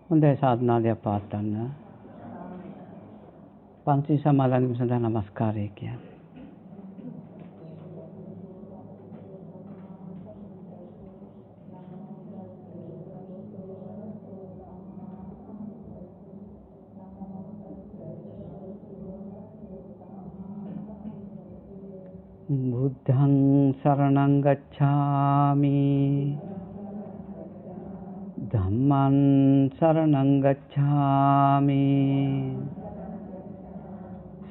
හොඳයි සාධනාලයක් පවත්වන්න. පන්සල් සමාදන් වීම සඳහා නමස්කාරය කියන්නේ. බුද්ධං සරණං ගච්ඡාමි ධම්මං සරණං ගච්ඡාමි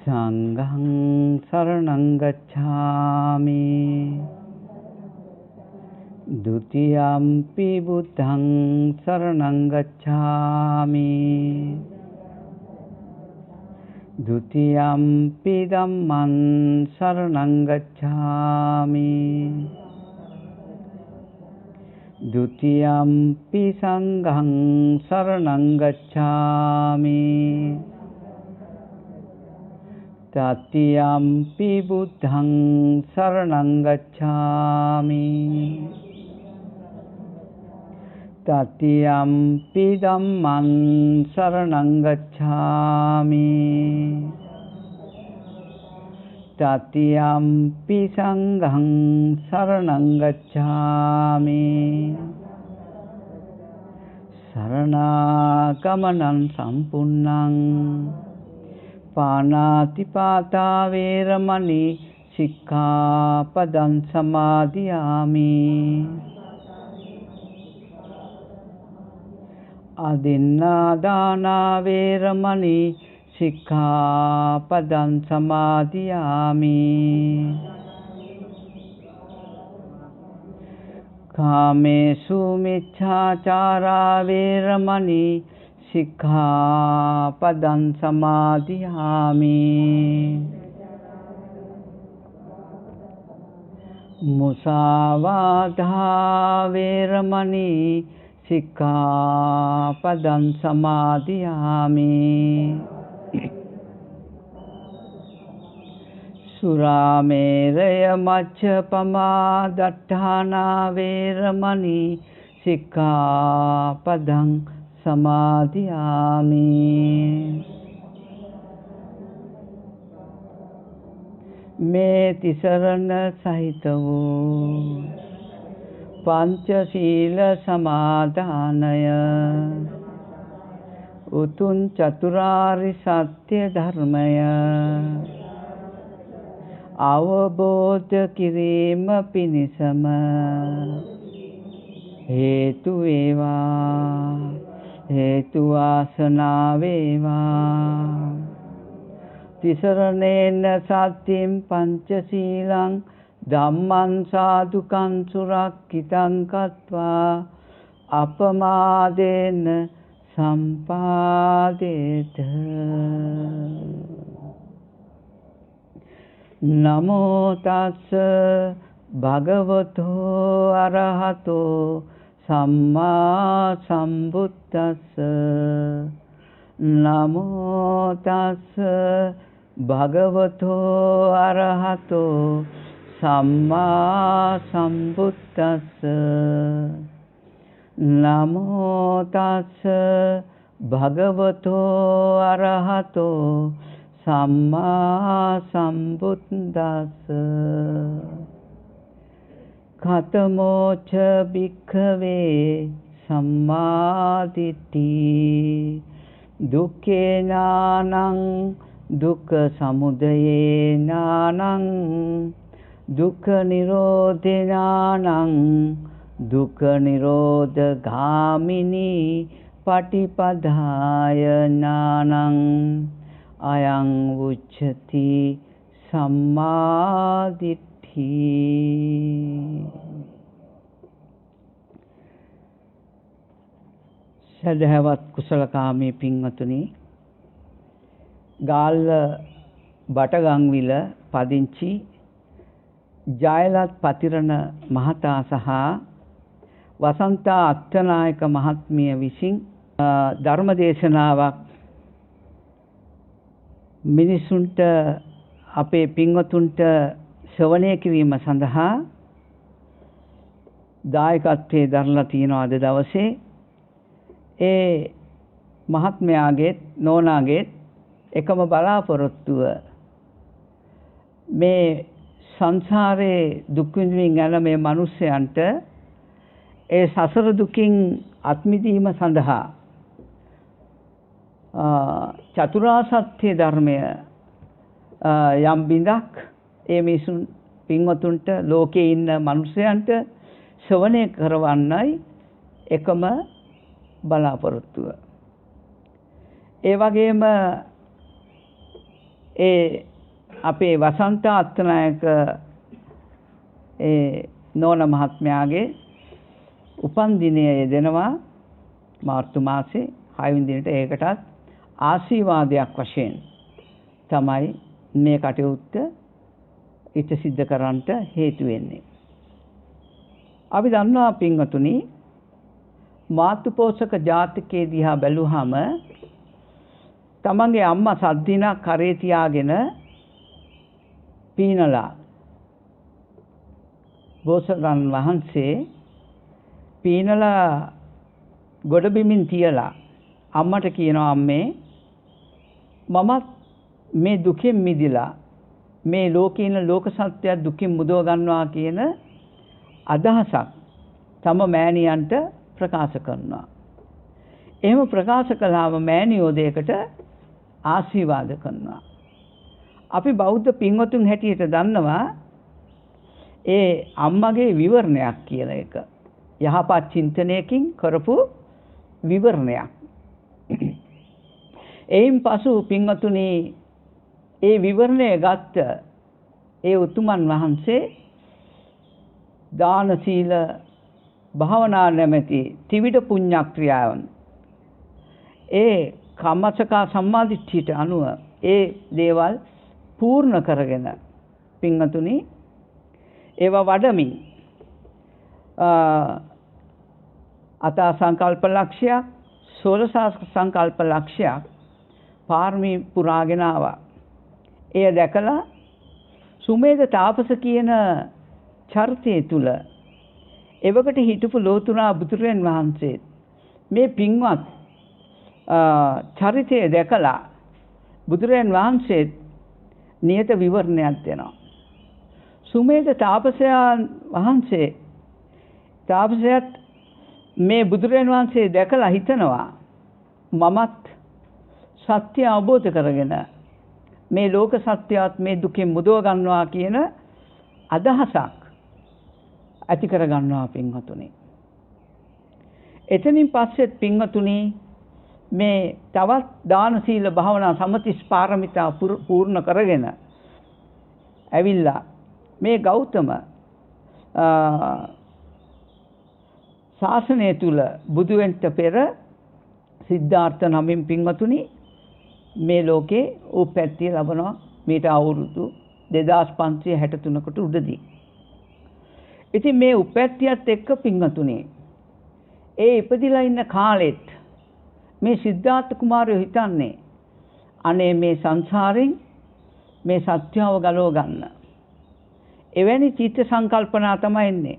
සංඝං සරණං ගච්ඡාමි ဒုတိယံ පි බුද්ධං සරණං ගච්ඡාමි ဒုတိယံ පි ධම්මං සරණං ගච්ඡාමි ဒုတိယံ පි සංඝං සරණං ගච්ඡාමි တတိယံ පි බුද්ධං සරණං ගච්ඡාමි တတိယံ පි ධම්මං සරණං ගච්ඡාමි တတိယံ පි සංඝං සරණං ගච්ඡාමි สรณากมนังสัมปุณังปานาติปาตาเวรมณีสิกขาปดังสมาธิยามิอดินนาดานาเวรมณีสิกขาปดังสมาธิยามิกาเมสุมิจฉาจาราเวรมณีสิกขาปดังสมาธิยามิมุสาวาทาเวรมณีสิกขาปดังสมาธิยามิสุราเมรยมัชฌัปมาดัฏฐานาเวรมณีสิกขาปดังสมาธิยามิเมติสรณสหิตวปัญจศีลสมาทานยอุตุนจตุราริสัตถධර්මය අවබෝධ කිරීම පිණිසම හේතු වේවා හේතු වාසනා වේවා තිසරණේන සත්‍යං පංචශීලං ධම්මං සාදුකං සුරක්ඛිතං කତ୍වා අපමාදේන සම්පාදේත නමෝ තස්ස භගවතෝ අරහතෝ සම්මා සම්බුද්දස්ස නමෝ තස්ස භගවතෝ අරහතෝ සම්මා සම්බුද්දස්ස නමෝ තස්ස භගවතෝ අරහතෝ සම්මා සම්බුද්දස්ස ඛතමෝච භික්ඛවේ සම්මා දිට්ඨි දුක්ඛේ ඥානං දුක්ඛ සමුදයේ ඥානං දුක්ඛ නිරෝධේ ඥානං දුක්ඛ නිරෝධ ගාමිනී පටිපදාය ඥානං අයං උච්චති සම්මා දිට්ඨි සදහවත් කුසලකාමී පින්වතුනි ගාල්ල බටගංවිල පදිංචි ජයලත් පතිරණ මහතා සහ වසන්තා අත්තනායක මහත්මිය විසින් ධර්ම දේශනාවක් මිනිසුන්ට අපේ පින්වතුන්ට ශ්‍රවණය කිරීම සඳහා දායකත්වයේ දරලා තියෙනවා අද දවසේ. ඒ මහත්මයාගේ නෝනාගේ එකම බලාපොරොත්තුව මේ සංසාරේ දුක් විඳින්න යන මේ මිනිස්යන්ට ඒ සසර දුකින් අත්මිදීම සඳහා චතුරාර්ය සත්‍ය ධර්මය යම් බිඳක් ඒ මිසුන් පින්වතුන්ට ලෝකේ ඉන්න මිනිසයන්ට ශ්‍රවණය කරවන්නයි එකම බලාපොරොත්තුව. ඒ වගේම ඒ අපේ වසන්ත අත්නායක ඒ නෝන මහත්මයාගේ උපන් දිනය යෙදෙනවා මාර්තු මාසේ 6 වෙනි දිනට. ඒකටත් ආශිර්වාදයක් වශයෙන් තමයි මේ කටයුත්ත ඉත සිද්ධ කරන්නට හේතු වෙන්නේ. අපි දන්නවා පින්වතුනි මාතුපෝෂක ජාතකයේ දිහා බැලුවහම තමන්ගේ අම්මා සද්දිනා කරේ තියාගෙන පීනලා බෝසතාණන් වහන්සේ පීනලා ගොඩබිමින් තියලා අම්මට කියනවා අම්මේ මමත් මේ දුකෙන් මිදිලා මේ ලෝකේ ඉන්න ලෝක සත්‍යය දුකින් මුදව ගන්නවා කියන අදහසක් තම මෑණියන්ට ප්‍රකාශ කරනවා. එහෙම ප්‍රකාශ කළාම මෑණියෝ දෙයකට ආශිර්වාද කරනවා. අපි බෞද්ධ පින්වතුන් හැටියට දන්නවා ඒ අම්මගේ විවරණයක් කියන එක. යහපත් චින්තනයකින් කරපු විවරණයක්. එයින් පසු පින්වතුනි ඒ විවරණය ගත්ත ඒ උතුමන් වහන්සේ දාන සීල භාවනා නැමැති ත්‍රිවිධ පුණ්‍යක්‍රියාවන් ඒ කම්මසකා සම්මාදිට්ඨියට අනුව ඒ දේවල් පූර්ණ කරගෙන පින්වතුනි ඒවා වඩමින් අතා සංකල්ප ලක්ෂයක් 16 සංකල්ප ලක්ෂයක් පාරමී පුරාගෙන ආවා. එය දැකලා සුමේද තාපස කියන චරිතය තුල එවකට හිටපු ලෝතුරා බුදුරජාන් වහන්සේ මේ පින්වත් චරිතය දැකලා බුදුරජාන් වහන්සේ නියත විවරණයක් දෙනවා. සුමේද තාපසයාත් මේ බුදුරජාන් වහන්සේ දැකලා හිතනවා මමත් සත්‍ය අවබෝධ කරගෙන මේ ලෝක සත්‍යවත් මේ දුකෙන් මුදව ගන්නවා කියන අදහසක් ඇති කර ගන්නවා පින්වතුනි. එතනින් පස්සෙත් පින්වතුනි මේ තවත් දාන සීල භාවනා සමතිස් පාරමිතා පූර්ණ කරගෙන ඇවිල්ලා මේ ගෞතම ශාසනය තුල බුදු වෙන්න පෙර සිද්ධාර්ථ නමින් පින්වතුනි මේ ලෝකේ උපැත්තිය ලබනවා මීට අවුරුදු 2563කට උඩදී. ඉතින් මේ උපැත්තියත් එක්ක පින්වතුනි ඒ ඉපදිලා ඉන්න කාලෙත් මේ සිද්ධාර්ථ කුමාරයෝ හිතන්නේ අනේ මේ සංසාරෙන් මේ සත්‍යව ගලව ගන්න. එවැනි චිත්ත සංකල්පනා තමයි එන්නේ.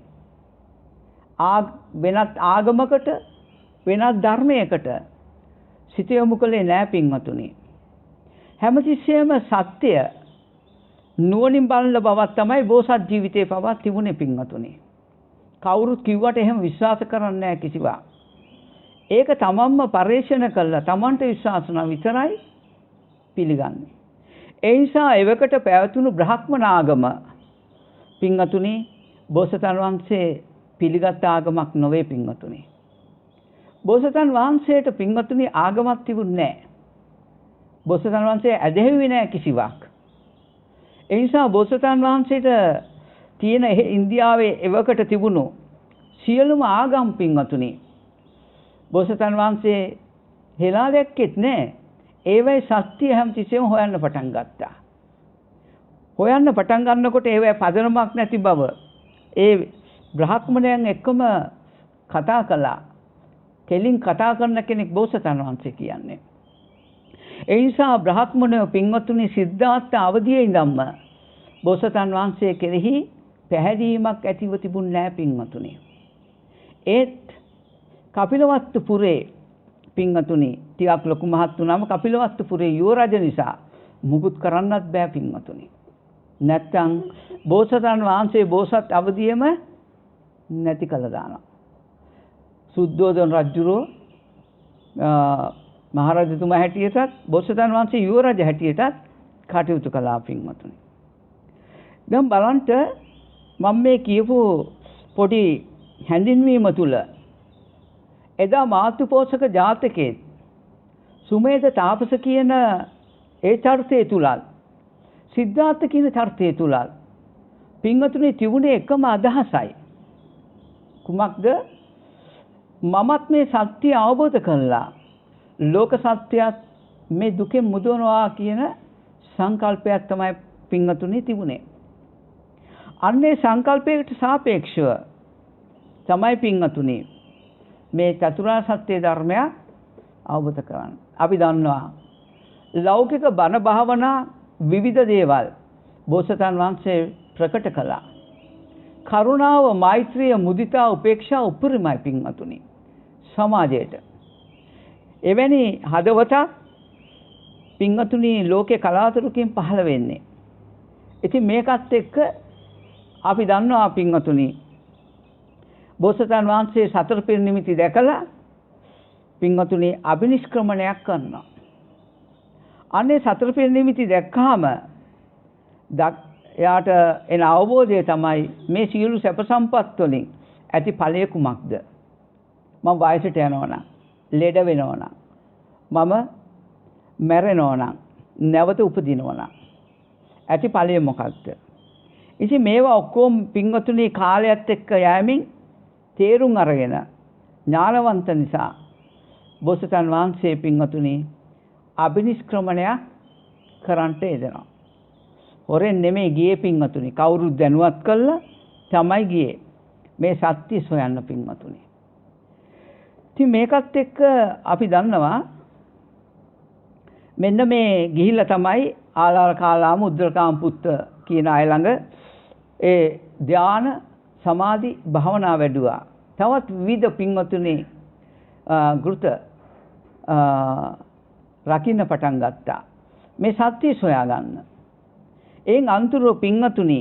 වෙනත් ආගමකට වෙනත් ධර්මයකට සිත යොමු කළේ නෑ පින්වතුනි. හැමතිස්සෙම සත්‍ය නුවණින් බලන බවක් තමයි බෝසත් ජීවිතේ පවා තිබුණේ පින්වතුනි. කවුරුත් කිව්වට එහෙම විශ්වාස කරන්නේ නැහැ කිසිවක්. ඒක තමන්ම පරිශන කළා තමන්ට විශ්වාස නම් විතරයි පිළිගන්නේ. ඒ නිසා එවකට පැවතුණු බ්‍රහ්මණ ආගම පින්වතුනි බෝසතාණන් වහන්සේ පිළිගත් ආගමක් නොවේ පින්වතුනි. බෝසතාණන් වහන්සේට පින්වතුනි ආගමක් තිබුණේ නැහැ. බෝසතාණන් වහන්සේ ඇදහිුවේ නැහැ කිසිවක්. ඒ නිසා බෝසතාණන් වහන්සේට තියෙන ඉන්දියාවේ එවකට තිබුණු සියලුම ආගම් පින්වතුනි බෝසතාණන් වහන්සේ හෙලා දැක්කෙත් නැහැ. ඒවයි සත්‍ය හැමතිස්සෙම හොයන්න පටන් ගත්තා. හොයන්න පටන් ගන්නකොට ඒවයි පදනමක් නැති බව ඒ බ්‍රහ්මණයන් එක්කම කතා කළා. කෙලින් කතා කරන කෙනෙක් බෝසතාණන් වහන්සේ කියන්නේ. ඒ නිසා බ්‍රහ්මණයෝ පින්වතුනි සිද්ධාර්ථ අවදියේ ඉඳන්ම බෝසතාණන් වහන්සේ කෙරෙහි පැහැදීමක් ඇතිව තිබුණ නැහැ පින්වතුනි. ඒත් කපිලවස්තු පුරේ පින්වතුනි ටිකක් ලොකු මහත් වුණාම කපිලවස්තු පුරේ යුවරජ නිසා මුකුත් කරන්නත් බෑ පින්වතුනි. නැත්තම් බෝසතාණන් වහන්සේ බෝසත් අවදියේම නැති කළා දානවා. සුද්ධෝදන රජුරෝ මහරජතුමා හැටියටත් බෝසතාණන් වහන්සේ යුවරජ හැටියටත් කටයුතු කළා පින්වතුනි. දැන් බලන්න මම මේ කියපු පොඩි හැඳින්වීම තුල එදා මාතුපෝසක ජාතකයේ සුමේධ තාපස කියන ඒ චරිතය තුලත් සිද්ධාර්ථ කියන චරිතය තුලත් පින්වතුනි තිබුණේ එකම අදහසයි. කුමක්ද? මමත් මේ සත්‍ය අවබෝධ කළා. ලෝක සත්‍යයත් මේ දුකෙන් මුදවනවා කියන සංකල්පයක් තමයි පින්වතුනි තිබුණේ. අන්නේ සංකල්පයකට සාපේක්ෂව තමයි පින්වතුනි මේ චතුරාර්ය සත්‍ය ධර්මය අවබෝධ කරගන්න. අපි දන්නවා ලෞකික බණ භාවනා විවිධ දේවල් බෝසතාණන් වහන්සේ ප්‍රකට කළා. කරුණාව, මෛත්‍රිය, මුදිතා, උපේක්ෂා උපරිමයි පින්වතුනි සමාජයට. එවැනි හදවතක් පින්වතුනි ලෝකේ කලාතුරකින් පහළ වෙන්නේ. ඉතින් මේකත් එක්ක අපි දන්නවා පින්වතුනි බෝසතාණන් වහන්සේ සතර පෙර නිමිති දැකලා පින්වතුනි අභිනිෂ්ක්‍රමණයක් කරනවා. අනේ සතර පෙර නිමිති දැක්කාම එයාට එන අවබෝධය තමයි මේ සියලු සැප සම්පත් වලින් ඇති ඵලය කුමක්ද? මම වයසට යනවා නම්, ලෙඩ වෙනවා නම්, මම මැරෙනවා නම්, නැවත උපදිනවා නම් ඇති ඵලය මොකක්ද? ඉතින් මේවා ඔක්කොම පින්වතුනි කාලයත් එක්ක යෑමෙන් තේරුම් අරගෙන ඥානවන්ත නිසා බෝසතාණන් වහන්සේ පින්වතුනි අභිනිෂ්ක්‍රමණයක් කරන්නට යෙදෙනවා. හොරෙන් නෙමෙයි ගියේ පින්වතුනි. කවුරුත් දැනුවත් කළා තමයි ගියේ. මේ සත්‍ය සොයන්න පින්වතුනි. ඉතින් මේකත් එක්ක අපි දන්නවා මෙන්න මේ ගිහිල්ලා තමයි ආලාර කාලාම උද්දරකාම පුත්ත කියන අය ළඟ ඒ ධාන සමාධි භාවනා වැඩුවා. තවත් විවිධ පින්වතුනි ගෘත රකින්න පටන් ගත්තා. මේ සත්‍ය සොයා ගන්න. එයින් අන්තරෝ පින්වතුනි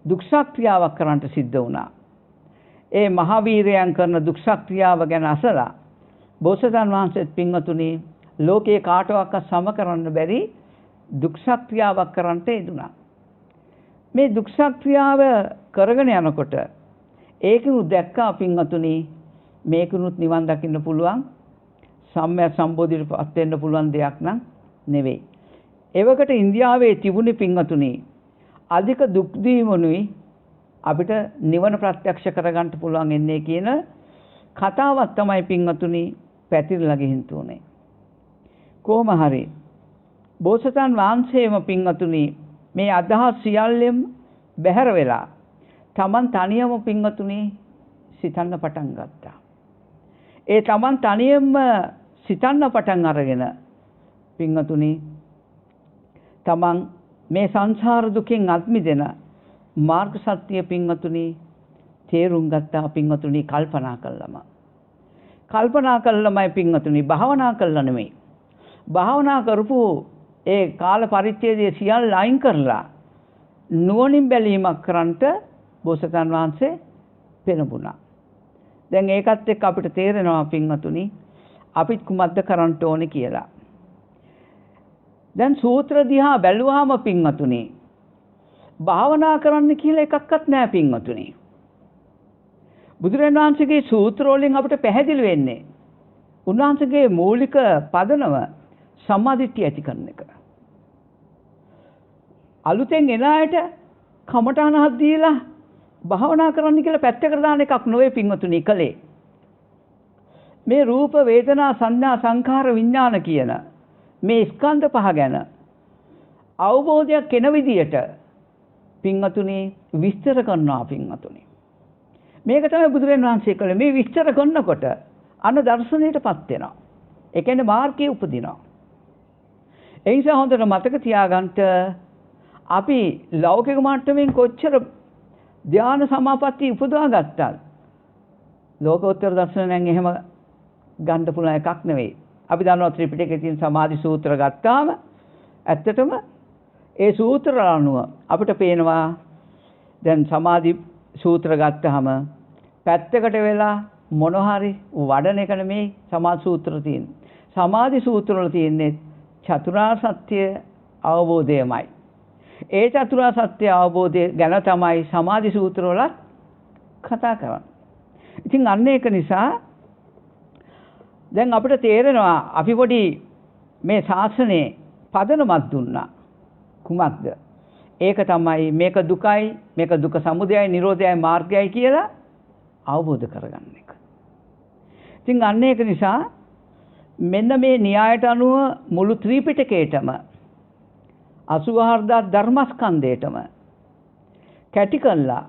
දුක්ඛක්‍රියාවක් කරන්නට සිද්ධ වුණා. ඒ මහවීරයන් කරන දුක්ඛක්‍රියාව ගැන අසලා බෝසතාණන් වහන්සේත් පින්වතුනි ලෝකේ කාටවත් සම කරන්න බැරි දුක්ඛක්‍රියාවක් කරන්නට යෙදුණා. මේ දුක්ඛක්‍රියාව කරගෙන යනකොට ඒකිනුත් දැක්කා පින්වතුනි මේකිනුත් නිවන් දකින්න පුළුවන් සම්‍යක් සම්බෝධියටපත් වෙන්න පුළුවන් දෙයක් නම් නෙවෙයි. එවකට ඉන්දියාවේ තිබුණේ පින්වතුනි අධික දුක් දීමනුයි අපිට නිවන ප්‍රත්‍යක්ෂ කරගන්න පුළුවන් එන්නේ කියන කතාවක් තමයි පින්වතුනි පැතිරලා ගිහින් තුනේ. කොහොම හරි බෝසතාණන් වහන්සේම පින්වතුනි මේ අදහස් සියල්ලෙම බැහැර වෙලා තමන් තනියම පින්වතුනි සිතන්න පටන් ගත්තා. ඒ තමන් තනියම සිතන්න පටන් අරගෙන පින්වතුනි තමන් මේ සංසාර දුකෙන් අත් මිදෙන මාර්ග සත්‍ය පින්වතුනි තේරුම් ගත්තා පින්වතුනි කල්පනා කළාමයි පින්වතුනි භාවනා කළා නෙමෙයි. භාවනා කරපු ඒ කාල පරිච්ඡේදය සියල්ල අයින් කරලා නුවණින් බැලීමක් කරන්ට බෝසතාණන් වහන්සේ පෙළඹුණා. දැන් ඒකත් එක්ක අපිට තේරෙනවා පින්වතුනි අපිත් කුමක්ද කරන්න ඕනේ කියලා. දැන් සූත්‍ර දිහා බැලුවාම පින්වතුනි භාවනා කරන්න කියලා එකක්වත් නැහැ පින්වතුනි. බුදුරජාණන් වහන්සේගේ සූත්‍ර වලින් අපිට පැහැදිලි වෙන්නේ උන්වහන්සේගේ මූලික පදනම සම්මාදිට්ඨිය ඇති කරන එක. අලුතෙන් එන අයට කමඨානක් දීලා භාවනා කරන්න කියලා පැත්තකට දාන එකක් නෙවෙයි පින්වතුනි කලේ. මේ රූප වේදනා සංඥා සංඛාර විඥාන කියන මේ ස්කන්ධ පහ ගැන අවබෝධයක් එන විදියට පින්වතුනි විස්තර කරනවා පින්වතුනි. මේක තමයි බුදුරජාණන් වහන්සේ කළේ. මේ විස්තර කරනකොට අන්න දර්ශනයටපත් වෙනවා. ඒ කියන්නේ මාර්ගයේ උපදිනවා. ඒ නිසා හොඳට මතක තියාගන්න අපි ලෞකික මට්ටමින් කොච්චර ධ්‍යාන සමාපatti උපදවා ගත්තත් ලෝකෝත්තර දර්ශනයෙන් එහෙම ගන්න පුළුවන් එකක් නෙවෙයි. අපි දන්නවා ත්‍රිපිටකයේ තියෙන සමාධි සූත්‍ර ගත්තාම ඇත්තටම ඒ සූත්‍ර අනුව අපිට පේනවා දැන් සමාධි සූත්‍ර ගත්තාම පැත්තකට වෙලා මොන හරි වඩන එක නෙමෙයි සමාධි සූත්‍ර තියෙන්නේ. සමාධි සූත්‍ර වල තියෙන්නේ චතුරාර්ය සත්‍ය අවබෝධයමයි. ඒ චතුරාර්ය සත්‍ය අවබෝධය ගැන තමයි සමාධි සූත්‍ර වල කතා කරන්නේ. ඉතින් අන්න ඒක නිසා දැන් අපිට තේරෙනවා අපි පොඩි මේ ශාසනයේ පදනමක් දුන්නා. කුමක්ද? ඒක තමයි මේක දුකයි, මේක දුක සමුදයයි, නිරෝධයයි, මාර්ගයයි කියලා අවබෝධ කරගන්න එක. ඉතින් අන්න ඒක නිසා මෙන්න මේ න්‍යායට අනුව මුළු ත්‍රිපිටකයටම 84000 ධර්මස්කන්ධයටම කැටි කළා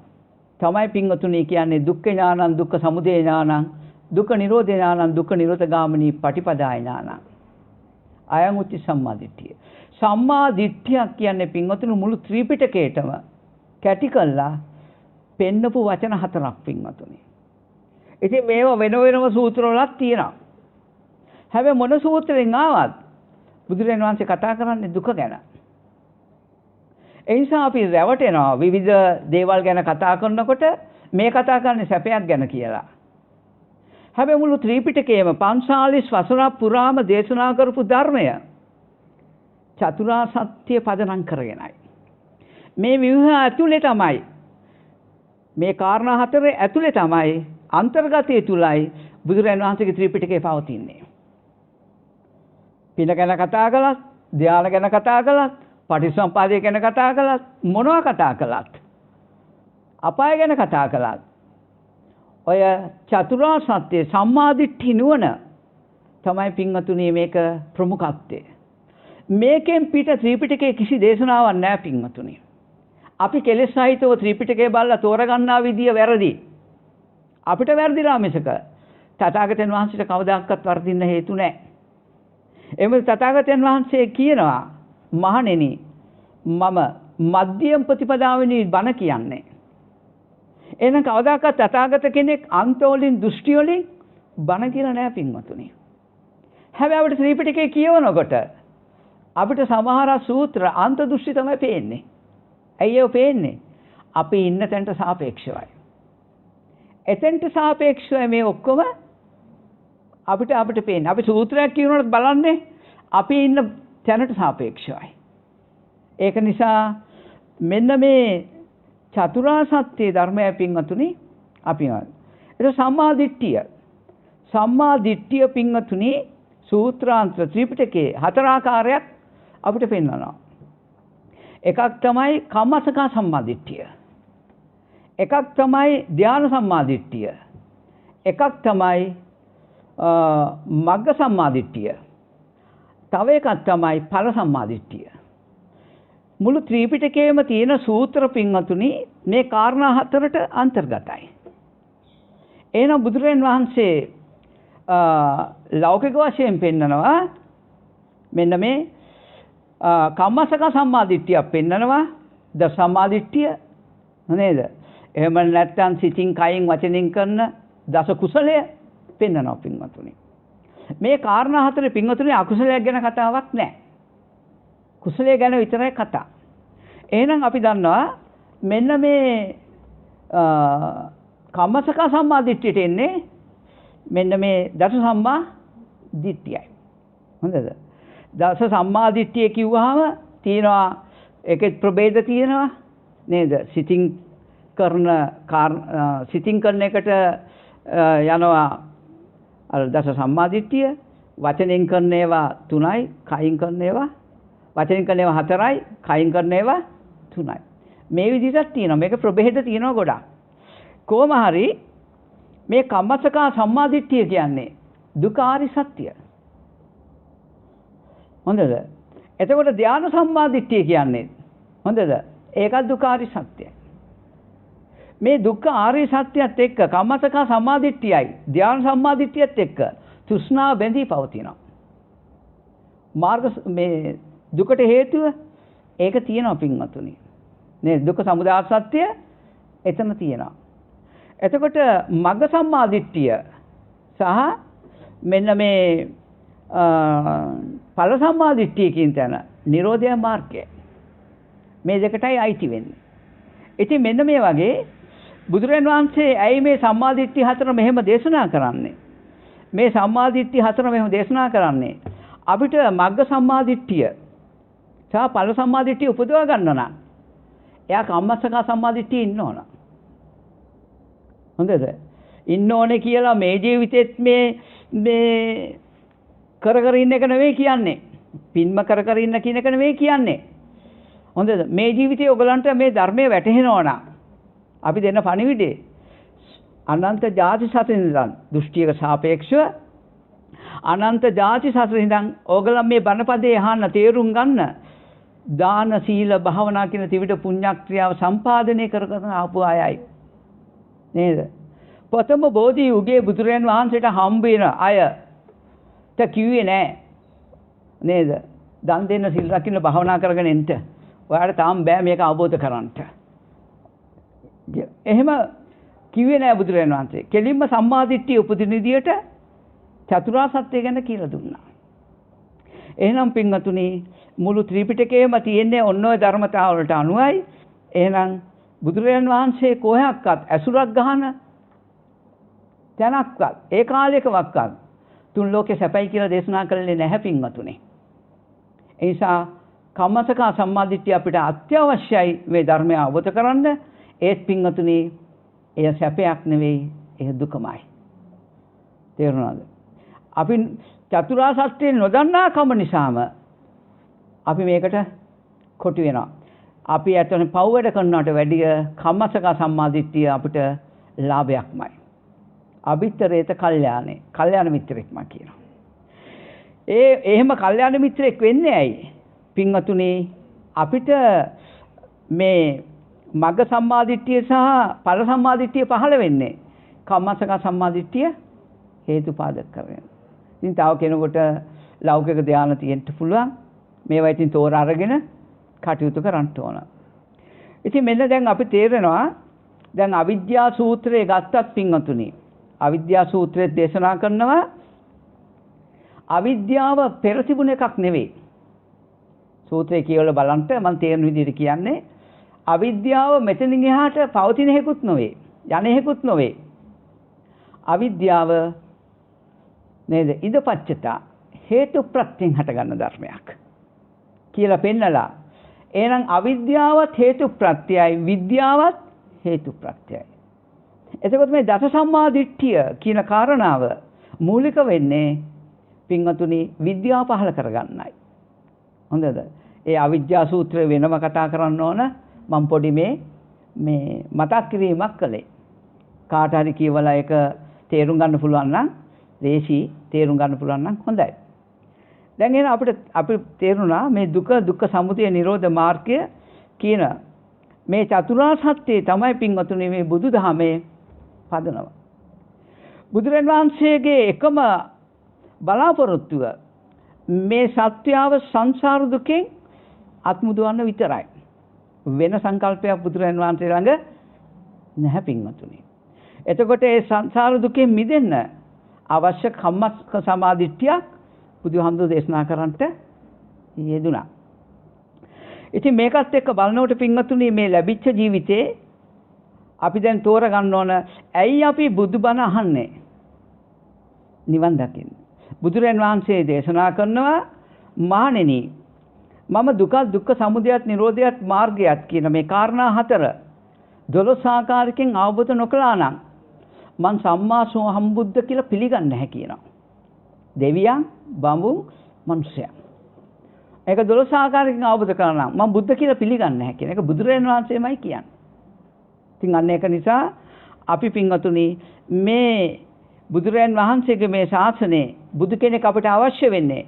තමයි පින්වතුනි කියන්නේ දුක්ඛ ඥානං, දුක්ඛ සමුදය ඥානං, දුක්ඛ නිරෝධ ඥානං, දුක්ඛ නිරෝධ ගාමිනී පටිපදා ඥානං. අයං උච්ච සම්මාදිට්ඨිය. සම්මාදිට්ඨිය කියන්නේ පින්වතුනි මුළු ත්‍රිපිටකයටම කැටි කළා පෙන්නපු වචන 4ක් පින්වතුනි. ඉතින් මේව වෙන වෙනම සූත්‍ර වලක් තියෙනවා. හැබැයි මොන සූත්‍රෙන් ආවත් බුදුරජාණන් වහන්සේ කතා කරන්නේ දුක ගැන. ඒ නිසා අපි රැවටෙනවා විවිධ දේවල් ගැන කතා කරනකොට මේ කතා කරන්නේ සැපයක් ගැන කියලා. හැබැයි මුළු ත්‍රිපිටකයේම 45 වසරක් පුරාම දේශනා කරපු ධර්මය චතුරාර්ය සත්‍ය පදනම් කරගෙනයි. මේ විවාහ ඇතුලේ තමයි මේ කාරණා හතරේ ඇතුලේ තමයි අන්තර්ගතයේ තුලයි බුදුරජාණන් වහන්සේගේ ත්‍රිපිටකය පවතින්නේ. පින ගැන කතා කළත්, ධ්‍යාන ගැන කතා කළත්, පටිච්චසමුප්පාදය ගැන කතා කළත්, මොනවා කතා කළත්, අපාය ගැන කතා කළත්, ඔය චතුරාර්ය සත්‍ය සම්මාදිට්ඨි නුවණ තමයි පින්වතුනි මේක ප්‍රමුඛත්වය. මේකෙන් පිට ත්‍රිපිටකයේ කිසි දේශනාවක් නැහැ පින්වතුනි. අපි කෙලෙස් සහිතව ත්‍රිපිටකය බලලා තෝරගන්නා විදිය වැරදි. අපිට වැරදිලා මිසක තථාගතයන් වහන්සේට කවදාකවත් වර්ධින්න හේතු නැහැ. එමෙ තථාගතයන් වහන්සේ කියනවා මහණෙනි මම මධ්‍යම ප්‍රතිපදාවෙනි බණ කියන්නේ. එහෙනම් කවදාකවත් තථාගත කෙනෙක් අන්ත වලින් දෘෂ්ටි වලින් බණ කියලා නෑ පින්වතුනි. හැබැයි අපිට ත්‍රිපිටකය කියවනකොට අපිට සමහර සූත්‍ර අන්ත දෘෂ්ටි තමයි පේන්නේ. ඇයි ඒව පේන්නේ? අපි ඉන්න තැනට සාපේක්ෂවයි. එතෙන්ට සාපේක්ෂව මේ ඔක්කොම අපිට පේන්නේ. අපි සූත්‍රයක් කියනකොට බලන්නේ අපි ඉන්න තැනට සාපේක්ෂවයි. ඒක නිසා මෙන්න මේ චතුරාර්ය සත්‍ය ධර්මය පින්වතුනි අපි ඒක සම්මාදිට්ඨිය පින්වතුනි සූත්‍රාන්ත ත්‍රිපිටකයේ 4 ආකාරයක් අපිට පෙන්වනවා. එකක් තමයි කම්මසක සම්මාදිට්ඨිය. එකක් තමයි ධ්‍යාන සම්මාදිට්ඨිය. එකක් තමයි මග්ග සම්මාදිට්ඨිය. තව එකක් තමයි ඵල සම්මාදිට්ඨිය. මුළු ත්‍රිපිටකයේම තියෙන සූත්‍ර පින්වතුනි මේ කාරණා 4ට අන්තර්ගතයි. එහෙනම් බුදුරජාණන් වහන්සේ ලෞකික වශයෙන් පෙන්නනවා මෙන්න මේ කම්මසක සම්මාදිට්ඨියක් පෙන්නනවා ද සම්මාදිට්ඨිය නේද? එහෙම නැත්නම් සිතින් කයින් වචනින් කරන දස කුසලය පෙන්නනවා පින්වතුනි. මේ කාරණා 4 පින්වතුනි අකුසලයක් ගැන කතාවක් නැහැ. කුසලයේ ගැන විතරයි කතා. එහෙනම් අපි දන්නවා මෙන්න මේ කම්මසක සම්මාදිට්ඨියට එන්නේ මෙන්න මේ දස සම්මා දිට්ඨියයි. හොඳද? දස සම්මාදිට්ඨිය කිව්වහම තියෙනවා ඒකෙත් ප්‍රභේද තියෙනවා නේද? සිතින් කරන එකට යනවා අර දස සම්මාදිට්ඨිය, වචනෙන් කරන ඒවා 3යි, කයින් කරන ඒවා වචනින් කරන ඒවා 4යි, කයින් කරන ඒවා 3යි. මේ විදිහට තියෙනවා. මේක ප්‍රභේද තියෙනවා ගොඩක්. කොහොම හරි මේ කම්මසක සම්මාදිට්ඨිය කියන්නේ දුකාරි සත්‍ය. හොඳද? එතකොට ධ්‍යාන සම්මාදිට්ඨිය කියන්නේ හොඳද? ඒකත් දුකාරි සත්‍යයි. මේ දුක්ඛ ආර්ය සත්‍යයත් එක්ක කම්මසක සම්මාදිට්ඨියයි ධ්‍යාන සම්මාදිට්ඨියත් එක්ක තෘෂ්ණාව බැඳී පවතිනවා. මාර්ග මේ දුකට හේතුව ඒක තියෙනවා පින්වතුනි. නේ දුක්ඛ සමුදය සත්‍ය එතන තියෙනවා. එතකොට මග්ග සම්මාදිට්ඨිය සහ මෙන්න මේ ඵල සම්මාදිට්ඨිය කියන තැන නිරෝධය මාර්ගය. මේ දෙකටයි අයිති වෙන්නේ. ඉතින් මෙන්න මේ වගේ බුදුරජාණන් වහන්සේ ඇයි මේ සම්මාදිට්ඨිය හතර මෙහෙම දේශනා කරන්නේ? මේ සම්මාදිට්ඨිය හතර මෙහෙම දේශනා කරන්නේ අපිට මග්ග සම්මාදිට්ඨිය සහ ඵල සම්මාදිට්ඨිය උපදවා ගන්න නම් එයා කම්මස්සක සම්මාදිට්ඨිය ඉන්න ඕන. හොඳද? ඉන්න ඕනේ කියලා මේ ජීවිතෙත් මේ කර ඉන්න එක නෙවෙයි කියන්නේ. පින්ම කර ඉන්න කියන එක නෙවෙයි කියන්නේ. හොඳද? මේ ජීවිතේ ඔයගලන්ට මේ ධර්මයේ වැටහෙනවා නම් අපි දෙන්න පණිවිඩේ අනන්ත ಜಾති සතරින්දන් දෘෂ්ටියක සාපේක්ෂව අනන්ත ಜಾති සතරින්දන් ඕගලන් මේ බණපදේ අහන්න තේරුම් ගන්න දාන සීල භාවනා කියන ත්‍රිවිධ පුණ්‍යක්‍රියාව සම්පාදනය කරගෙන ආපු අයයි නේද? ප්‍රථම බෝධි යුගයේ බුදුරයන් වහන්සේට හම්බ වෙන අයට කිව්වේ නෑ නේද? දන් දෙන්න සිල් රකින්න භාවනා කරගෙන එන්න. ඔයාලට තාම බෑ මේක අවබෝධ කරගන්න. එහෙම කිව්වේ නෑ බුදුරජාණන් වහන්සේ. කෙලින්ම සම්මාදිට්ඨිය උපදින විදියට චතුරාර්ය සත්‍ය ගැන කියලා දුන්නා. එහෙනම් පින්වතුනි මුළු ත්‍රිපිටකයේම තියෙන්නේ ඔන්න ඔය ධර්මතාවලට අනුවයි. එහෙනම් බුදුරජාණන් වහන්සේ කොහොක්වත් ඇසුරක් ගහන තැනක්වත් ඒ කාලයකවත් තුන් ලෝකේ සැපයි කියලා දේශනා කළේ නැහැ පින්වතුනි. ඒ නිසා කම්මසක සම්මාදිට්ඨිය අපිට අත්‍යවශ්‍යයි මේ ධර්මය අවබෝධ කරගන්න. ඒත් පින්වතුනි එය සැපයක් නෙවෙයි, එය දුකමයි. තේරුණාද? අපි චතුරාර්ය සත්‍ය නොදන්නා කම නිසාම අපි මේකට කොටු වෙනවා. අපි ඇත්තටම පව් වැඩ කරනවට වැඩිය කම්මසක සම්මාදිට්ඨිය අපිට ලාභයක්මයි. අභිතරේත කල්යාණේ. කල්යාණ මිත්‍රෙක්ම කියනවා. එහෙම කල්යාණ මිත්‍රෙක් වෙන්නේ ඇයි? පින්වතුනි අපිට මේ මග්ග සම්මාදිට්ඨිය සහ ඵල සම්මාදිට්ඨිය පහළ වෙන්නේ කම්මසක සම්මාදිට්ඨිය හේතුපාදක කරගෙන. ඉතින් තව කෙනෙකුට ලෞකික ධානය තියෙන්න පුළුවන්. මේවා ඉතින් තෝරා අරගෙන කටයුතු කරන්න ඕන. ඉතින් මෙන්න දැන් අපි තේරෙනවා දැන් අවිද්‍යා සූත්‍රය ගත්තත් පින්වතුනි අවිද්‍යා සූත්‍රයේ දේශනා කරනවා අවිද්‍යාව පෙර තිබුණ එකක් නෙවෙයි. සූත්‍රය කියවල බලන්න මම තේරෙන විදිහට කියන්නේ අවිද්‍යාව මෙතනින් එහාට පවතින හේකුත් නොවේ. යන හේකුත් නොවේ. අවිද්‍යාව නේද? ඉදපච්චත හේතු ප්‍රත්‍යයෙන් හටගන්න ධර්මයක් කියලා පෙන්නලා එහෙනම් අවිද්‍යාවත් හේතු ප්‍රත්‍යයයි විද්‍යාවත් හේතු ප්‍රත්‍යයයි. එතකොට මේ දස සම්මා දිට්ඨිය කියන කාරණාව මූලික වෙන්නේ පින්වතුනි විද්‍යාව පහල කරගන්නයි. හොඳද? ඒ අවිද්‍යා සූත්‍රය වෙනම කතා කරන්න ඕන. මම පොඩි මේ මතක් කිරීමක් කළේ. කාට හරි කියවලා ඒක තේරුම් ගන්න පුළුවන් නම් දේශී තේරුම් ගන්න පුළුවන් නම් හොඳයි. දැන් එහෙනම් අපිට තේරුණා මේ දුක්ඛ සමුදය නිරෝධ මාර්ගය කියන මේ චතුරාර්ය සත්‍යය තමයි පින්වතුනි මේ බුදුදහමේ පදනම. බුදුරජාණන් වහන්සේගේ එකම බලාපොරොත්තුව මේ සත්‍යාව සංසාර දුකෙන් අත්මුදවන්න විතරයි. වෙන සංකල්පයක් බුදුරජාණන් වහන්සේ ළඟ නැහැ පින්වතුනි. එතකොට ඒ සංසාර දුකෙන් මිදෙන්න අවශ්‍ය කම්මස්ක සමාධිත්‍යයක් බුදුහාමුදුරේ දේශනා කරන්නට යෙදුණා. ඉතින් මේකත් එක්ක බලනකොට පින්වතුනි මේ ලැබිච්ච ජීවිතේ අපි දැන් තෝරගන්න ඕන ඇයි අපි බුදුබණ අහන්නේ? නිවන් දකින්න. බුදුරජාණන් වහන්සේ දේශනා කරනවා මහණෙනි මම දුක්ඛ සමුදයත් නිරෝධයත් මාර්ගයත් කියන මේ කාරණා හතර 12 ආකාරයකින් අවබෝධ නොකළා නම් මං සම්මා සම්බුද්ධ කියලා පිළිගන්නේ නැහැ කියනවා. දෙවියන්, බඹුන්, මිනිසයන්. ඒක 12 ආකාරයකින් අවබෝධ කරගන්න නම් මම බුද්ධ කියලා පිළිගන්නේ නැහැ කියන එක බුදුරජාණන් වහන්සේමයි කියන්නේ. ඉතින් අන්න ඒක නිසා අපි පින්වතුනි මේ බුදුරජාණන් වහන්සේගේ මේ ශාසනයේ බුදු කෙනෙක් අපිට අවශ්‍ය වෙන්නේ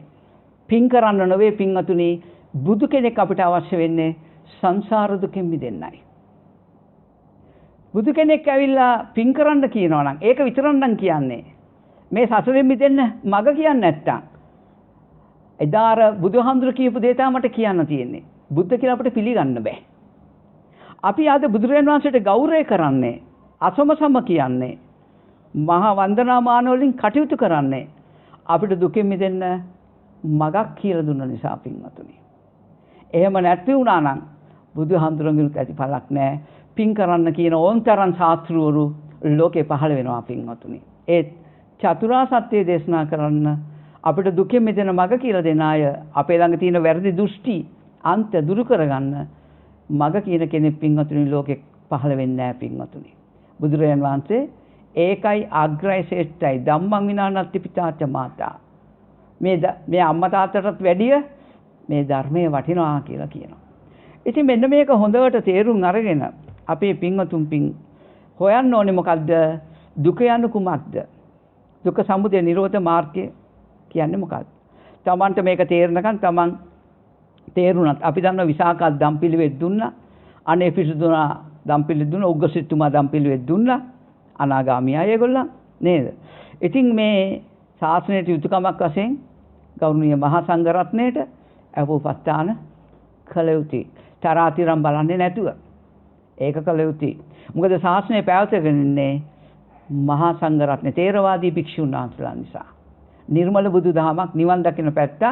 පින් කරන්න නෙවෙයි පින්වතුනි බුදු කෙනෙක් අපිට අවශ්‍ය වෙන්නේ සංසාර දුකෙන් මිදෙන්නයි. බුදු කෙනෙක් ඇවිල්ලා පින් කරන්න කියනවා නම් ඒක විතරක් නම් කියන්නේ මේ සසරෙන් මිදෙන්න මග කියන්නේ නැත්තම් එදාර බුදුහාමුදුර කියපු දේ තමයි මට කියන්න තියෙන්නේ. බුද්ධ කියලා අපිට පිළිගන්න බෑ. අපි ආද බුදුරජාණන් වහන්සේට ගෞරවය කරන්නේ අසමසම කියන්නේ මහා වන්දනාමාන වලින් කටයුතු කරන්නේ අපිට දුකෙන් මිදෙන්න මගක් කියලා දුන්න නිසා පින්වතුනි. එහෙම නැති වුණා නම් බුදුහාමුදුරන්ගෙනුත් ඇති පළක් නැහැ. පින් කරන්න කියන ඕන්තරම් ශාස්ත්‍රවරු ලෝකේ පහළ වෙනවා පින්වතුනි. ඒ චතුරාර්ය සත්‍ය දේශනා කරන්න අපිට දුකෙන් මිදෙන මග කියලා දෙන අය අපේ ළඟ තියෙන වැරදි දෘෂ්ටි අන්ත දුරු කරගන්න මග කියන කෙනෙක් පින්වතුනි ලෝකේ පහළ වෙන්නේ නැහැ පින්වතුනි. බුදුරජාණන් වහන්සේ ඒකයි අග්‍රයි ශ්‍රේෂ්ඨයි ධම්මං විනානත්ති පිතාච මාතා. මේ අම්මා තාත්තටත් වැඩිය මේ ධර්මයේ වටිනවා කියලා කියනවා. ඉතින් මෙන්න මේක හොඳට තේරුම් අරගෙන අපේ පින්වතුන් පින් හොයන්න ඕනේ මොකද්ද? දුක යන කුමක්ද? දුක සමුදය නිරෝධ මාර්ගය කියන්නේ මොකක්ද? තමන්ට මේක තේරෙනකන් තමන් තේරුණත් අපි දන්න විසාකා දම්පිලිවෙත් දුන්නා. අනේ පිසුදුනා දම්පිලි දුන්නා. උග්ගසිටුමා දම්පිලිවෙත් දුන්නා. අනාගාමී අය ඒගොල්ලන් නේද? ඉතින් මේ ශාසනයට යුතුයකමක් වශයෙන් ගෞරවනීය මහා සංඝරත්නයට අපෝපස්ථාන කළ යුතුයි. තරාතිරම් බලන්නේ නැතුව. ඒක කළ යුතුයි. මොකද ශාසනය පැවැත්ගෙන ඉන්නේ මහා සංඝරත්නය තේරවාදී භික්ෂුන් වහන්සේලා නිසා. නිර්මල බුදුදහමක් නිවන් දකින පැත්ත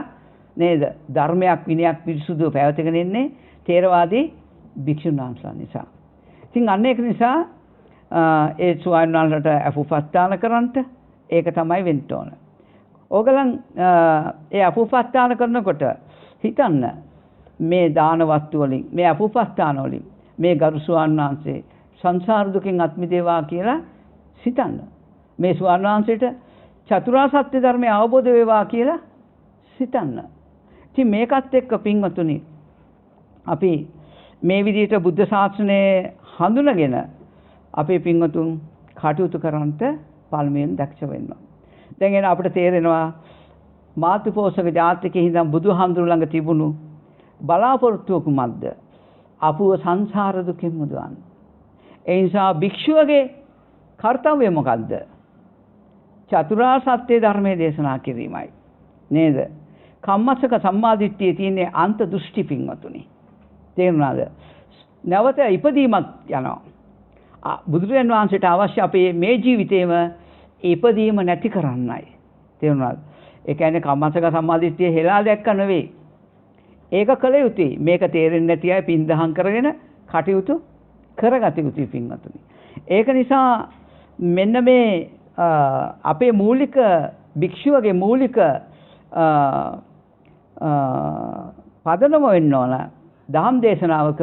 නේද? ධර්මයක් විනයක් පිරිසුදුව පැවැත්ගෙන ඉන්නේ තේරවාදී භික්ෂුන් වහන්සේලා නිසා. ඉතින් අන්න ඒක නිසා ඒ ස්වාමීන් වහන්සේට අපෝපස්ථාන කරන්නට ඒක තමයි වෙන්න ඕන. ඕගලන් ඒ අපෝපස්ථාන කරනකොට හිතන්න මේ දාන වස්තු වලින් මේ අපෝපස්ථාන වලින් මේ ගරු ස්වාමීන් වහන්සේ සංසාර දුකින් අත් මිදේවා කියලා සිතන්න. මේ ස්වාමීන් වහන්සේට චතුරාර්ය සත්‍ය ධර්මය අවබෝධ වේවා කියලා සිතන්න. ඉතින් මේකත් එක්ක පින්වතුනි අපි මේ විදිහට බුද්ධ ශාසනය හඳුනගෙන අපේ පින්වතුන් කටයුතු කරන්නට පළමුවෙන් දක්ෂ වෙන්න. දැන් එන අපිට තේරෙනවා මාතුපෝසක ජාතකයේ ඉඳන් බුදුහාමුදුරු ළඟ තිබුණු බලාපොරොත්තුව කුමක්ද? අපුව සංසාර දුකින් මුදවන්න. ඒ නිසා භික්ෂුවගේ කර්තව්‍ය මොකද්ද? චතුරාර්ය සත්‍ය ධර්මයේ දේශනා කිරීමයි. නේද? කම්මස්සක සම්මාදිට්ඨියේ තියෙන අන්ත දෘෂ්ටි පින්වතුනි. තේරුණාද? නැවත ඉපදීමක් යනවා. බුදුරජාණන් වහන්සේට අවශ්‍ය අපේ මේ ජීවිතේම ඉපදීම නැති කරන්නයි. තේරුණාද? ඒ කියන්නේ කම්මස්සක සම්මාදිට්ඨිය හෙලා දැක්ක නෙවෙයි. ඒක කළ යුතුයි. මේක තේරෙන්නේ නැති අය පින් දහම් කරගෙන කටයුතු කරගත යුතුයි පින්වතුනි. ඒක නිසා මෙන්න මේ අපේ මූලික භික්ෂුවගේ මූලික පදනම වෙන්න ඕන දහම් දේශනාවක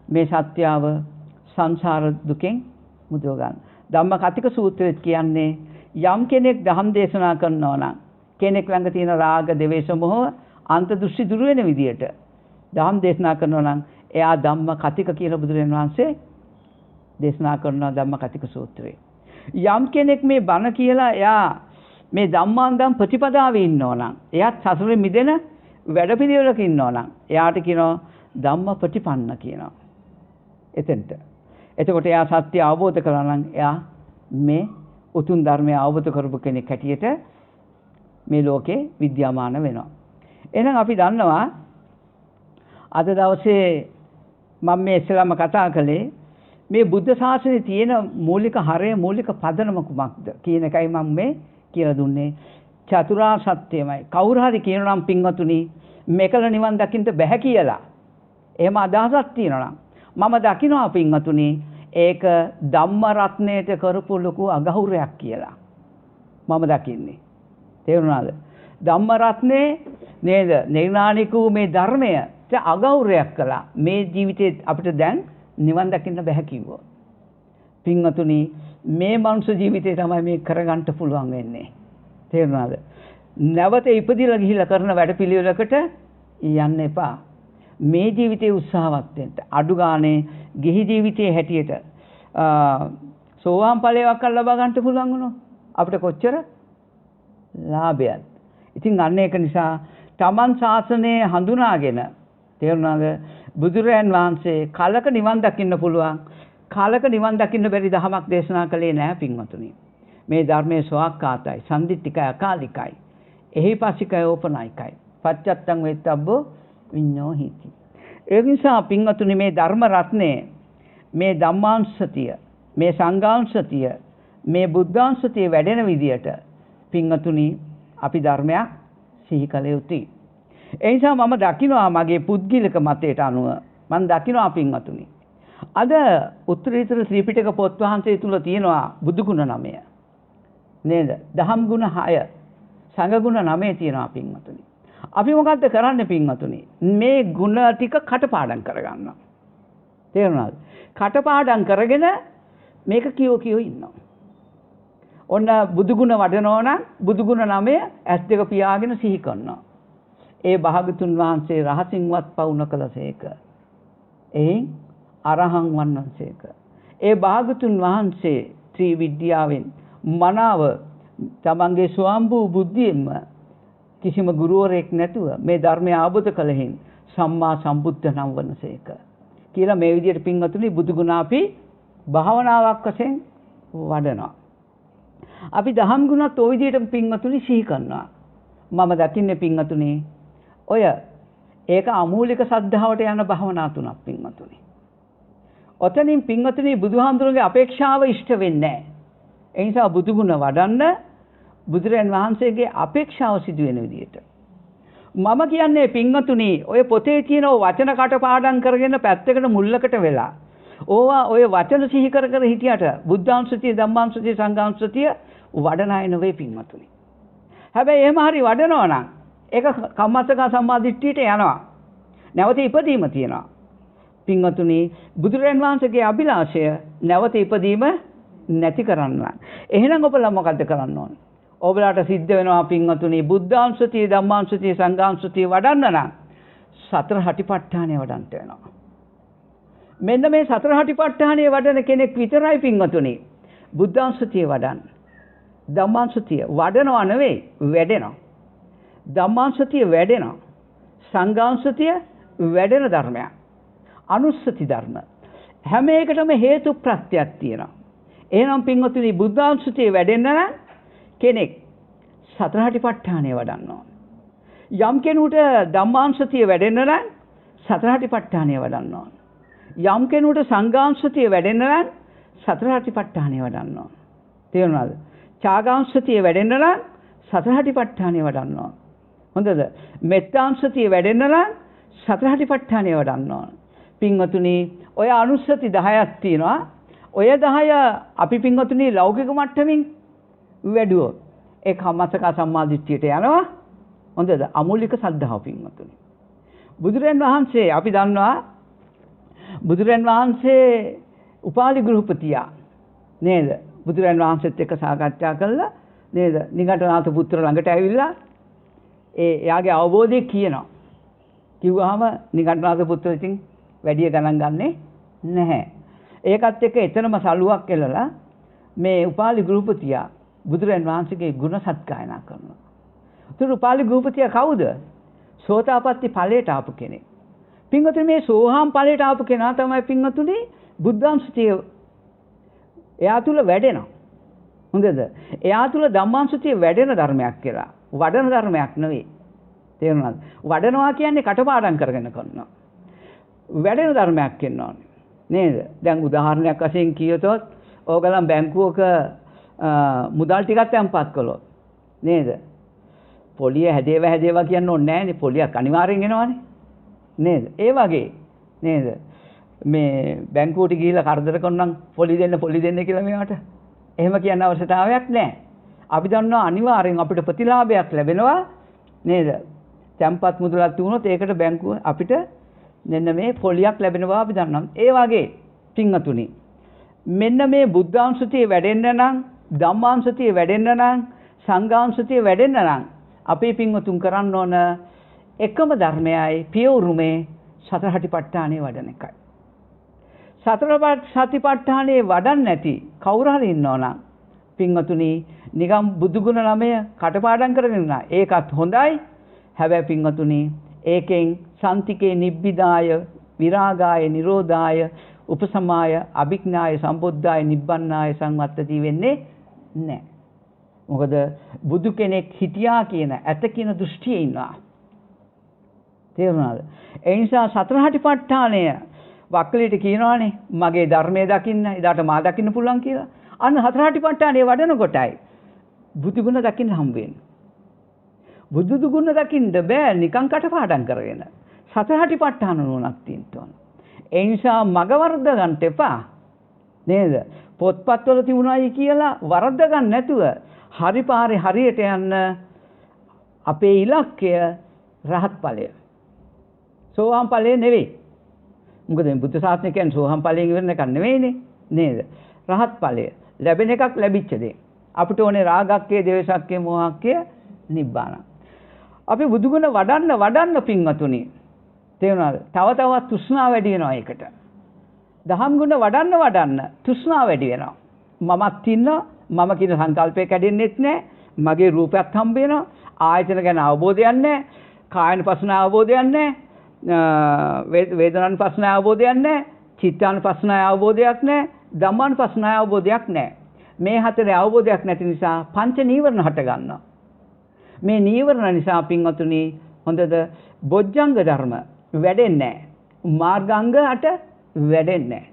මේ සත්‍යාව සංසාර දුකෙන් මුදව ගන්න. ධම්මකතික සූත්‍රයේ කියන්නේ යම් කෙනෙක් දහම් දේශනා කරනවා නම් කෙනෙක් ළඟ තියෙන රාග, ද්වේෂ, මොහ අන්ත දෘෂ්ටි දුර වෙන විදියට දහම් දේශනා කරනවා නම් එයා ධම්මකතික කියලා බුදුරජාණන් වහන්සේ දේශනා කරනවා ධම්මකතික සූත්‍රයේ. යම් කෙනෙක් මේ බණ කියලා එයා මේ ධම්මාන්දම් ප්‍රතිපදාවේ ඉන්නවා නම් එයාත් සසරෙ මිදෙන වැඩපිළිවෙලක ඉන්නවා නම් එයාට කියනවා ධම්ම ප්‍රතිපන්න කියනවා. එතෙන්ට. එතකොට එයා සත්‍ය අවබෝධ කරලා නම් එයා මේ උතුම් ධර්මය අවබෝධ කරපු කෙනෙක් හැටියට මේ ලෝකේ විද්‍යාමාන වෙනවා. එහෙනම් අපි දන්නවා අද දවසේ මම මේ ඉස්සෙල්ලාම කතා කළේ මේ බුද්ධ ශාසනයේ තියෙන මූලික හරය මූලික පදනම කුමක්ද කියන එකයි මම මේ කියලා දුන්නේ. චතුරාර්ය සත්‍යමයි. කවුරු හරි කියනවා නම් පින්වතුනි මේකල නිවන් දකින්න බෑ කියලා. එහෙම අදහසක් තියෙනවා නම් මම දකිනවා පින්වතුනි ඒක ධම්ම රත්නයට කරපු ලොකු අගෞරවයක් කියලා. මම දකින්නේ. තේරුණාද? ධම්ම රත්නේ නේද? නිර්නානික වූ මේ ධර්මයට අගෞරවයක් කළා. මේ ජීවිතේ අපිට දැන් නිවන් දකින්න බෑ කිව්වා. පින්වතුනි මේ මනුෂ්‍ය ජීවිතේ තමයි මේ කරගන්න පුළුවන් වෙන්නේ. තේරුණාද? නැවත ඉපදිලා ගිහිලා කරන වැඩපිළිවෙලකට යන්න එපා. මේ ජීවිතේ උත්සාහවත් වෙන්න. අඩු ගානේ ගිහි ජීවිතයේ හැටියට සෝවාන් ඵලයක් ලබා ගන්න පුළුවන් වුණොත් අපිට කොච්චර ලාභයක්ද? ඉතින් අන්න ඒක නිසා තමන් ශාසනය හඳුනාගෙන තේරුණාද? බුදුරයන් වහන්සේ කලක නිවන් දකින්න පුළුවන් කාලක නිවන් දකින්න බැරි දහමක් දේශනා කළේ නැහැ පින්වතුනි. මේ ධර්මයේ ස්වාක්කාතයි, සම්දිත්තිකයි, අකාලිකයි, එහිපස්සිකයි, ඕපනායිකයි. පච්චත්තං වෙත්තබ්බෝ විඤ්ඤෝ හිති. ඒ නිසා පින්වතුනි මේ ධර්ම රත්නේ, මේ ධම්මාංශතිය, මේ සංඝාංශතිය, මේ බුද්ධාංශතිය වැඩෙන විදියට පින්වතුනි අපි ධර්මයක් සිහි කළ යුතුයි. ඒ නිසා මම දකිනවා මගේ පුද්ගලික මතයට අනුව මම දකිනවා පින්වතුනි. අද උත්තරීතර ත්‍රිපිටක පොත් වහන්සේ තුල තියෙනවා බුදු ගුණ 9. නේද? දහම් ගුණ 6, සංඝ ගුණ 9 තියෙනවා පින්වතුනි. අපි මොකද්ද කරන්නේ පින්වතුනි? මේ ගුණ ටික කටපාඩම් කරගන්නවා. තේරුණාද? කටපාඩම් කරගෙන මේක කියෝ ඉන්නවා. ඔන්න බුදු ගුණ වඩනවා නම් බුදු ගුණ 9 ඇස් දෙක පියාගෙන සිහි කරනවා. ඒ භාගතුන් වහන්සේ රහසින්වත් පවු නොකලසේක. එයින් අරහං වන්නසේක. ඒ භාගතුන් වහන්සේ ත්‍රි විද්‍යාවෙන් මනාව තමන්ගේ ස්වයම්භූ බුද්ධියෙන්ම කිසිම ගුරුවරයෙක් නැතුව මේ ධර්මය අවබෝධ කළෙහින් සම්මා සම්බුද්ධ නම් වනසේක කියලා මේ විදිහට පින්වතුනි බුදු ගුණ අපි භාවනාවක් වශයෙන් වඩනවා. අපි දහම් ගුණත් ওই විදිහට පින්වතුනි සිහි කරනවා. මම දකින්නේ පින්වතුනි ඔය ඒක අමූලික සද්ධාවට යන භාවනා තුනක් පින්වතුනි. ඔතනින් පින්වතුනි බුදුහාමුදුරන්ගේ අපේක්ෂාව ඉෂ්ට වෙන්නේ නැහැ. ඒ නිසා බුදු ගුණ වඩන්න බුදුරයන් වහන්සේගේ අපේක්ෂාව සිදු වෙන විදිහට. මම කියන්නේ පින්වතුනි ඔය පොතේ තියෙන වචන කටපාඩම් කරගෙන පැත්තකට මුල්ලකට වෙලා ඕවා ඔය වචන සිහි කර කර හිටියට බුද්ධාංශතිය ධම්මාංශතිය සංඝාංශතිය වඩන අය නෙවෙයි පින්වතුනි. හැබැයි එහෙම හරි වඩනවා නම් ඒක කම්මස්සක සම්මාදිට්ඨියට යනවා. නැවත ඉපදීම තියෙනවා. පින්වතුනි බුදුරයන් වහන්සේගේ අභිලාෂය නැවත ඉපදීම නැති කරන්න. එහෙනම් ඔබලා මොකද්ද කරන්න ඕන? ඔබලාට සිද්ධ වෙනවා පින්වතුනි බුද්ධාංශතිය ධම්මාංශතිය සංඝාංශතිය වඩන්න නම් සතර හටිපට්ඨානය වඩන්න වෙනවා. මෙන්න මේ සතර හටිපට්ඨානය වඩන කෙනෙක් විතරයි පින්වතුනි බුද්ධාංශතිය වඩන්න. ධම්මාංශතිය වඩනවා නෙවෙයි වැඩෙනවා. ධම්මාංශතිය වැඩෙනවා. සංඝාංශතිය වැඩෙන ධර්මයක්. අනුස්සති ධර්ම. හැම එකටම හේතු ප්‍රත්‍යක් තියෙනවා. එහෙනම් පින්වතුනි බුද්ධාංශතිය වැඩෙන්න නම් කෙනෙක් සතර හටිපට්ඨානය වඩන්න ඕන. යම් කෙනෙකුට ධම්මාංශතිය වැඩෙන්න නම් සතර හටිපට්ඨානය වඩන්න ඕන. යම් කෙනෙකුට සංඝාංශතිය වැඩෙන්න නම් සතර හටිපට්ඨානය වඩන්න ඕන. තේරුණාද? ඡාගාංශතිය වැඩෙන්න නම් සතර හටිපට්ඨානය වඩන්න ඕන. හොඳද? මෙත්තාංශතිය වැඩෙන්න නම් සතර හටිපට්ඨානය වඩන්න ඕන. පින්වතුනි ඔය අනුස්සති 10ක් තියෙනවා. ඔය 10 අපි පින්වතුනි ලෞකික මට්ටමින් වැඩුවොත් ඒ කම්මස්සක සම්මාදිට්ඨියට යනවා. හොඳද? අමූලික සද්ධාව පින්වතුනි. බුදුරන් වහන්සේ අපි දන්නවා බුදුරන් වහන්සේ උපාලි ගෘහපතියා නේද? බුදුරන් වහන්සේත් එක්ක සාකච්ඡා කළා නේද? නිගණ්ඨනාථ පුත්‍ර ළඟට ඇවිල්ලා එයාගේ අවබෝධය කියනවා. කිව්වහම නිගණ්ඨනාථ පුත්‍ර ඉතින් වැඩි ගණන් ගන්නෙ නැහැ. ඒකත් එක්ක එතනම සලුවක් එළලා මේ උපාලි ගෘහපතියා බුදුරන් වහන්සේගේ ගුණ සත්කායනා කරනවා. උතුරු උපාලි ගෘහපතියා කවුද? සෝතාපට්ටි ඵලයට ආපු කෙනෙක්. පින්වතුනි මේ සෝහාම් ඵලයට ආපු කෙනා තමයි පින්වතුනි බුද්ධාංශතිය එයා තුල වැඩෙනවා. හොඳද? එයා තුල ධම්මාංශතිය වැඩෙන ධර්මයක් කියලා. වඩන ධර්මයක් නෙවෙයි. තේරුණාද? වඩනවා කියන්නේ කටපාඩම් කරගෙන කරනවා. වැඩෙන ධර්මයක් කියනවා. නේද? දැන් උදාහරණයක් වශයෙන් කියතොත් ඕගලන් බැංකුවක මුදල් ටිකක් තැන්පත් කළොත් නේද? පොලිය හැදේවා කියන්න ඕනේ නැහැනේ. පොලියක් අනිවාර්යෙන් එනවනේ. නේද? ඒ වගේ නේද? මේ බැංකුවට ගිහිල්ලා කරදර කරනම් පොලි දෙන්න කියලා මේවට. එහෙම කියන්න අවශ්‍යතාවයක් නැහැ. අපි දන්නවා අනිවාර්යෙන් අපිට ප්‍රතිලාභයක් ලැබෙනවා නේද? තැන්පත් මුදලක් තුනොත් ඒකට බැංකුව අපිට මෙන්න මේ පොලියක් ලැබෙන බව අපි දන්නවා. ඒ වගේ පින්වතුනි මෙන්න මේ බුද්ධාංශතිය වැඩෙන්න නම් ධම්මාංශතිය වැඩෙන්න නම් සංඝාංශතිය වැඩෙන්න නම් අපේ පින්වතුන් කරන්න ඕන එකම ධර්මයයි පියවුරුමේ සතර හටිපට්ඨානෙ වඩන එකයි. සතර සතිපට්ඨානෙ වඩන්නේ නැති කවුරු හරි ඉන්නවනම් පින්වතුනි නිකම් බුදුගුණ 9 කටපාඩම් කරගෙන ඉන්නා. ඒකත් හොඳයි. හැබැයි පින්වතුනි ඒකෙන් සම්තිකේ නිබ්බිදාය විරාගාය නිරෝධාය උපසමාය අභිඥාය සම්බොද්ධාය නිබ්බන්නාය සංවත්තති වෙන්නේ නැහැ. මොකද බුදු කෙනෙක් හිටියා කියන ඇත කියන දෘෂ්ටියේ ඉන්නවා. තේරුණාද? ඒ නිසා සතර හටිපට්ඨානය වක්කලිට කියනවානේ මගේ ධර්මයේ දකින්න එදාට මා දකින්න පුළුවන් කියලා. අන්න හතර හටිපට්ඨානය වඩන කොටයි බුදුගුණ දකින්න හම්බ වෙන්නේ. බුදු දුගුණ දකින්න බෑ නිකං කටපාඩම් කරගෙන. සතර හටිපට්ඨාන නුවණක් තියෙන්න ඕන. ඒ නිසා මග වර්ධ ගන්න එපා. නේද? පොත්පත්වල තිබුණායි කියලා වර්ධ ගන්න නැතුව හරි පාරේ හරියට යන්න අපේ ඉලක්කය රහත් ඵලය. සෝවාන් ඵලය නෙවෙයි. මොකද මේ බුද්ධ ශාසනය කියන්නේ සෝවාන් ඵලයෙන් ඉවරන එකක් නෙවෙයිනේ. නේද? රහත් ඵලය. ලැබෙන එකක් ලැබිච්ච දේ. අපිට ඕනේ රාගක්කේ, ද්වේෂක්කේ, මෝහක්කේ, නිබ්බාන. අපි බුදුගුණ වඩන්න පින්වතුනි. තේරුණාද? තව තවත් තෘෂ්ණාව වැඩි වෙනවා ඒකට. දහම් ගුණ වඩන්න තෘෂ්ණාව වැඩි වෙනවා. මමත් ඉන්නවා, මම කියන සංකල්පය කැඩෙන්නෙත් නැහැ. මගේ රූපයක් හම්බ වෙනවා. ආයතන ගැන අවබෝධයක් නැහැ. කායනුපස්සන අවබෝධයක් නැහැ. වේදනානුපස්සන අවබෝධයක් නැහැ. චිත්තානුපස්සන අවබෝධයක් නැහැ. ධම්මානුපස්සන අවබෝධයක් නැහැ. මේ හතරේ අවබෝධයක් නැති නිසා පංච නීවරණ හට ගන්නවා. මේ නීවරණ නිසා පින්වතුනි හොඳද බොජ්ජංග ධර්ම වැඩෙන්නේ නැහැ. මාර්ගාංග 8 වැඩෙන්නේ නැහැ.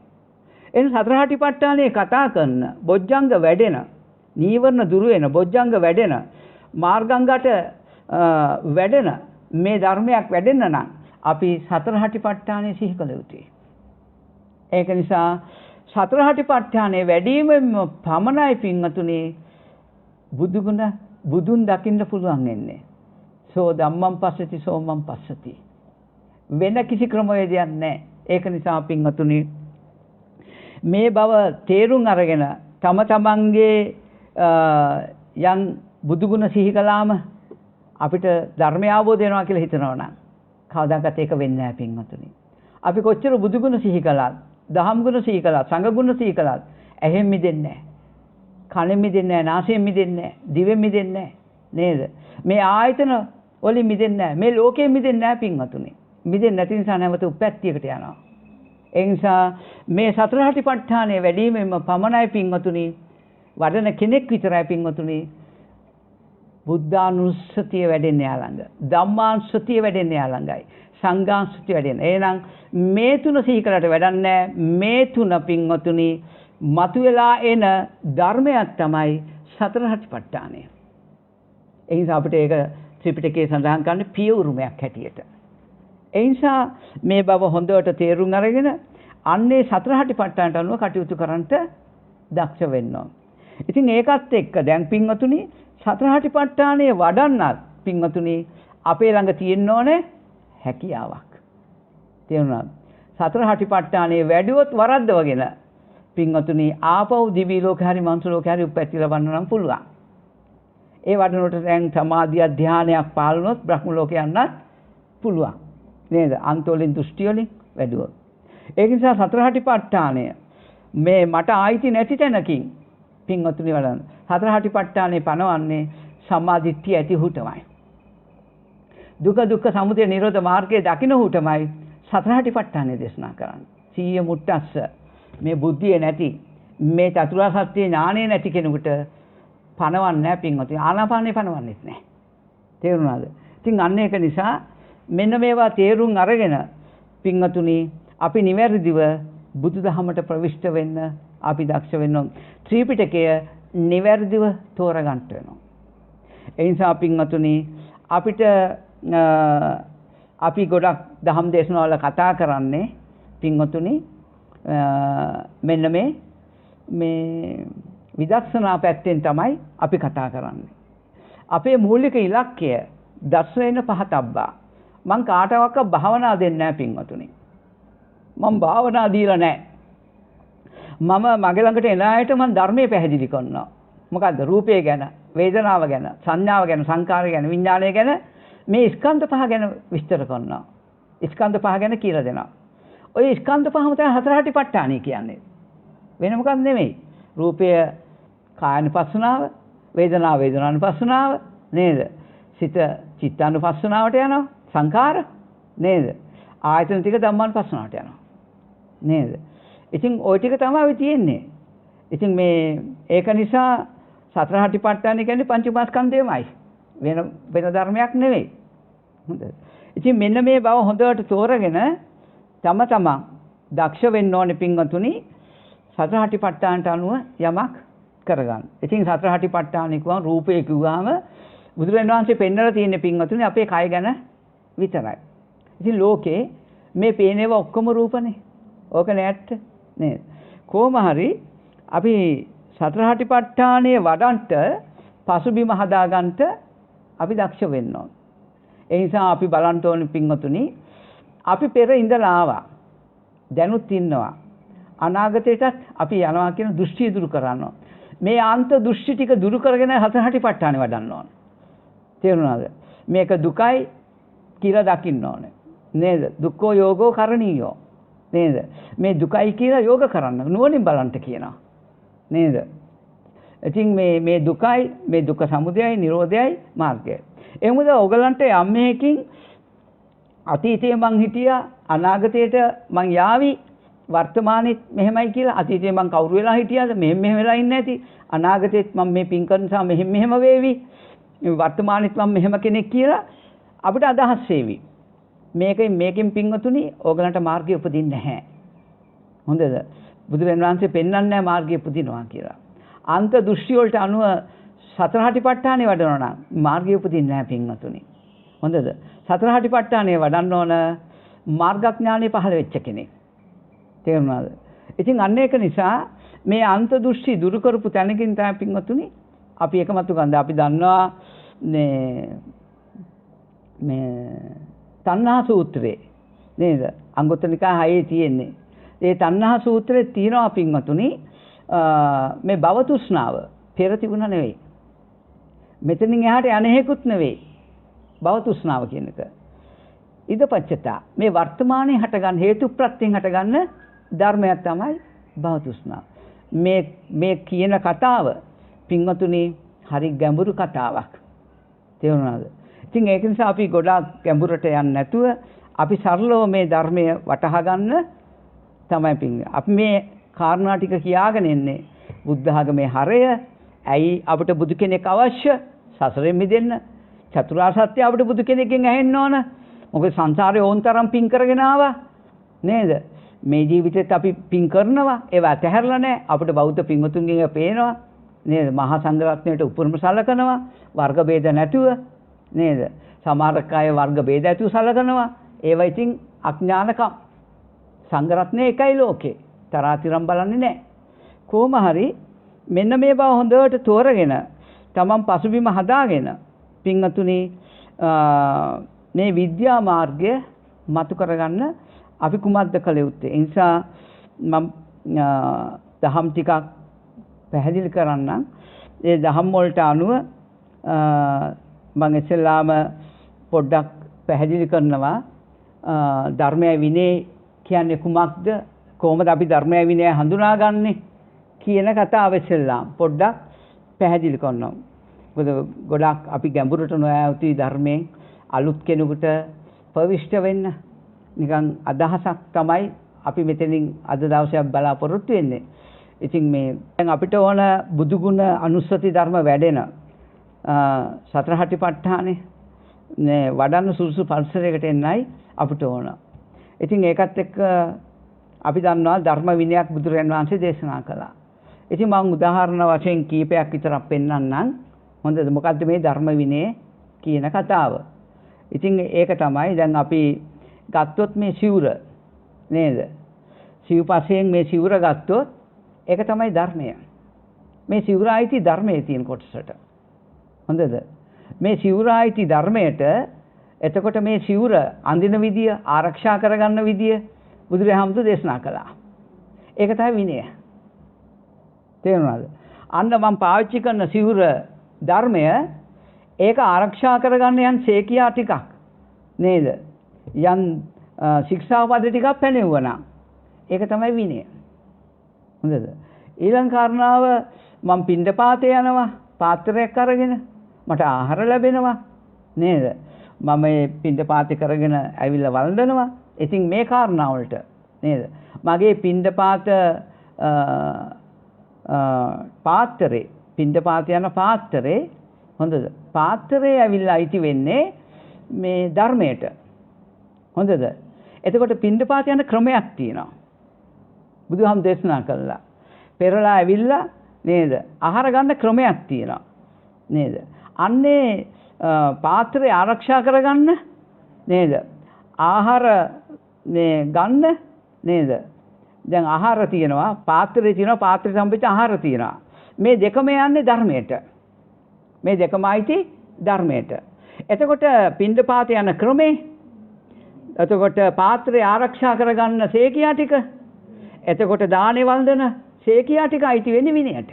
එන සතර හටිපට්ඨානයේ කතා කරන බොජ්ජංග වැඩෙන, නීවරණ දුරු වෙන, බොජ්ජංග වැඩෙන, මාර්ගාංග 8 වැඩෙන මේ ධර්මයක් වැඩෙන්න නම් අපි සතර හටිපට්ඨානය සිහි කළ යුතුයි. ඒක නිසා සතර හටිපට්ඨානයේ වැඩිමම පමණයි පින්වතුනි බුදුන් දකින්න පුළුවන් වෙන්නේ. සෝ ධම්මං පස්සති සෝමං පස්සති. වෙන කිසි ක්‍රමවේදයක් නැහැ. ඒක නිසා පින්වතුනි මේ බව තේරුම් අරගෙන තම තමන්ගේ යම් බුදුගුණ සිහි කළාම අපිට ධර්මය අවබෝධ වෙනවා කියලා හිතනවා නම් කවදාකවත් ඒක වෙන්නේ නැහැ පින්වතුනි. අපි කොච්චර බුදුගුණ සිහි කළත්, දහම් ගුණ සිහි කළත්, සංඝ ගුණ සිහි කළත් ඇහෙන් මිදෙන්නේ නැහැ. කනෙන් මිදෙන්නේ නැහැ, නාසයෙන් මිදෙන්නේ නැහැ, දිවෙන් මිදෙන්නේ නැහැ. නේද? මේ ආයතන වලින් මිදෙන්නේ නැහැ. මේ ලෝකයෙන් මිදෙන්නේ නැහැ පින්වතුනි. මිදෙන්නේ නැති නිසා නැවත උපැත්තියකට යනවා. ඒ නිසා මේ සතර හටිපට්ඨානයේ වැඩිමෙන්ම පමණයි පින්වතුනි වඩන කෙනෙක් විතරයි පින්වතුනි බුද්ධානුස්සතිය වැඩෙන්නේ යාළඟ. ධම්මානුස්සතිය වැඩෙන්නේ යාළඟයි. සංඝානුස්සතිය වැඩෙන්නේ. එහෙනම් මේ තුන සිහි කරලා වැඩන්නේ මේ තුන පින්වතුනි මතුවලා එන ධර්මයක් තමයි සතර හටිපට්ඨානය. ඒ නිසා අපිට ඒක ත්‍රිපිටකයේ සඳහන් කරන්නේ පිය උරුමයක් හැටියට. ඒ නිසා මේ බව හොඳට තේරුම් අරගෙන අන්නේ සතර හටිපට්ඨානට අනුව කටයුතු කරන්නට දක්ෂ වෙන්න ඕන. ඉතින් ඒකත් එක්ක දැන් පින්වතුනි සතර හටිපට්ඨානයේ වඩන්නත් පින්වතුනි අපේ ළඟ තියෙන්න ඕනේ හැකියාවක්. තේරුණාද? සතර හටිපට්ඨානයේ වැඩිවොත් වරද්දවගෙන පින්වතුනි ආපහු දිවි ලෝක හරි මනුස්ස ලෝක හරි උපැත්ති ලබන්න නම් පුළුවන්. ඒ වඩනකොට දැන් සමාධිය ධානයක් පාලනොත් බ්‍රහ්ම ලෝක යන්නත් පුළුවන්. නේද? අන්තවලින් දෘෂ්ටි වලින් වැඩුවොත්. ඒක නිසා සතර හටිපට්ඨානය මේ මට ආයිති නැති තැනකින් පින්වතුනි වඩන්න. සතර හටිපට්ඨානේ පනවන්නේ සම්මාදිට්ඨිය ඇති හුටමයි. දුක්ඛ සමුදය නිරෝධ මාර්ගයේ දකින්න හුටමයි සතර හටිපට්ඨානේ දේශනා කරන්නේ. සීය මුට්ටස්ස මේ බුද්ධිය නැති මේ චතුරාර්ය සත්‍ය ඥානය නැති කෙනෙකුට පනවන්නේ නැහැ පින්වතුනි. ආනාපානේ පනවන්නේත් නැහැ. තේරුණාද? ඉතින් අන්න ඒක නිසා මෙන්න මේවා තේරුම් අරගෙන පින්වතුනි අපි නිවැරදිව බුදුදහමට ප්‍රවිෂ්ඨ වෙන්න අපි දක්ෂ වෙන්න ඕන. ත්‍රිපිටකය නිවැරදිව තෝරගන්න වෙනවා. ඒ නිසා පින්වතුනි අපිට අපි ගොඩක් දහම් දේශනාවල කතා කරන්නේ පින්වතුනි මෙන්න මේ විදර්ශනා පැත්තෙන් තමයි අපි කතා කරන්නේ. අපේ මූලික ඉලක්කය දර්ශනේන පහතබ්බා. මං කාටවත් භාවනා දෙන්නේ නැහැ පින්වතුනි. මම භාවනා දීලා නැහැ. මම මගේ ළඟට එන අයට මම ධර්මයේ පැහැදිලි කරනවා. මොකද්ද? රූපය ගැන, වේදනාව ගැන, සංඥාව ගැන, සංකාරය ගැන, විඥානය ගැන මේ ස්කන්ධ පහ ගැන විස්තර කරනවා. ස්කන්ධ පහ ගැන කියලා දෙනවා. ඔය ස්කන්ධ පහම තමයි හතර හටිපට්ඨානය කියන්නේ. වෙන මොකක්ද නෙමෙයි. රූපය කායනුපස්සනාව, වේදනාව වේදනානුපස්සනාව නේද? සිත චිත්තානුපස්සනාවට යනවා. සංඛාර නේද? ආයතන ටික ධම්මානුපස්සනාවට යනවා. නේද? ඉතින් ওই ටික තමයි තියෙන්නේ. ඉතින් මේ ඒක නිසා සතර හටිපට්ඨාන කියන්නේ පංචමස්කන්ධයමයි. වෙන ධර්මයක් නෙවෙයි. හොඳයි. ඉතින් මෙන්න මේ බව හොඳට තෝරගෙන තම තමන් දක්ෂ වෙන්න ඕනේ පින්වතුනි සතර හටිපට්ඨානට අනුව යමක් කරගන්න. ඉතින් සතර හටිපට්ඨාන කිව්වම රූපය කිව්වම බුදුරජාණන් වහන්සේ පෙන්වලා තියෙන පින්වතුනි අපේ කය ගැන විතරයි. ඉතින් ලෝකේ මේ පේනේව ඔක්කොම රූපනේ. ඕක නැත්te නේද? කොහොම හරි අපි සතරහටිපට්ඨානයේ වඩන්ට පසුබිම හදාගන්න අපි දක්ෂ වෙන්න ඕන. ඒ නිසා අපි බලන්න ඕනේ පින්වතුනි අපි පෙර ඉඳලා ආවා. දැනුත් ඉන්නවා. අනාගතයටත් අපි යනවා කියන දෘෂ්ටි දුරු කරනවා. මේ අන්ත දෘෂ්ටි ටික දුරු කරගෙන සතරහටිපට්ඨානෙ වඩන්න ඕන. තේරුණාද? මේක දුකයි කියලා දකින්න ඕනේ. නේද? දුක්ඛෝ යෝගෝ කරණීයෝ. නේද? මේ දුකයි කියලා යෝග කරන්න නුවණින් බලන්න කියනවා. නේද? ඉතින් මේ දුකයි මේ දුක සමුදයයි නිරෝධයයි මාර්ගයයි. ඒ මොකද ඔයගලන්ට යම් මේකින් අතීතයේ මං හිටියා අනාගතයට මං යාවි වර්තමානෙත් මෙහෙමයි කියලා අතීතයේ මං කවුරු වෙලා හිටියද මෙහෙම වෙලා ඉන්නේ නැති අනාගතෙත් මම මේ පින් කරන නිසා මෙහෙම වේවි වර්තමානෙත් මම මෙහෙම කෙනෙක් කියලා අපිට අදහස් වේවි. මේකෙන් පින්වතුනි ඕගලන්ට මාර්ගය උපදින්නේ නැහැ. හොඳද? බුදුරජාණන් වහන්සේ පෙන්වන්නේ නැහැ මාර්ගය උපදිනවා කියලා. අන්ත දෘෂ්ටි වලට අනුව සතරහටිපට්ඨානෙ වඩනවා නම් මාර්ගය උපදින්නේ නැහැ පින්වතුනි. හොඳද? සතරහටිපට්ඨානෙ වඩන්න ඕන මාර්ගඥානෙ පහළ වෙච්ච කෙනෙක්. තේරුණාද? ඉතින් අන්න ඒක නිසා මේ අන්ත දෘෂ්ටි දුරු කරපු තැනකින් තමයි පින්වතුනි අපි එකමතු ගන්න. අපි දන්නවා මේ තණ්හා සූත්‍රයේ නේද? අංගුත්තර නිකාය 6 තියෙන්නේ. ඒ තණ්හා සූත්‍රයේ තියෙනවා පින්වතුනි මේ භව තෘෂ්ණාව පෙර තිබුණා නෙවෙයි. මෙතනින් එහාට යන්නේකුත් නෙවෙයි. භව තෘෂ්ණාව කියන එක. ඉදපච්චතා මේ වර්තමානයේ හටගන්න හේතු ප්‍රත්‍යයෙන් හටගන්න ධර්මයක් තමයි භව තෘෂ්ණාව. මේ කියන කතාව පින්වතුනි හරි ගැඹුරු කතාවක්. තේරුණාද? ඉතින් ඒක නිසා අපි ගොඩාක් ගැඹුරට යන්නේ නැතුව අපි සරලව මේ ධර්මය වටහා ගන්න තමයි පින්නේ. අපි මේ කාරණා ටික කියාගෙන ඉන්නේ බුද්ධ ආගමේ හරය. ඇයි අපිට බුදු කෙනෙක් අවශ්‍ය? සසරෙන් මිදෙන්න. චතුරාර්ය සත්‍ය අපිට බුදු කෙනෙක්ගෙන් ඇහෙන්න ඕන. මොකද සංසාරේ ඕන් තරම් පින් කරගෙන ආවා. නේද? මේ ජීවිතේත් අපි පින් කරනවා. ඒවා ඇතහැරලා නැහැ. අපිට බෞද්ධ පින්වතුන්ගෙන් පේනවා. නේද? මහා සංඝරත්නයට උපරිම සලකනවා. වර්ග ભેද නැතුව. නේද? සමහර අය වර්ග ભેද ඇතුව සලකනවා. ඒවා ඉතින් අඥානකම්. සංඝරත්නය එකයි ලෝකේ. තරාතිරම් බලන්නේ නැහැ. කොහොම හරි මෙන්න මේ බව හොඳට තෝරගෙන තමන් පසුබිම හදාගෙන පින්වතුනි මේ විද්‍යා මාර්ගය මතු කරගන්න අපි කුමක්ද කළ යුත්තේ? ඒ නිසා මම දහම් ටිකක් පැහැදිලි කරන්නම්. ඒ දහම් වලට අනුව මම ඉස්සෙල්ලාම පොඩ්ඩක් පැහැදිලි කරනවා ධර්මය විනය කියන්නේ කුමක්ද? කොහොමද අපි ධර්මය විනය හඳුනාගන්නේ කියන කතාව ඉස්සෙල්ලාම පොඩ්ඩක් පැහැදිලි කරනවා. මොකද ගොඩක් අපි ගැඹුරට නොයවති ධර්මයෙන් අලුත් කෙනෙකුට ප්‍රවිෂ්ඨ වෙන්න නිකන් අදහසක් තමයි අපි මෙතනින් අද දවසේ බලාපොරොත්තු වෙන්නේ. ඉතින් මේ දැන් අපිට ඕන බුදු ගුණ අනුස්සති ධර්ම වැඩෙන සතරහටිපට්ඨානේ නේ වඩන්න සුසු පරිසරයකට එන්නයි අපිට ඕන. ඉතින් ඒකත් එක්ක අපි දන්නවා ධර්ම විනයක් බුදුරජාණන් වහන්සේ දේශනා කළා. ඉතින් මම උදාහරණ වශයෙන් කීපයක් විතරක් පෙන්නන්නම්. හොඳද? මොකද්ද මේ ධර්ම විනය කියන කතාව? ඉතින් ඒක තමයි දැන් අපි ගත්තොත් මේ සිවුර නේද? සිව්පසයෙන් මේ සිවුර ගත්තොත් ඒක තමයි ධර්මය. මේ සිවුර ආйти ධර්මයේ තියෙන කොටසට. හොඳද? මේ සිවුර ආйти ධර්මයට එතකොට මේ සිවුර අඳින විදිය ආරක්ෂා කරගන්න විදිය බුදුරජාණන් දේශනා කළා. ඒක තමයි විනය. තේරුණාද? අන්න මම පාවිච්චි කරන සිවුර ධර්මය ඒක ආරක්ෂා කරගන්න යන් සේකියා ටිකක් නේද? යන් ශික්ෂාපද ටිකක් පැනෙවුවා. ඒක තමයි විනය. හොඳද? ඊළඟ කාරණාව මම පින්ඩපාතේ යනවා පාත්‍රයක් අරගෙන මට ආහාර ලැබෙනවා නේද? මම මේ පින්ඩපාතේ කරගෙන ඇවිල්ලා වළඳනවා. ඉතින් මේ කාරණා වලට නේද? මගේ පින්ඩපාත පාත්‍රේ පින්ඩපාත යන පාත්‍රේ හොඳද? පාත්‍රේ ඇවිල්ලා අයිති වෙන්නේ මේ ධර්මයට. හොඳද? එතකොට පින්ඩපාත යන ක්‍රමයක් තියෙනවා. බුදුහාම දේශනා කළා. පෙරලා ඇවිල්ලා නේද? ආහාර ගන්න ක්‍රමයක් තියෙනවා. නේද? අන්නේ පාත්‍රය ආරක්ෂා කරගන්න නේද? ආහාර මේ ගන්න නේද? දැන් ආහාර තියෙනවා, පාත්‍රය තියෙනවා, පාත්‍රය සම්බන්ධ ආහාර තියෙනවා. මේ දෙකම යන්නේ ධර්මයට. මේ දෙකම අයිති ධර්මයට. එතකොට පින්ඩපාත යන ක්‍රමේ, එතකොට පාත්‍රය ආරක්ෂා කරගන්න සේකියා ටික, එතකොට දානේ වන්දන සේකියා ටික අයිති වෙන්නේ විනයට.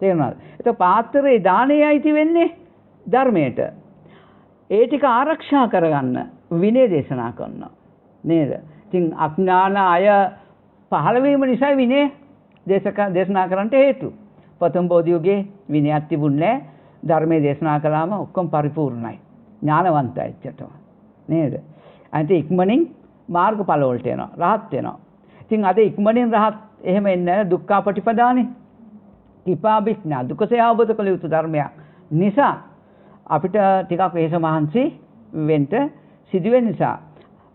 තේරුණාද? එතකොට පාත්‍රයේ දානේ අයිති වෙන්නේ ධර්මයට. ඒ ටික ආරක්ෂා කරගන්න විනය දේශනා කරනවා නේද? ඉතින් අඥාන අය පහළ වීම නිසා විනය දේශනා කරන්නට හේතු. ප්‍රථම බෝධි යුගයේ විනයක් තිබුණේ නැහැ. ධර්මයේ දේශනා කළාම ඔක්කොම පරිපූර්ණයි. ඥානවන්තයි ඇත්තටම නේද? අන්ත ඉක්මනින් මාර්ගඵල වලට එනවා. රහත් වෙනවා. ඉතින් අද ඉක්මනින් රහත් එහෙම එන්නේ නැහැ. දුක්ඛපටිපදානේ. කිපාබිඥා දුකසේ අවබෝධ කළ යුතු ධර්මයක් නිසා අපිට ටිකක් වෙහෙස මහන්සි වෙන්න සිදුවෙන නිසා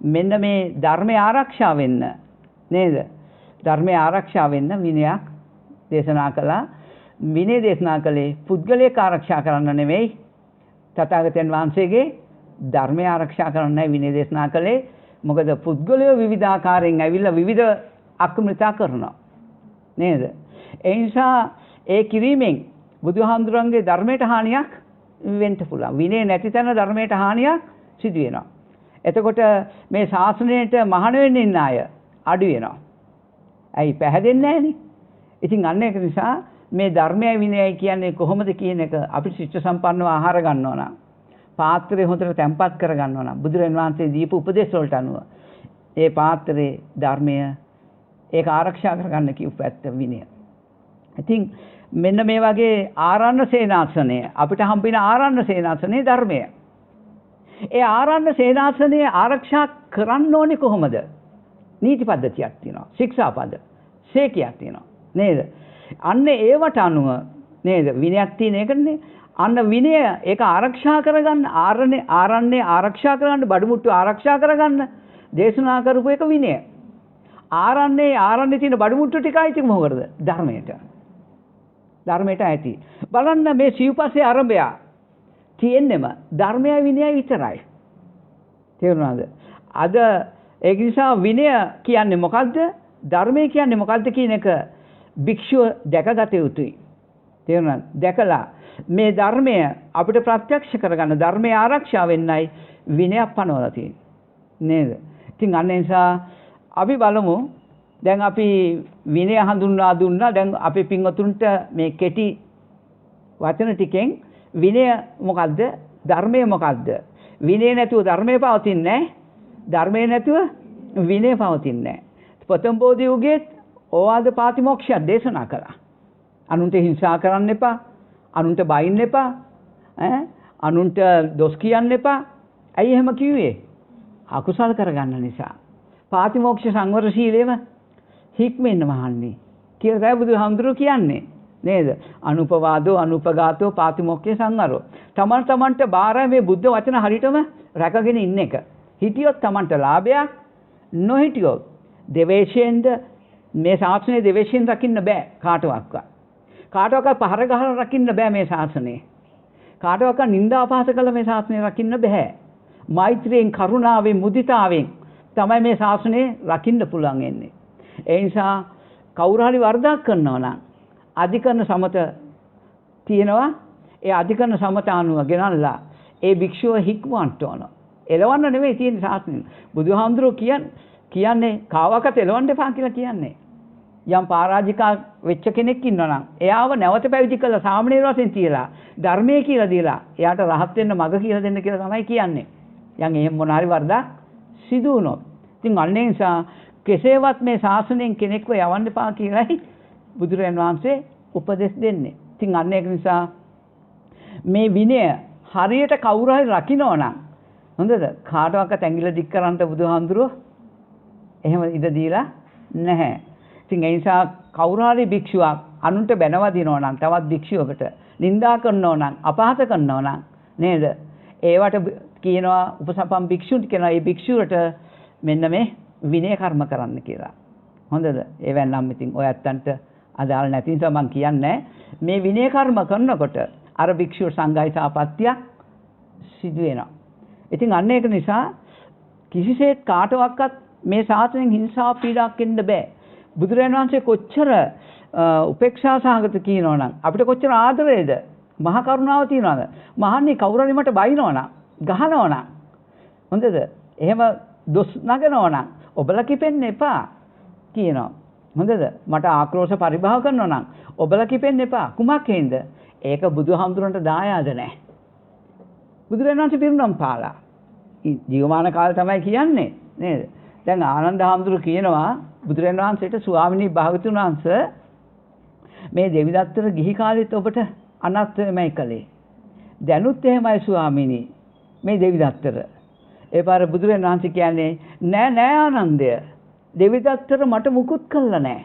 මෙන්න මේ ධර්මය ආරක්ෂා වෙන්න නේද? ධර්මය ආරක්ෂා වෙන්න විනයක් දේශනා කළා. විනය දේශනා කළේ පුද්ගලයෙක් ආරක්ෂා කරන්න නෙමෙයි. තථාගතයන් වහන්සේගේ ධර්මය ආරක්ෂා කරන්නයි විනය දේශනා කළේ. මොකද පුද්ගලයෝ විවිධාකාරයෙන් ඇවිල්ලා විවිධ අක්‍රමිතා කරනවා නේද? ඒ නිසා ඒ කිරීමෙන් බුදුහාමුදුරන්ගේ ධර්මයට හානියක් වෙන්න පුළුවන්. විනය නැති තැන ධර්මයට හානියක් සිදු වෙනවා. එතකොට මේ ශාසනයට මහාන වෙන්න ඉන්න අය අඩු වෙනවා. ඇයි පැහැදෙන්නේ නැහනේ. ඉතින් අන්න ඒක නිසා මේ ධර්මයයි විනයයි කියන්නේ කොහොමද කියන එක අපි ශිෂ්ට සම්පන්නව ආහාර ගන්නවා නම්, පාත්‍රය හොඳට තැම්පත් කර ගන්නවා නම්, බුදුරජාණන් වහන්සේ දීපු උපදේශ වලට අනුව ඒ පාත්‍රයේ ධර්මය ඒක ආරක්ෂා කරගන්න කියපු පැත්ත විනය. ඉතින් මෙන්න මේ වගේ ආරණ්‍ය සේනාසනය අපිට හම්බෙන ආරණ්‍ය සේනාසනේ ධර්මය. ඒ ආරණ්‍ය සේනාසනය ආරක්ෂා කරන්න ඕනේ කොහොමද? නීති පද්ධතියක් තියෙනවා. ශික්ෂාපද, ශේකියක් තියෙනවා. නේද? අන්න ඒවට අනුව නේද විනයක් තියෙන එකනේ. අන්න විනය ඒක ආරක්ෂා කරගන්න ආරණ්‍ය ආරක්ෂා කරගන්න, බඩමුට්ටු ආරක්ෂා කරගන්න දේශනා කරපු එක විනය. ආරණ්‍ය තියෙන බඩමුට්ටු ටිකයි තිබු මොකද? ධර්මයට. ධර්මයට ඇති. බලන්න මේ සිව්පස්සේ ආරම්භය තියෙන්නම ධර්මයයි විනයයි විතරයි. තේරුණාද? අද ඒ නිසා විනය කියන්නේ මොකද්ද? ධර්මය කියන්නේ මොකද්ද කියන එක භික්ෂුව දැකගත යුතුයි. තේරුණාද? දැකලා මේ ධර්මය අපිට ප්‍රත්‍යක්ෂ කරගන්න, ධර්මය ආරක්ෂා වෙන්නයි විනයක් පනවලා තියෙන්නේ. නේද? ඉතින් අන්න නිසා අපි බලමු. දැන් අපි විනය හඳුන්වා දුන්නා. දැන් අපි පින්වතුන්ට මේ කෙටි වචන ටිකෙන් විනය මොකද්ද? ධර්මය මොකද්ද? විනය නැතුව ධර්මය පවතින්නේ නැහැ. ධර්මය නැතුව විනය පවතින්නේ නැහැ. ප්‍රථම බෝධි යුගයේ ඕවාද පාතිමෝක්ෂය දේශනා කළා. අනුන්ට හිංසා කරන්න එපා. අනුන්ට බයින්න එපා. අනුන්ට දොස් කියන්න එපා. ඇයි එහෙම කිව්වේ? අකුසල් කරගන්න නිසා. පාතිමෝක්ෂ සංවර ශීලයේම හික්මෙන්න මහන්නේ කියලා තමයි බුදුහාමුදුරුවෝ කියන්නේ නේද? අනුපවාදෝ අනුපගාතෝ පාතිමෝක්ඛේ සංවරෝ. තමන්ට බාරයි මේ බුද්ධ වචන හරියටම රැකගෙන ඉන්න එක. හිටියොත් තමන්ට ලාභයක්, නොහිටියොත් දෙවේෂයෙන්ද මේ ශාසනය දෙවේෂයෙන් රකින්න බෑ කාටවත්. කාටවත් පහර ගහලා රකින්න බෑ මේ ශාසනය. කාටවත් නිନ୍ଦා අපහාස කළ මේ ශාසනය රකින්න බෑ. මෛත්‍රියෙන්, කරුණාවෙන්, මුදිතාවෙන් තමයි මේ ශාසනය රකින්න පුළුවන් වෙන්නේ. ඒ නිසා කවුරු හරි වරදක් කරනවා නම් අධිකරණ සමත තියෙනවා. ඒ අධිකරණ සමත අනුව ගෙනල්ලා ඒ භික්ෂුව හික්මවන්න ඕන. එලවන්න නෙමෙයි තියෙන ශාසනය. බුදුහාමුදුරුවෝ කියන්නේ කාවකට එලවන්න එපා කියලා කියන්නේ. යම් පරාජිකා වෙච්ච කෙනෙක් ඉන්නවා නම් එයාව නැවත පැවිදි කළා සාමණේර වශයෙන් තියලා ධර්මයේ කියලා දීලා එයාට රහත් වෙන්න මඟ කියලා දෙන්න කියලා තමයි කියන්නේ. යන් එහෙම මොන හරි වරදක් සිදු වුණොත්. ඉතින් අන්නේ නිසා කෙසේවත් මේ ශාසනයෙන් කෙනෙක්ව යවන්න එපා කියලායි බුදුරජාණන් වහන්සේ උපදෙස් දෙන්නේ. ඉතින් අන්න ඒක නිසා මේ විනය හරියට කවුරු හරි රකින්නවා නම් හොඳද? කාටවත් ඇඟිල්ල දික් කරන්න බුදුහාමුදුරුවෝ එහෙම ඉඩ දීලා නැහැ. ඉතින් ඒ නිසා කවුරු හරි භික්ෂුවක් අනුන්ට බැනවදිනවා නම්, තවත් භික්ෂුවකට නිඳා කරනවා නම්, අපහාස කරනවා නම් නේද? ඒවට කියනවා උපසපම් භික්ෂුන්ට කියනවා මේ භික්ෂුවට මෙන්න මේ විනය කර්ම කරන්න කියලා. හොඳද? ඒවෙන් නම් ඉතින් ඔය ඇත්තන්ට අදාළ නැති නිසා මම කියන්නේ මේ විනය කර්ම කරනකොට අර භික්ෂුව සංඝයි සාපත්‍ය සිදු වෙනවා. ඉතින් අන්න ඒක නිසා කිසිසේත් කාටවත් මේ ශාසනයෙන් හිංසාව පීඩාවක් එන්න බෑ. බුදුරජාණන් වහන්සේ කොච්චර උපේක්ෂා සහගත කියනවනම් අපිට කොච්චර ආදරේද? මහා කරුණාව තියනවාද? මහන්නේ කවුරු හරි මට බයිනවනම්, ගහනවනම් හොඳද? එහෙම දොස් නගනවනම් ඔබලා කිපෙන්න එපා කියනවා. හොඳද? මට ආක්‍රෝෂ පරිභව කරනවනම් ඔබලා කිපෙන්න එපා. කුමක් හේඳ? ඒක බුදුහාමුදුරන්ට දායාද නැහැ. බුදුරජාණන් වහන්සේ පිරුණම් පාලා. ජීවමාන කාලේ තමයි කියන්නේ නේද? දැන් ආනන්ද හාමුදුරුවෝ කියනවා බුදුරජාණන් වහන්සේට ස්වාමිනී භාගතුන් වහන්සේ මේ දෙවිදත්තර ගිහි කාලෙත් ඔබට අනර්ථමයි කළේ. දැනුත් එහෙමයි ස්වාමිනී මේ දෙවිදත්තර. ඒ පාර බුදුරජාණන් වහන්සේ කියන්නේ නෑ ආනන්දය. දෙවිදත්තර මට මුකුත් කළා නෑ.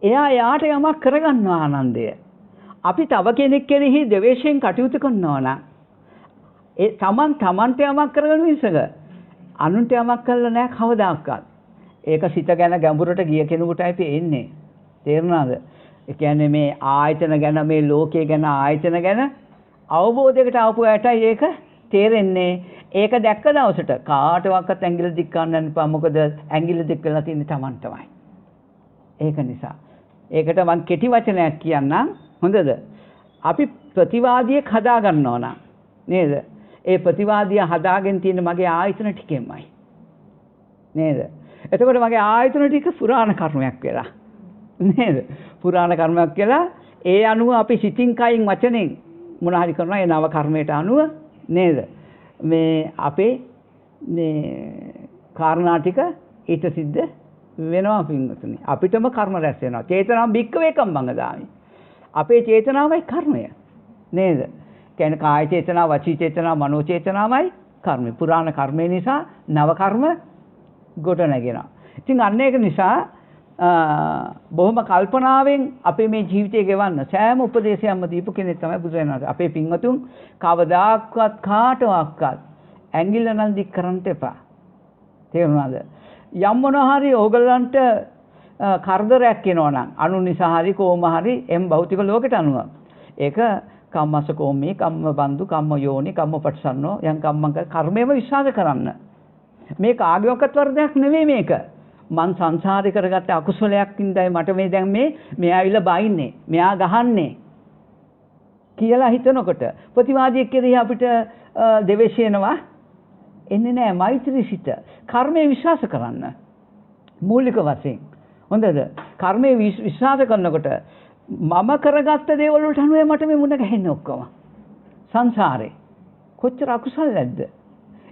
එයා යාට යමක් කරගන්නවා ආනන්දය. අපි තව කෙනෙක් කෙරෙහි ද්වේෂයෙන් කටයුතු කරනවා නම් ඒ තමන්ට යමක් කරගන්න විසක අනුන්ට යමක් කළා නෑ කවදාකවත්. ඒක සිත ගැන ගැඹුරට ගිය කෙනෙකුටයි පේන්නේ. තේරුණාද? ඒ කියන්නේ මේ ආයතන ගැන මේ ලෝකයේ ගැන ආයතන ගැන අවබෝධයකට ආපු ඇටයි ඒක තේරෙන්නේ. ඒක දැක්ක දවසට කාටවත් ඇඟිලි දික් කරන්න එපා. මොකද ඇඟිලි දික් වෙලා තියෙන්නේ Tamanටමයි. ඒක නිසා ඒකට මම කෙටි වචනයක් කියන්නම්. හොඳද? අපි ප්‍රතිවාදියෙක් හදා ගන්නවා නම් නේද? ඒ ප්‍රතිවාදිය හදාගෙන තියෙන මගේ ආයතන ටිකෙන්මයි. නේද? එතකොට මගේ ආයතන ටික පුරාණ කර්මයක් වෙලා. නේද? පුරාණ කර්මයක් කියලා ඒ අනුව අපි සිතින් කයින් වචනෙන් මොන හරි කරනවා ඒ නව කර්මයට අනුව නේද? මේ අපේ මේ කාරණා ටික ඊට සිද්ධ වෙනවා පින්වතුනි. අපිටම කර්ම රැස් වෙනවා. චේතනාව භික්කවේ කම්මංග දාමි. අපේ චේතනාවයි කර්මය. නේද? කියන්නේ කාය චේතනාව, වචී චේතනාව, මනෝ චේතනාවයි කර්මය. පුරාණ කර්මය නිසා නව කර්ම ගොඩ නැගෙනවා. ඉතින් අන්න ඒක නිසා බොහොම කල්පනාවෙන් අපේ මේ ජීවිතය ගෙවන්න සෑම උපදේශයක්ම දීපු කෙනෙක් තමයි බුදුරජාණන් වහන්සේ. අපේ පින්වතුන් කවදාක්වත් කාටවත් ඇඟිල්ල නම් දික් කරන්න එපා. තේරුණාද? යම් මොනවා හරි ඕගලන්ට කරදරයක් එනවා නම් අනු නිසා හරි කොහොම හරි එම් භෞතික ලෝකෙට අනුව ඒක කම්මස කෝමී කම්ම බන්දු කම්ම යෝනි කම්ම පටිසන්නෝ යම් කම්මං කර්මයේම විශ්වාස කරන්න. මේක ආගමකට වර්ධයක් නෙවෙයි මේක. මං සංසාරේ කරගත්ත අකුසලයක් ඉඳයි මට මේ දැන් මෙයා ඇවිල්ලා බයින්නේ මෙයා ගහන්නේ කියලා හිතනකොට ප්‍රතිවාදියෙක් කෙරෙහි අපිට දෙවේශ වෙනවා එන්නේ නැහැ. මෛත්‍රී සිත කර්මයේ විශ්වාස කරන්න මූලික වශයෙන්. හොඳද? කර්මයේ විශ්වාස කරනකොට මම කරගත්ත දේවල් වලට අනුව මට මේ මුණ ගැහෙන්නේ ඔක්කොම සංසාරේ කොච්චර අකුසල නැද්ද?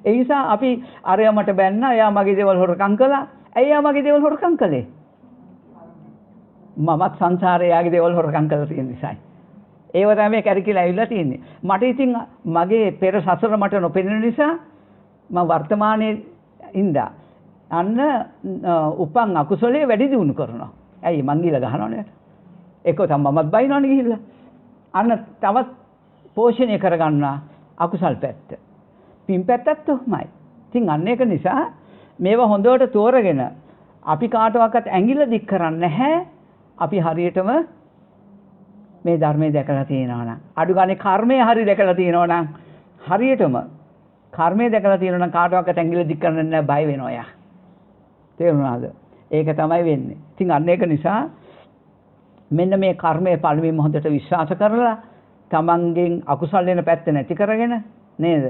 ඒ නිසා අපි අරයා මට බැන්නා එයා මගේ දේවල් හොරකම් කළා. ඇයි මගේ දේවල් හොරකම් කළේ? මමත් සංසාරේ යාගේ දේවල් හොරකම් කරලා තියෙන නිසායි. ඒව තමයි කැරකිලා ඇවිල්ලා තියෙන්නේ. මට ඉතින් මගේ පෙර සසර මට නොපෙනෙන නිසා මම වර්තමානයේ ඉඳා අන්න උපන් අකුසලයේ වැඩි දියුණු කරනවා. ඇයි මං ගිහලා ගහනවනේ. ඒක තමයි මමත් බයිනවනේ ගිහිල්ලා. අන්න තවත් පෝෂණය කරගන්නා අකුසල් පැත්ත. පින් පැත්තත් උමයි. ඉතින් අන්න ඒක නිසා මේවා හොඳට තෝරගෙන අපි කාටවත් ඇඟිල්ල දික් කරන්නේ නැහැ. අපි හරියටම මේ ධර්මයේ දැකලා තියෙනවා නම් අඩු ගානේ කර්මය හරිය දැකලා තියෙනවා නම් හරියටම කර්මය දැකලා තියෙනවා නම් කාටවත් ඇඟිල්ල දික් කරන්නේ නැහැ. බය වෙනවා යා. තේරුණාද? ඒක තමයි වෙන්නේ. ඉතින් අන්න ඒක නිසා මෙන්න මේ කර්මයේ පළවෙනිම හොඳට විශ්වාස කරලා තමන්ගෙන් අකුසල් වෙන පැත්ත නැති කරගෙන නේද?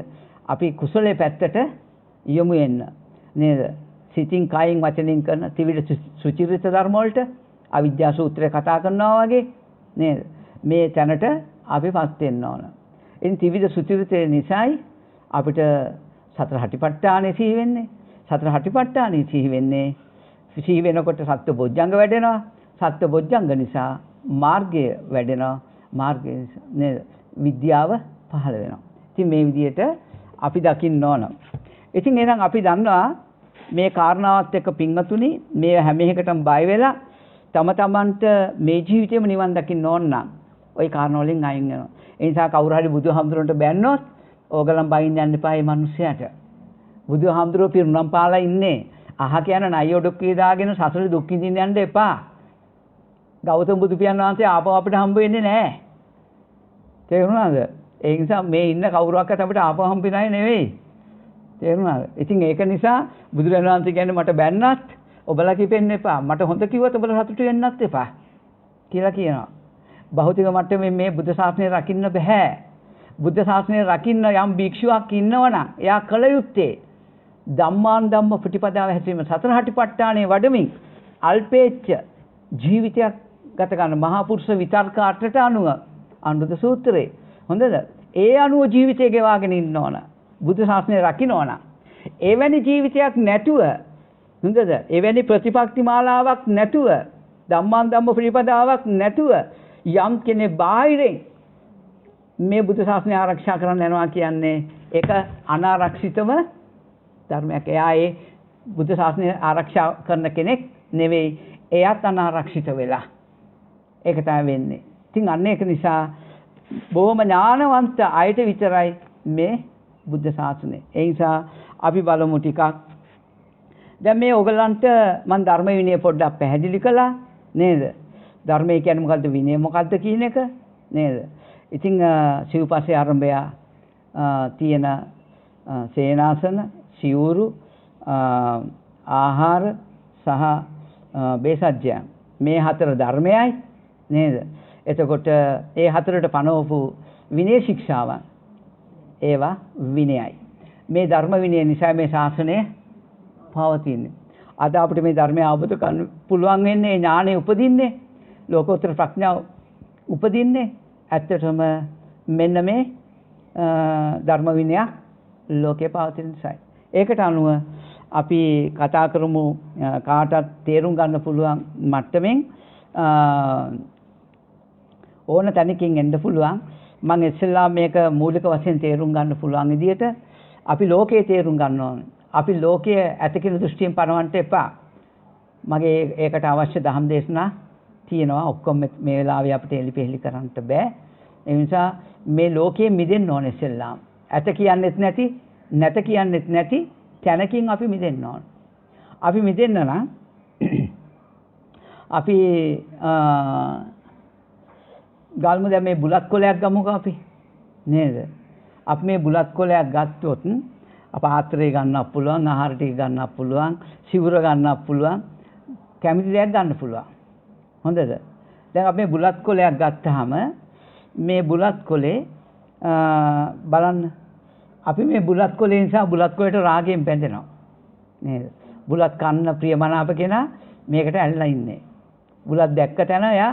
අපි කුසලයේ පැත්තට යොමු වෙන්න. නේද? සිතින් කයින් වචනෙන් කරන ත්‍රිවිධ සුචිරිත ධර්ම වලට අවිද්‍යා සූත්‍රය කතා කරනවා වගේ නේද? මේ තැනට අපිපත් වෙන්න ඕන. ඉතින් ත්‍රිවිධ සුචිරිතේ නිසායි අපිට සතර හටිපට්ඨානෙ සිහි වෙන්නේ. සතර හටිපට්ඨානෙ සිහි වෙන්නේ සිහි වෙනකොට සත්‍ය බොජ්ජංග වැඩෙනවා. සත්‍ය බොජ්ජංග නිසා මාර්ගය වැඩෙනවා. මාර්ගය නේද? විද්‍යාව පහළ වෙනවා. ඉතින් මේ විදිහට අපි දකින්න ඕන. ඉතින් එහෙනම් අපි දන්නවා මේ කාරණාවත් එක්ක පින්වතුනි මේ හැම එකටම බය වෙලා තම තමන්ට මේ ජීවිතේම නිවන් දකින්න ඕන නම් ওই කාරණා වලින් අයින් වෙනවා. ඒ නිසා කවුරු හරි බුදුහාමුදුරන්ට බැන්නොත් ඕගලන් බයින් යන්න එපා මේ මිනිස්සයාට. බුදුහාමුදුරුවෝ පිරුණම් පාලා ඉන්නේ. අහ කියන නයි ඔඩොක්කේ දාගෙන සසල දුක් විඳින්න යන්න එපා. ගෞතම බුදු පියාණන් වහන්සේ ආපහු අපිට හම්බ වෙන්නේ නැහැ. තේරුණාද? ඒ නිසා මේ ඉන්න කවුරුවක්වත් අපිට ආපහු හම්බෙන්නේ නෙවෙයි. තේරුණාද? ඉතින් ඒක නිසා බුදුරජාණන් වහන්සේ කියන්නේ මට බැන්නත් ඔබලා කිපෙන්න එපා. මට හොඳ කිව්වත් ඔබලා සතුටු වෙන්නත් එපා කියලා කියනවා. භෞතික මට්ටමේ මේ බුද්ධ ශාසනය රකින්න බෑ. බුද්ධ ශාසනය රකින්න යම් භික්ෂුවක් ඉන්නවනම් එයා කල යුත්තේ ධම්මාන් ධම්ම ප්‍රතිපදාව හැසිරීම සතර හටිපට්ඨානේ වඩමින් අල්පේච්ඡ ජීවිතයක් ගත කරන මහා පුරුෂ විතර්ක අටට අනුව අනුරුද්ධ සූත්‍රයේ හොඳද? ඒ අනුව ජීවිතය ගෙවාගෙන ඉන්න ඕන. බුද්ධ ශාසනය රකින්නවනම් එවැනි ජීවිතයක් නැතුව හොඳද? එවැනි ප්‍රතිපක්ති මාලාවක් නැතුව ධම්මාන් ධම්ම ප්‍රතිපදාවක් නැතුව යම් කෙනෙක් බාහිරින් මේ බුද්ධ ශාසනය ආරක්ෂා කරන්න යනවා කියන්නේ ඒක අනාරක්ෂිතව ධර්මයක්. එයා ඒ බුද්ධ ශාසනය ආරක්ෂා කරන කෙනෙක් නෙවෙයි. එයාත් අනාරක්ෂිත වෙලා. ඒක තමයි වෙන්නේ. ඉතින් අන්න ඒක නිසා බොහොම ඥානවන්ත අයට විතරයි මේ බුද්ධ ශාසනය. ඒ නිසා අපි බලමු ටිකක්. දැන් මේ ඔයගලන්ට මම ධර්ම විනය පොඩ්ඩක් පැහැදිලි කළා නේද? ධර්මය කියන්නේ මොකද්ද? විනය මොකද්ද කියන එක නේද? ඉතින් සිව්පස්සේ ආරම්භය තියෙන සේනාසන, සිවුරු, ආහාර සහ බේසජ්ජයන් මේ හතර ධර්මයයි නේද? එතකොට ඒ හතරට පනවපු විනය ශික්ෂාවන් ඒවා විනයයි. මේ ධර්ම විනය නිසා මේ ශාසනය පවතින්නේ. අද අපිට මේ ධර්මය අවබෝධ කරගන්න පුළුවන් වෙන්නේ ඥානෙ උපදින්නේ ලෝකෝත්තර ප්‍රඥාව උපදින්නේ ඇත්තටම මෙන්න මේ ධර්ම විනය ලෝකේ පවතින නිසා. ඒකට අනුව අපි කතා කරමු කාටත් තේරුම් ගන්න පුළුවන් මට්ටමින් ඕන තැනකින් එන්න පුළුවන්. මම ඉස්සෙල්ලා මේක මූලික වශයෙන් තේරුම් ගන්න පුළුවන් විදිහට අපි ලෝකයේ තේරුම් ගන්න ඕනේ. අපි ලෝකයේ ඇත කියන දෘෂ්ටියෙන් පනවන්න එපා. මගේ ඒකට අවශ්‍ය ධම් දේශනා තියෙනවා. ඔක්කොම මේ වෙලාවේ අපිට එලිපෙහෙලි කරන්න බෑ. ඒ නිසා මේ ලෝකයේ මිදෙන්න ඕනේ ඉස්සෙල්ලා. ඇත කියන්නේත් නැති, නැත කියන්නේත් නැති තැනකින් අපි මිදෙන්න ඕනේ. අපි මිදෙන්න නම් අපි ගල්මු දැන් මේ බුලත් කොලයක් ගමුකෝ අපි නේද? අපි මේ බුලත් කොලයක් ගත්තොත් පාත්‍රය ගන්නත් පුළුවන්, ආහාර ටික ගන්නත් පුළුවන්, සිවුර ගන්නත් පුළුවන්, කැමති දෙයක් ගන්න පුළුවන්. හොඳද? දැන් අපි මේ බුලත් කොලයක් ගත්තාම මේ බුලත් කොලේ බලන්න අපි මේ බුලත් කොලේ නිසා බුලත් කොලේට රාගයෙන් බැඳෙනවා නේද? බුලත් කන්න ප්‍රියමනාප කෙනා මේකට ඇල්ලලා ඉන්නේ. බුලත් දැක්ක තැන එයා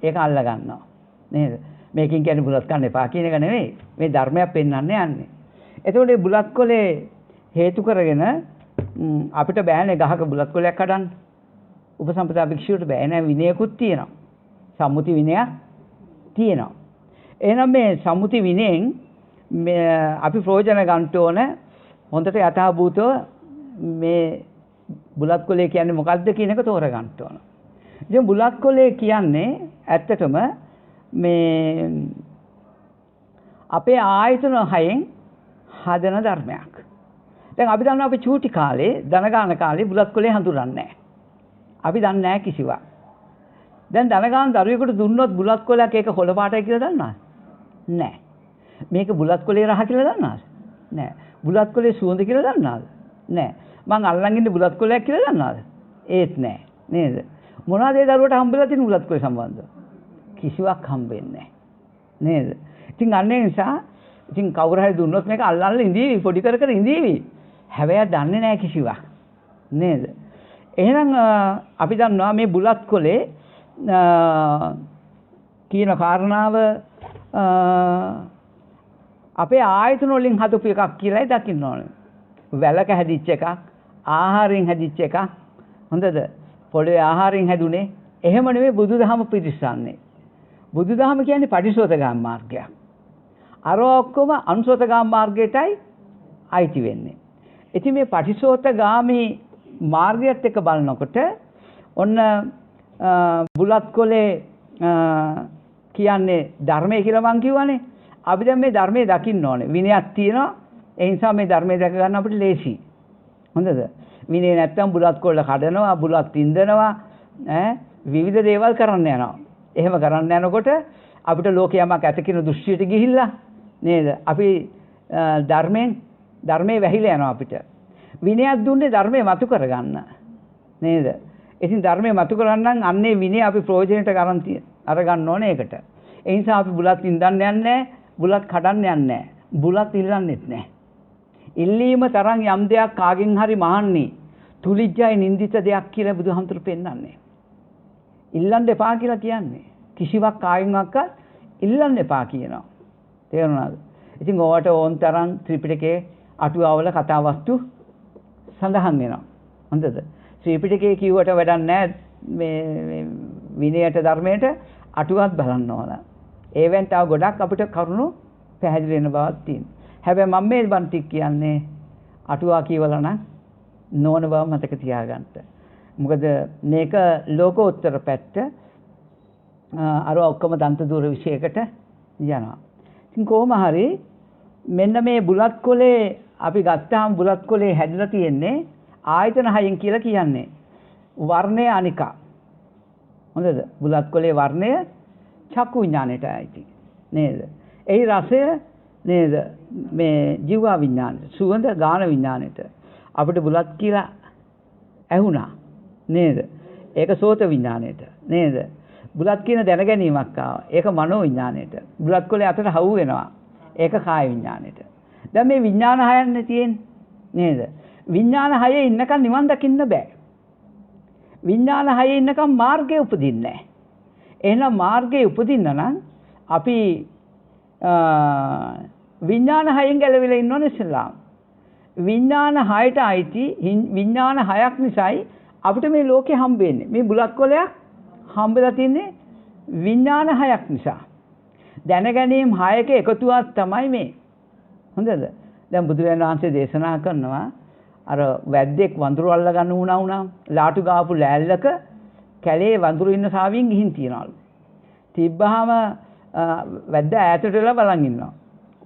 ඒක අල්ල ගන්නවා නේද? මේකෙන් කියන්නේ බුලත් කන්න එපා කියන එක නෙවෙයි. මේ ධර්මයක් පෙන්වන්න යන්නේ. එතකොට මේ බුලත් කොලේ හේතු කරගෙන අපිට බෑනේ ගහක බුලත් කොලයක් කඩන්න. උපසම්පදා භික්ෂුවට බෑ නෑ, විනයකුත් තියෙනවා. සම්මුති විනයක් තියෙනවා. එහෙනම් මේ සම්මුති විනයෙන් අපි ප්‍රයෝජන ගන්න ඕන හොඳට යථාභූතව මේ බුලත් කොලේ කියන්නේ මොකක්ද කියන එක තෝරගන්න ඕන. ඉතින් බුලත් කොලේ කියන්නේ ඇත්තටම මේ අපේ ආයතන හයෙන් හදන ධර්මයක්. දැන් අපි දන්නවා අපි චූටි කාලේ දනගාන කාලේ බුලත් කොලේ හඳුනන්නේ නැහැ. අපි දන්නේ නැහැ කිසිවක්. දැන් දනගාන දරුවෙකුට දුන්නොත් බුලත් කොලයක් ඒක හොල පාටයි කියලා දන්නවද? නැහැ. මේක බුලත් කොලේ රහ කියලා දන්නවද? නැහැ. බුලත් කොලේ සුවඳ කියලා දන්නවද? නැහැ. මං අල්ලන් ඉන්නේ බුලත් කොලයක් කියලා දන්නවද? ඒත් නැහැ. නේද? මොනවද ඒ දරුවට හම්බෙලා තියෙන බුලත් කොලේ සම්බන්ධව? කිසිවක් හම්බෙන්නේ නැහැ. නේද? ඉතින් අන්න ඒ නිසා ඉතින් කවුරු හරි දුන්නොත් මේක අල්ලන්න ඉඳීවි, පොඩි කර කර ඉඳීවි. හැබැයි දන්නේ නැහැ කිසිවක්. නේද? එහෙනම් අපි දන්නවා මේ බුලත් කොලේ කියන කාරණාව අපේ ආයතන වලින් හදපු එකක් කියලායි දකින්න ඕනේ. වැලක හැදිච්ච එකක්, ආහාරයෙන් හැදිච්ච එකක්. හොඳද? පොළවේ ආහාරයෙන් හැදුනේ. එහෙම නෙවෙයි බුදුදහම පිරිසන්නේ. බුදුදහම කියන්නේ පටිසෝතගාම මාර්ගයක්. අර ඔක්කොම අනුසෝතගාම මාර්ගයටයි අයිති වෙන්නේ. ඉතින් මේ පටිසෝතගාමී මාර්ගයත් එක්ක බලනකොට ඔන්න බුලත් කොලේ කියන්නේ ධර්මය කියලා මං කිව්වනේ. අපි දැන් මේ ධර්මයේ දකින්න ඕනේ. විනයක් තියෙනවා. ඒ නිසා මේ ධර්මයේ දැක ගන්න අපිට ලේසි. හොඳද? විනය නැත්තම් බුලත් කොල්ල කඩනවා, බුලත් ඉන්දනවා, විවිධ දේවල් කරන්න යනවා. එහෙම කරන්න යනකොට අපිට ලෝකයමක් ඇත කියන දෘෂ්ටියට ගිහිල්ලා නේද? අපි ධර්මයේ වැහිලා යනවා අපිට. විනයක් දුන්නේ ධර්මයේ මතු කරගන්න. නේද? ඉතින් ධර්මයේ මතු කරගන්න අන්නේ විනය අපි ප්‍රයෝජනෙට අරගන්න ඕනේ ඒකට. ඒ නිසා අපි බුලත් ඉඳන් යන්නේ නැහැ, බුලත් කඩන්න යන්නේ නැහැ. බුලත් ඉල්ලන්නෙත් නැහැ. ඉල්ලීම තරම් යම් දෙයක් කාගෙන් හරි මහන්නේ තුලිජ්ජයි නින්දිත දෙයක් කියලා බුදුහාමුදුරු පෙන්නන්නේ. ඉල්ලන්න එපා කියලා කියන්නේ. කිසිවක් කායින්වත් ඉල්ලන්න එපා කියනවා. තේරුණාද? ඉතින් ඕවට ඕන් තරම් ත්‍රිපිටකයේ අටුවාවල කතාවස්තු සඳහන් වෙනවා. හොඳද? ත්‍රිපිටකයේ කිව්වට වැඩක් නැහැ මේ විනයට ධර්මයට අටුවත් බලන්න ඕන. ඒවෙන් තව ගොඩක් අපිට කරුණු පැහැදිලි වෙන බවක් තියෙනවා. හැබැයි මම මේ බන්ටික් කියන්නේ අටුවා කියවලා නම් නොවන බව මතක තියාගන්න. මොකද මේක ලෝකෝත්තර පැත්ත අර ඔක්කොම දන්ත දූර විශේෂයකට යනවා. ඉතින් කොහොම හරි මෙන්න මේ බුලත් කොලේ අපි ගත්තාම බුලත් කොලේ හැදලා තියෙන්නේ ආයතන හයෙන් කියලා කියන්නේ. වර්ණය අනිකා. හොඳද? බුලත් කොලේ වර්ණය චක්කු විඥාණයට ඇයිති. නේද? එහි රසය නේද? මේ ජීව විඥාණයට, සුවඳ ගාන විඥාණයට. අපිට බුලත් කියලා ඇහුණා. නේද? ඒක සෝත විඥාණයට. නේද? බුලත් කියන දැනගැනීමක් ආවා. ඒක මනෝ විඥාණයට. බුලත් කොලේ අතට හවු වෙනවා. ඒක කාය විඥාණයට. දැන් මේ විඥාන හයන්නේ තියෙන්නේ. නේද? විඥාන හයේ ඉන්නකන් නිවන් දකින්න බෑ. විඥාන හයේ ඉන්නකන් මාර්ගයේ උපදින්නේ නැහැ. එහෙනම් මාර්ගයේ උපදින්න නම් අපි විඥාන හයෙන් ගැලවිලා ඉන්න ඕනේ ඉස්සෙල්ලාම. විඥාන හයට අයිති විඥාන හයක් නිසායි අපිට මේ ලෝකේ හම්බ වෙන්නේ. මේ බුලත් කොලයක් හම්බෙලා තින්නේ විඥාන හයක් නිසා. දැනගැනීම් හයක එකතුවක් තමයි මේ. හොඳද? දැන් බුදුරජාණන් වහන්සේ දේශනා කරනවා අර වැද්දෙක් වඳුරු අල්ල ගන්න වුණා ලාටු ගාපු ලෑල්ලක කැලේ වඳුරු ඉන්න සාවියෙන් ගිහින් තියනවලු. තිබ්බහම වැද්ද ඈතට වෙලා බලන් ඉන්නවා.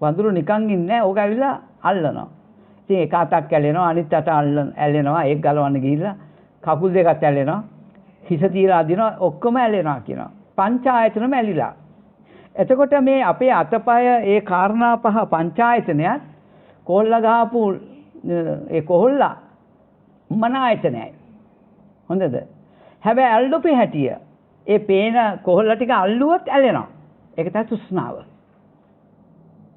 වඳුරු නිකන් ඉන්නේ නැහැ. ඕක ඇවිල්ලා අල්ලනවා. ඉතින් එක අතක් ඇලෙනවා අනිත් අත ඇලෙනවා. ඒක ගලවන්න ගිහිල්ලා කකුල් දෙකත් ඇලෙනවා. හිස තියලා අදිනවා ඔක්කොම ඇලෙනවා කියනවා. පංචායතනම ඇලිලා. එතකොට මේ අපේ අතපය ඒ කාරණා පහ පංචායතනයත් කොල්ල ගහපු ඒ කොහොල්ලා මන ආයතනයයි. හොඳද? හැබැයි අල්ලුපේ හැටිය ඒ පේන කොහොල්ලා ටික අල්ලුවොත් ඇලෙනවා. ඒක තමයි තෘෂ්ණාව.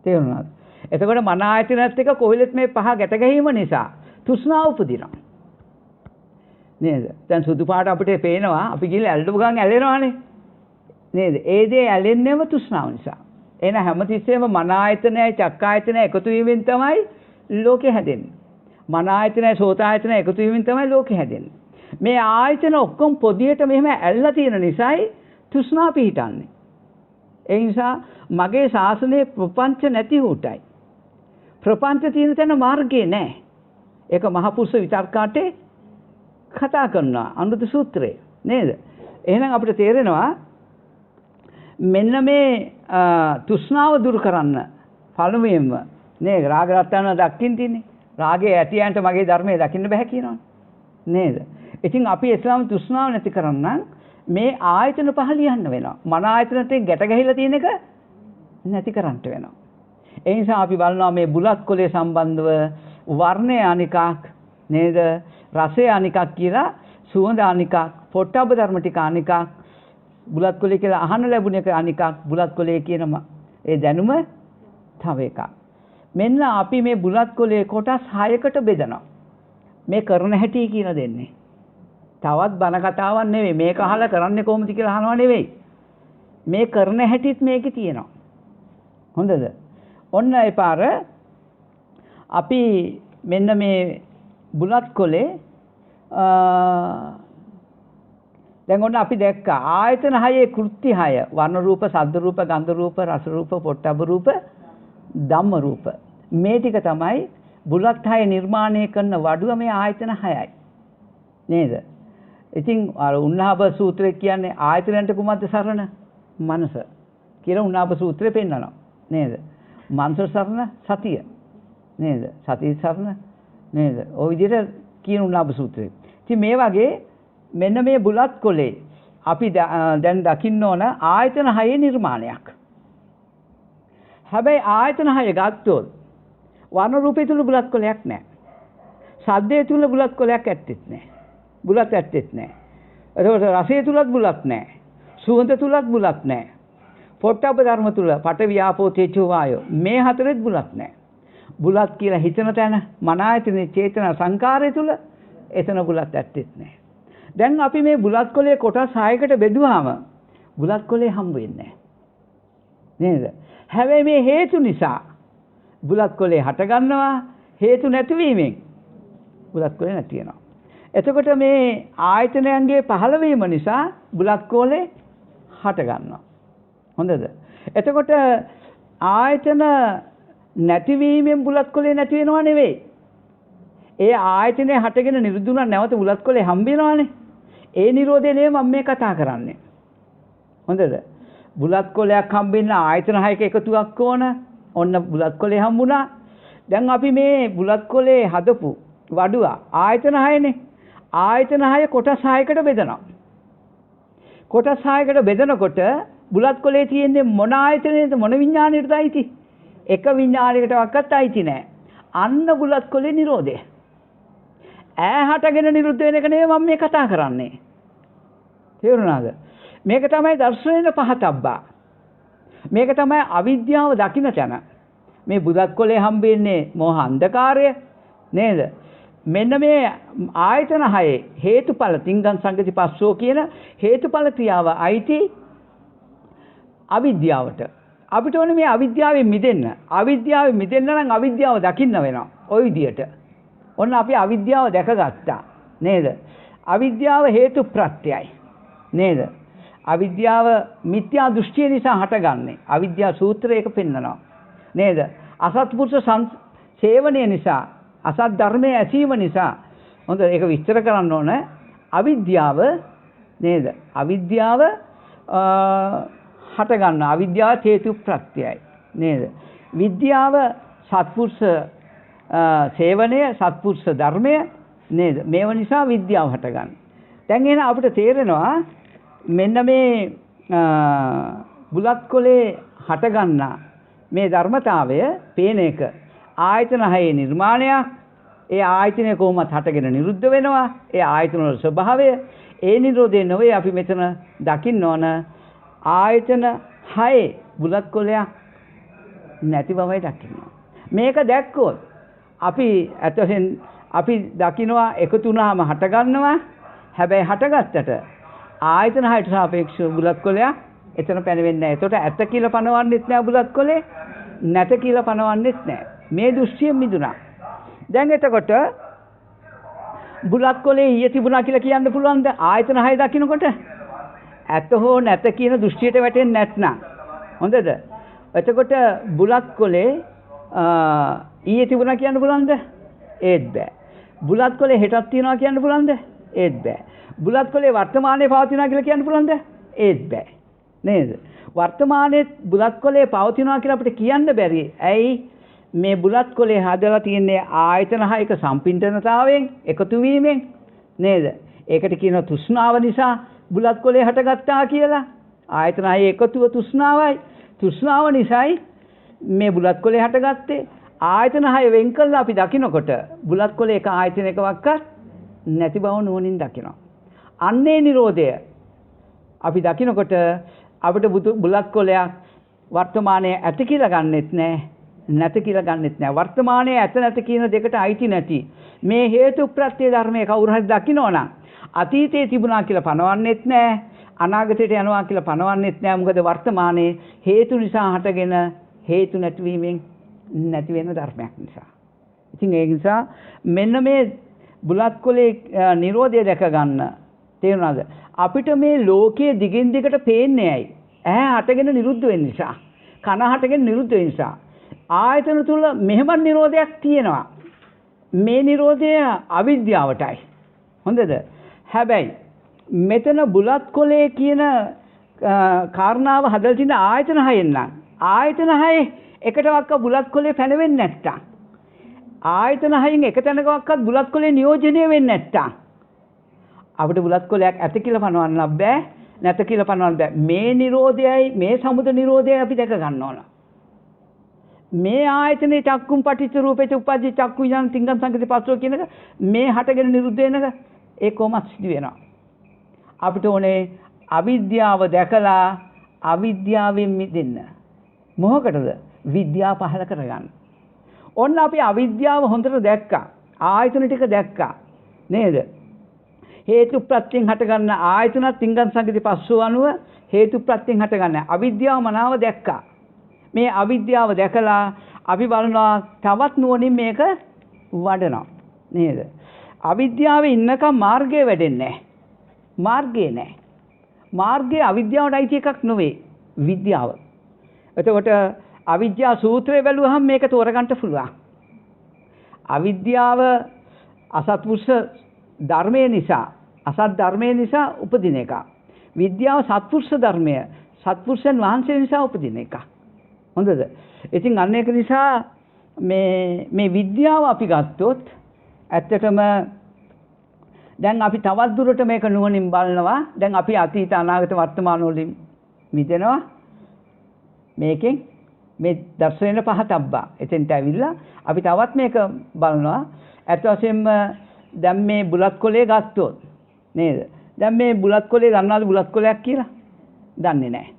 තේරුණාද? එතකොට මන ආයතනයත් එක්ක කොහොලෙත් මේ පහ ගැට ගැහිම නිසා තෘෂ්ණාව උපදිනවා. නේද? දැන් සුදු පාට අපිට පේනවා අපි ගිහලා ඇල්ලුව ගමන් ඇලෙනවානේ. නේද? ඒ දේ ඇලෙන්නේම තෘෂ්ණාව නිසා. එහෙනම් හැමතිස්සෙම මන ආයතනයයි චක්ක ආයතනයයි එකතු වීමෙන් තමයි ලෝකේ හැදෙන්නේ. මන ආයතනයයි සෝත ආයතනයයි එකතු වීමෙන් තමයි ලෝකේ හැදෙන්නේ. මේ ආයතන ඔක්කොම පොදියට මෙහෙම ඇල්ලලා තියෙන නිසායි තෘෂ්ණා පිහිටන්නේ. ඒ නිසා මගේ ශාසනයේ ප්‍රපංච නැති උටයි. ප්‍රපංච තියෙන තැන මාර්ගේ නැහැ. ඒක මහ පුරුෂ විතර්කාටේ කතා කරනවා අනුරුද්ධ සූත්‍රයේ නේද? එහෙනම් අපිට තේරෙනවා මෙන්න මේ තෘෂ්ණාව දුරු කරන්න පළමුවෙන්ම නේද රාග රත්තරන් දක්ින්න තියෙන්නේ. රාගයේ ඇතියන්ට මගේ ධර්මයේ දකින්න බෑ කියනවනේ. නේද? ඉතින් අපි ඉස්ලාම තෘෂ්ණාව නැති කරන්න මේ ආයතන පහ ලියන්න වෙනවා. මන ආයතනත් එක්ක ගැට ගැහිලා තියෙන එක නැති කරන්න වෙනවා. ඒ නිසා අපි බලනවා මේ බුලත් කොලේ සම්බන්ධව වර්ණය අනිකක් නේද? රසය අනිකක් කියලා සුවඳ අනිකක් පොට්ටබ්බ ධර්ම ටික අනිකක් බුලත් කොලේ කියලා අහන්න ලැබුණ එක අනිකක් බුලත් කොලේ කියන ඒ දැනුම තව එකක්. මෙන්න අපි මේ බුලත් කොලේ කොටස් 6කට බෙදනවා. මේ කරන හැටි කියලා දෙන්නේ. තවත් බණ කතාවක් නෙවෙයි. මේක අහලා කරන්නේ කොහොමද කියලා අහනවා නෙවෙයි. මේ කරන හැටිත් මේකේ තියෙනවා. හොඳද? ඔන්න ඒ පාර අපි මෙන්න මේ බුලත් කොලේ දැන් ඔන්න අපි දැක්කා ආයතන 6 කෘත්‍ය 6 වර්ණ රූප, ශබ්ද රූප, ගන්ධ රූප, රස රූප, පොට්ටබ්බ රූප, ධම්ම රූප. මේ ටික තමයි බුලත් 6 නිර්මාණය කරන වඩුව මේ ආයතන 6යි. නේද? ඉතින් අර උන්නාභ සූත්‍රය කියන්නේ ආයතනයන්ට කුමක්ද සරණ? මනස. කියලා උන්නාභ සූත්‍රය පෙන්නනවා. නේද? මනස සරණ සතිය. නේද? සතිය සරණ නේද? ওই විදිහට කියන උන්නාභ සූත්‍රය. ඉතින් මේ වගේ මෙන්න මේ බුලත් කොලේ අපි දැන් දකින්න ඕන ආයතන 6 නිර්මාණයක්. හැබැයි ආයතන 6 ගත්තොත් වර්ණ රූපය තුල බුලත් කොලයක් නැහැ. ශබ්දය තුල බුලත් කොලයක් ඇත්තෙත් නැහැ. බුලත් ඇත්තෙත් නැහැ. එතකොට රසය තුලත් බුලත් නැහැ. සුවඳ තුලත් බුලත් නැහැ. පොට්ටබ්බ ධර්ම තුල පඨවි ආපෝ තේජෝ වායෝ මේ හතරෙත් බුලත් නැහැ. බුලත් කියලා හිතන තැන මන ආයතනේ චේතනා සංකාරය තුල එතන බුලත් ඇත්තෙත් නැහැ. දැන් අපි මේ බුලත් කොලේ කොටස් 6කට බෙදුවාම බුලත් කොලේ හම්බ වෙන්නේ නැහැ. නේද? හැබැයි මේ හේතු නිසා බුලත් කොලේ හට ගන්නවා හේතු නැතිවීමෙන් බුලත් කොලේ නැති වෙනවා. එතකොට මේ ආයතනයන්ගේ පහළවීම නිසා බුලත් කොලේ හට ගන්නවා. හොඳද? එතකොට ආයතන නැතිවීමෙන් බුලත් කොලේ නැති වෙනව නෙවෙයි. ඒ ආයතනේ හටගෙන නිරුද්ධ වුණා නැවත බුලත් කොලේ හම්බ වෙනවානේ. ඒ නිරෝධය නෙවෙයි මම මේ කතා කරන්නේ. හොඳද? බුලත් කොලයක් හම්බෙන්න ආයතන 6ක එකතුවක් ඕන. ඔන්න බුලත් කොලේ හම්බුණා. දැන් අපි මේ බුලත් කොලේ හදපු වඩුව ආයතන 6නේ. ආයතන 6 කොටස් 6කට බෙදනවා. කොටස් 6කට බෙදනකොට බුලත් කොලේ තියෙන්නේ මොන ආයතනයේද මොන විඥාණයටද අයිති? එක විඥාණයකටවත් අයිති නෑ. අන්න බුලත් කොලේ නිරෝධය. ඈ හටගෙන නිරුද්ධ වෙන එක නෙවෙයි මම මේ කතා කරන්නේ. තේරුණාද? මේක තමයි දර්ශනයේ පහතබ්බා. මේක තමයි අවිද්‍යාව දකින්න තැන. මේ බුලත් කොලේ හම්බෙන්නේ මෝහ අන්ධකාරය නේද? මෙන්න මේ ආයතන 6 හේතුඵල තිංගං සංගති පස්සෝ කියන හේතුඵල ක්‍රියාව අයිති අවිද්‍යාවට. අපිට ඕනේ මේ අවිද්‍යාවෙන් මිදෙන්න. අවිද්‍යාවෙන් මිදෙන්න නම් අවිද්‍යාව දකින්න වෙනවා. ওই විදියට. ඔන්න අපි අවිද්‍යාව දැකගත්තා. නේද? අවිද්‍යාව හේතු ප්‍රත්‍යයයි. නේද? අවිද්‍යාව මිත්‍යා දෘෂ්ටිය නිසා හටගන්නේ. අවිද්‍යා සූත්‍රයක පෙන්නනවා. නේද? අසත්පුරුෂ සේවනය නිසා, අසත් ධර්මයේ ඇසීම නිසා හොඳ ඒක විස්තර කරන්න ඕන. අවිද්‍යාව නේද? අවිද්‍යාව හට ගන්න අවිද්‍යාව හේතු ප්‍රත්‍යයයි නේද? විද්‍යාව සත්පුරුෂ සේවනය සත්පුරුෂ ධර්මය නේද? මේව නිසා විද්‍යාව හට ගන්න. දැන් එහෙනම් අපිට තේරෙනවා මෙන්න මේ බුලත් කොලේ හට ගන්න මේ ධර්මතාවය පේන එක ආයතන 6 නිර්මාණයක්. ඒ ආයතනය කොහොමද හටගෙන නිරුද්ධ වෙනවා? ඒ ආයතන වල ස්වභාවය ඒ නිරෝධය නෙවෙයි අපි මෙතන දකින්න ඕන. ආයතන 6 බුලත් කොලයක් නැති බවයි දකින්නවා. මේක දැක්කොත් අපි ඇතෙන් අපි දකින්නවා එකතු වුණාම හට ගන්නවා. හැබැයි හටගත්තට ආයතන 6ට සාපේක්ෂව බුලත් කොලයක් එතන පැනවෙන්නේ නැහැ. ඒකට ඇත කියලා පනවන්නෙත් නැහැ බුලත් කොලේ. නැත කියලා පනවන්නෙත් නැහැ. මේ දෘෂ්ටියෙන් මිදුණා. දැන් එතකොට බුලත් කොලේ ඊයේ තිබුණා කියලා කියන්න පුළුවන්ද? ආයතන 6 දකින්නකොට ඇත හෝ නැත කියන දෘෂ්ටියට වැටෙන්නේ නැත්නම් හොඳද? එතකොට බුලත් කොලේ ඊයේ තිබුණා කියන්න පුළුවන්ද? ඒත් බෑ. බුලත් කොලේ හෙටක් තියනවා කියන්න පුළුවන්ද? ඒත් බෑ. බුලත් කොලේ වර්තමානයේ පවතිනවා කියලා කියන්න පුළුවන්ද? ඒත් බෑ. නේද? වර්තමානයේ බුලත් කොලේ පවතිනවා කියලා අපිට කියන්න බැරි. ඇයි? මේ බුලත් කොලේ හදලා තියෙන්නේ ආයතන 6ක සම්පින්ඩනතාවයෙන් එකතු වීමෙන් නේද? ඒකට කියනවා තෘෂ්ණාව නිසා බුලත් කොලේ හටගත්තා කියලා. ආයතන 6 එකතුව තෘෂ්ණාවයි. තෘෂ්ණාව නිසායි මේ බුලත් කොලේ හටගත්තේ. ආයතන 6 වෙන් කළා අපි දකිනකොට බුලත් කොලේ එක ආයතනයකවත් නැති බව නුවණින් දකිනවා. අන්නේ නිරෝධය අපි දකිනකොට අපිට බුලත් කොලයක් වර්තමානයේ ඇත කියලා ගන්නෙත් නැහැ. නැත කියලා ගන්නෙත් නැහැ. වර්තමානයේ ඇත නැත කියන දෙකට අයිති නැති මේ හේතු ප්‍රත්‍ය ධර්මයේ කවුරු හරි දකින්නවනම් අතීතයේ තිබුණා කියලා පනවන්නෙත් නැහැ. අනාගතයට යනවා කියලා පනවන්නෙත් නැහැ. මොකද වර්තමානයේ හේතු නිසා හටගෙන හේතු නැතිවීමෙන් නැති වෙන ධර්මයක් නිසා. ඉතින් ඒ නිසා මෙන්න මේ බුලත් කොලේ නිරෝධය දැක ගන්න තේරුණාද? අපිට මේ ලෝකයේ දිගින් දිගට පේන්නේ ඇයි? ඇහැ හටගෙන නිරුද්ධ වෙන නිසා. කන හටගෙන නිරුද්ධ වෙන නිසා. ආයතන තුල මෙහෙම නිරෝධයක් තියෙනවා. මේ නිරෝධය අවිද්‍යාවටයි. හොඳද? හැබැයි මෙතන බුලත් කොලේ කියන කාරණාව හදලා තියෙන ආයතන 6ෙන් නම් ආයතන 6 එකටවත් බුලත් කොලේ පැනවෙන්නේ නැත්තම් ආයතන 6න් එක තැනකවත් බුලත් කොලේ නියෝජනය වෙන්නේ නැත්තම් අපිට බුලත් කොලයක් ඇත කියලා පනවන්න බෑ. නැත කියලා පනවන්න බෑ. මේ නිරෝධයයි මේ සමුදය නිරෝධයයි අපි දැක ගන්න ඕන. මේ ආයතනේ චක්කුම් පටිච්ච රූපේච උපජ්ජ චක්කු විඥාන තිංගම් සංකේත පස්සෝ කියන එක මේ හටගෙන නිරුද්ධ වෙනක ඒ කොහොමද සිදු වෙනවා. අපිට ඕනේ අවිද්‍යාව දැකලා අවිද්‍යාවෙන් මිදෙන්න. මොකකටද? විද්‍යාව පහල කරගන්න. ඔන්න අපි අවිද්‍යාව හොඳට දැක්කා. ආයතන ටික දැක්කා. නේද? හේතු ප්‍රත්‍යයෙන් හටගන්න ආයතන තිංගම් සංකේත පස්සෝ අනුව හේතු ප්‍රත්‍යයෙන් හටගන්න අවිද්‍යාව මනාව දැක්කා. මේ අවිද්‍යාව දැකලා අපි බලනවා තවත් නුවණින් මේක වඩනවා. නේද? අවිද්‍යාවේ ඉන්නකම් මාර්ගය වැඩෙන්නේ නැහැ. මාර්ගය නැහැ. මාර්ගය අවිද්‍යාවට අයිති එකක් නෙවෙයි. විද්‍යාව. එතකොට අවිද්‍යා සූත්‍රය බැලුවහම මේක තෝරගන්න පුළුවන්. අවිද්‍යාව අසත්පුරුෂ ධර්මයේ නිසා අසත් ධර්මයේ නිසා උපදින එක. විද්‍යාව සත්පුරුෂ ධර්මය සත්පුරුෂයන් වහන්සේ නිසා උපදින එක. හොඳද? ඉතින් අන්න ඒක නිසා මේ විද්‍යාව අපි ගත්තොත් ඇත්තටම දැන් අපි තවත් දුරට මේක නුවණින් බලනවා. දැන් අපි අතීත අනාගත වර්තමාන වලින් මිදෙනවා. මේකෙන් මේ දර්ශන පහ තබ්බා. එතෙන්ට ඇවිල්ලා අපි තවත් මේක බලනවා. ඇත්ත වශයෙන්ම දැන් මේ බුලත් කොලේ ගත්තොත් නේද? දැන් මේ බුලත් කොලේ දන්නවද බුලත් කොලයක් කියලා? දන්නේ නැහැ.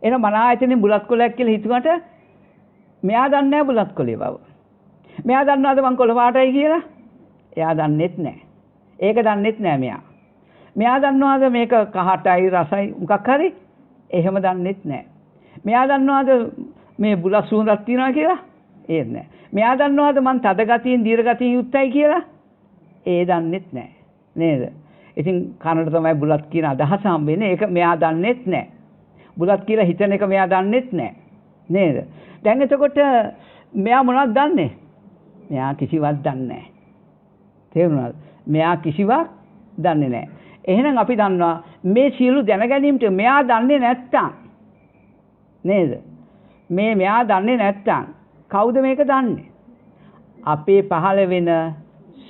එන මන ආයතනේ බුලත් කොලයක් කියලා හිතුවට මෙයා දන්නේ නැහැ බුලත් කොලේ බව. මෙයා දන්නවද මං කොළ පාටයි කියලා? එයා දන්නේත් නැහැ. ඒක දන්නේත් නැහැ මෙයා. මෙයා දන්නවද මේක කහටයි රසයි මොකක් හරි? එහෙම දන්නේත් නැහැ. මෙයා දන්නවද මේ බුලත් සුවඳක් තියනවා කියලා? ඒත් නැහැ. මෙයා දන්නවද මං තද ගතියෙන් දීර්ඝ ගතියෙන් යුක්තයි කියලා? ඒ දන්නේත් නැහැ. නේද? ඉතින් කනට තමයි බුලත් කියන අදහස හම්බෙන්නේ. ඒක මෙයා දන්නේත් නැහැ. බුලත් කියලා හිතන එක මෙයා දන්නේත් නැහැ. නේද? දැන් එතකොට මෙයා මොනවද දන්නේ? මෙයා කිසිවක් දන්නේ නැහැ. තේරුණාද? මෙයා කිසිවක් දන්නේ නැහැ. එහෙනම් අපි දන්නවා මේ සියලු දැනගැනීමට මෙයා දන්නේ නැත්තම් නේද? මෙයා දන්නේ නැත්තම් කවුද මේක දන්නේ? අපේ පහළ වෙන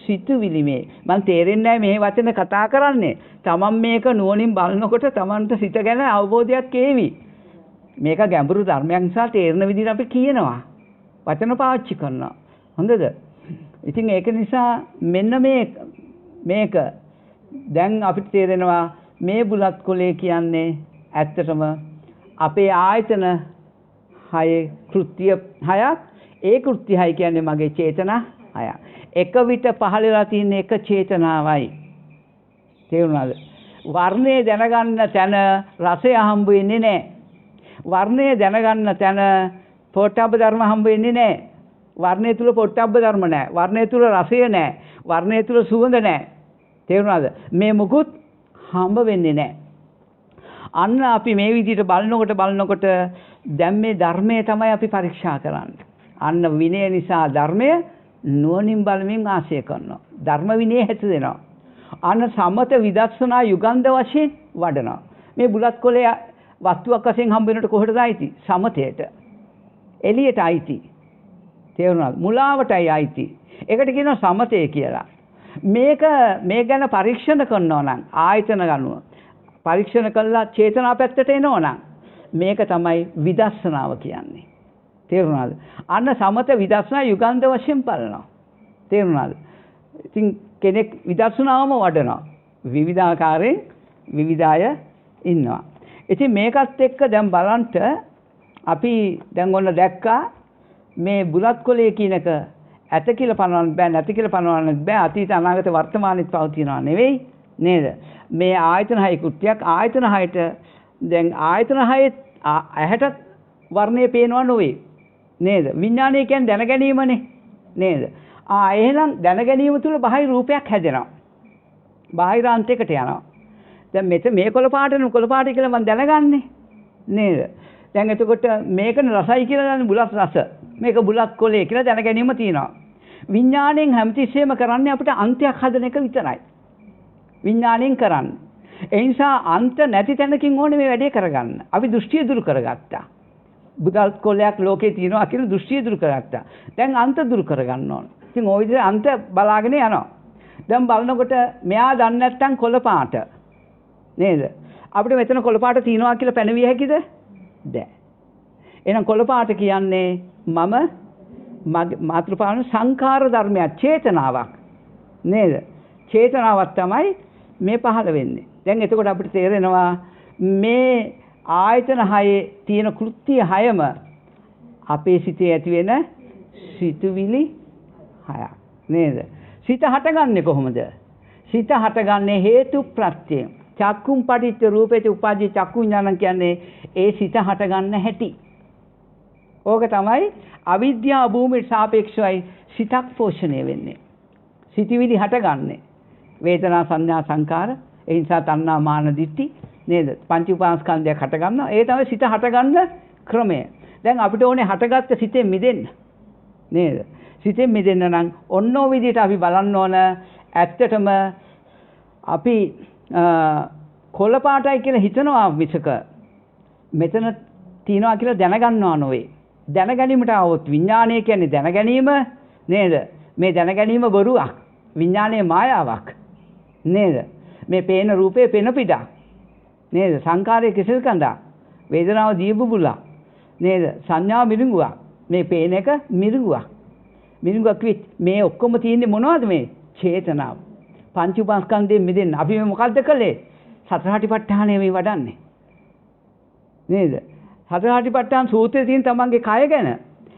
සිතුවිලි මේ. මම තේරෙන්නේ නැහැ මේ වචන කතා කරන්නේ. තමන් මේක නුවණින් බලනකොට තමන්ට සිත ගැන අවබෝධයක් ඒවි. මේක ගැඹුරු ධර්මයක් නිසා තේරෙන විදිහට අපි කියනවා. වචන පාවිච්චි කරනවා. හොඳද? ඉතින් ඒක නිසා මෙන්න මේක දැන් අපිට තේරෙනවා මේ බුලත් කොලේ කියන්නේ ඇත්තටම අපේ ආයතන 6 කෘත්‍ය 6ක්. ඒ කෘත්‍ය 6 කියන්නේ මගේ චේතනා 6ක්. එක විට පහළලා තියෙන එක චේතනාවයි. තේරුණාද? වර්ණය දැනගන්න තැන රසය හම්බ වෙන්නේ නැහැ. වර්ණය දැනගන්න තැන පොට්ටබ්බ ධර්ම හම්බ වෙන්නේ නැහැ. වර්ණය තුල පොට්ටබ්බ ධර්ම නැහැ. වර්ණය තුල රසය නැහැ. වර්ණය තුල සුවඳ නැහැ. තේරුණාද? මේ මුකුත් හම්බ වෙන්නේ නැහැ. අන්න අපි මේ විදිහට බලනකොට දැන් මේ ධර්මයේ තමයි අපි පරීක්ෂා කරන්නේ. අන්න විනය නිසා ධර්මය නුවණින් බලමින් ආශය කරනවා. ධර්ම විනය හැදෙනවා. අන්න සමත විදර්ශනා යුගන්ධ වශයෙන් වඩනවා. මේ බුලත් කොලේ වස්තුවක් වශයෙන් හම්බ වෙනකොට කොහෙටද ආйти? සමතයට. එළියට ආйти. තේරුණාද? මුලාවටයි ආйти. ඒකට කියනවා සමතය කියලා. මේක ගැන පරීක්ෂණ කරනවා නම් ආයතන ගන්නවා. පරීක්ෂණ කළා චේතනා පැත්තට එනවා නම් මේක තමයි විදර්ශනාව කියන්නේ. තේරුණාද? අන්න සමත විදර්ශනා යුගන්ධ වශයෙන් බලනවා. තේරුණාද? ඉතින් කෙනෙක් විදර්ශනාවම වඩනවා. විවිධාකාරයෙන් විවිධාය ඉන්නවා. ඉතින් මේකත් එක්ක දැන් බලන්න අපි දැන් ඔන්න දැක්කා මේ බුලත් කොලේ කියන එක ඇත කියලා පනවන්න බෑ නැති කියලා පනවන්න බෑ. අතීත අනාගත වර්තමානෙත් පවතිනවා නෙවෙයි නේද? මේ ආයතන 6 කෘත්‍යයක් ආයතන 6ට දැන් ආයතන 6 ඇහැට වර්ණය පේනවා නොවේ නේද? විඥානය කියන්නේ දැන ගැනීමනේ නේද? එහෙනම් දැන ගැනීම තුල බාහිර රූපයක් හැදෙනවා. බාහිරාන්තයකට යනවා. දැන් මෙතන මේ කොළ පාටනේ කොළ පාටයි කියලා මම දැනගන්නේ නේද? දැන් එතකොට මේකනේ රසයි කියලා දන්නේ බුලත් රස. මේක බුලත් කොලේ කියලා දැන ගැනීම තියෙනවා. විඥාණයෙන් හැමතිස්සෙම කරන්නේ අපිට අන්තයක් හදන එක විතරයි. විඥාණයෙන් කරන්නේ. ඒ නිසා අන්ත නැති තැනකින් ඕනේ මේ වැඩේ කරගන්න. අපි දෘෂ්ටිය දුරු කරගත්තා. බුදල් කොලයක් ලෝකේ තියෙනවා කියන දෘෂ්ටිය දුරු කරගත්තා. දැන් අන්ත දුරු කරගන්න ඕන. ඉතින් ওই විදිහට අන්ත බලාගෙන යනවා. දැන් බලනකොට මෙයා දන්නේ නැත්තම් කොළ පාට. නේද? අපිට මෙතන කොළ පාට තියනවා කියලා පැනවිය හැකිද? බෑ. එහෙනම් කොළ පාට කියන්නේ මම මාතෘපාන සංඛාර ධර්මයක්, චේතනාවක් නේද? චේතනාවක් තමයි මේ පහළ වෙන්නේ. දැන් එතකොට අපිට තේරෙනවා මේ ආයතන හයේ තියෙන කෘත්‍ය හයම අපේ සිතේ ඇති වෙන සිතුවිලි හයක් නේද? සිත හටගන්නේ කොහොමද? සිත හටගන්නේ හේතු ප්‍රත්‍යයෙන්. චක්කුම් පටිච්ච රූපේති උපාදී චක්කු විඥාන කියන්නේ ඒ සිත හටගන්න හැටි. ඕක තමයි අවිද්‍යාව භූමියට සාපේක්ෂවයි සිතක් පෝෂණය වෙන්නේ. සිතවිලි හටගන්නේ. වේදනා සංඥා සංකාර, ඒ නිසා තණ්හා මාන දිට්ඨි නේද? පංච උපාස්කන්ධයක් හටගන්නවා. ඒ තමයි සිත හටගන්න ක්‍රමය. දැන් අපිට ඕනේ හටගත්ත සිතෙන් මිදෙන්න. නේද? සිතෙන් මිදෙන්න නම් ඔන්නෝ විදිහට අපි බලන්න ඕන. ඇත්තටම අපි කොළ පාටයි කියලා හිතනවා මිසක මෙතන තියනවා කියලා දැනගන්නවා නෙවෙයි. දැනගැනීමට આવොත් විඥානය කියන්නේ දැනගැනීම නේද? මේ දැනගැනීම බොරුවක්. විඥානයේ මායාවක්. නේද? මේ පේන රූපේ පෙන පිටක්. නේද? සංකාරයේ කෙසෙල් කඳා. වේදනාව දීබුබුලා. නේද? සංඥා මිරිඟුවක්. මේ පේන එක මිරිඟුවක්. මිරිඟුවක් මේ ඔක්කොම තියෙන්නේ මොනවද මේ? චේතනාව. පංච උපාස්කන්ධයෙන් මිදෙන්න. අපි මේ මොකද්ද කළේ? සතරාටිපට්ඨානය මේ වඩන්නේ. නේද? සතරාටිපට්ඨාන සූත්‍රයේ තියෙන තමන්ගේ කය ගැන.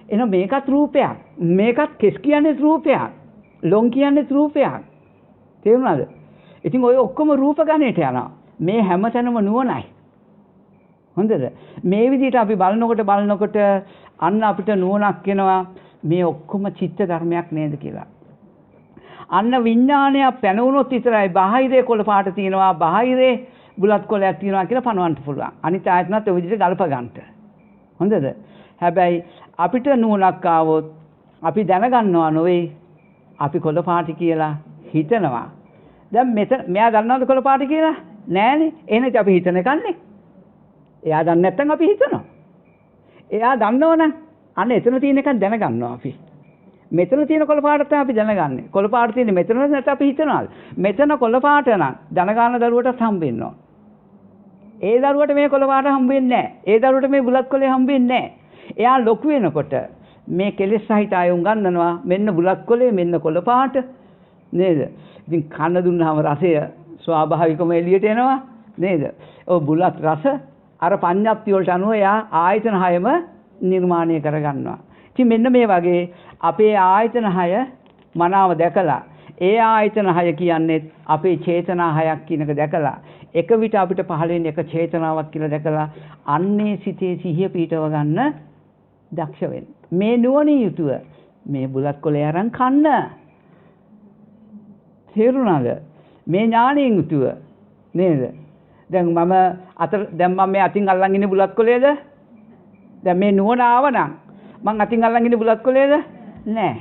එහෙනම් මේකත් රූපයක්. මේකත් කෙස් කියන්නේ රූපයක්. ලොන් කියන්නේ රූපයක්. තේරුණාද? ඉතින් ඔය ඔක්කොම රූප ගණයට යනවා. මේ හැමතැනම නුවණයි. හොඳද? මේ විදිහට අපි බලනකොට අන්න අපිට නුවණක් එනවා මේ ඔක්කොම චිත්ත ධර්මයක් නේද කියලා. අන්න විඥානයක් පැනවුනොත් විතරයි බාහිරේ කොළ පාට තියෙනවා, බාහිරේ බුලත් කොළයක් තියෙනවා කියලා පනවන්න පුළුවන්. අනිත් ආයතනත් ඔය විදිහට ගල්ප ගන්නට. හොඳද? හැබැයි අපිට නුවණක් ආවොත් අපි දැනගන්නවා නොවේ අපි කොළ පාටි කියලා හිතනවා. දැන් මෙතන මෙයා දන්නවද කොළ පාටි කියලා? නෑනේ. එහෙනම් අපි හිතන එකන්නේ. එයා දන්නේ නැත්නම් අපි හිතනවා. එයා දන්නවනම් අන්න එතන තියෙන එකක් දැනගන්නවා අපි. මෙතන තියෙන කොළ පාට තමයි අපි දැනගන්නේ. කොළ පාට තියෙන්නේ මෙතන නැත්නම් අපි හිතනවා. මෙතන කොළ පාට නම් දැනගන්න දරුවටත් හම්බ වෙනවා. ඒ දරුවට මේ කොළ පාට හම්බ වෙන්නේ නැහැ. ඒ දරුවට මේ බුලත් කොළේ හම්බ වෙන්නේ නැහැ. එයා ලොකු වෙනකොට මේ කෙලෙස් සහිත අය උගන්වනවා මෙන්න බුලත් කොළේ මෙන්න කොළ පාට නේද? ඉතින් කන්න දුන්නාම රසය ස්වාභාවිකවම එළියට එනවා නේද? ඔය බුලත් රස අර පඤ්ඤප්ති වලට අනුව එයා ආයතන හයම නිර්මාණය කරගන්නවා. ඉතින් මෙන්න මේ වගේ අපේ ආයතන හය මනාව දැකලා ඒ ආයතන හය කියන්නේ අපේ චේතනා හයක් කියන එක දැකලා එක විට අපිට පහළ වෙන එක චේතනාවක් කියලා දැකලා අන්නේ සිතේ සිහිය පිටව ගන්න දක්ෂ වෙන්න. මේ නුවණින් යුතුව මේ බුලත් කොළේ අරන් කන්න. තේරුණාද? මේ ඥාණයෙන් යුතුව නේද? දැන් මම මේ අතින් අල්ලන් ඉන්නේ බුලත් කොළේද? දැන් මේ නුවණ ආවනම් මං අතින් අල්ලන් ඉන්නේ බුලත් කොළේද? නෑ.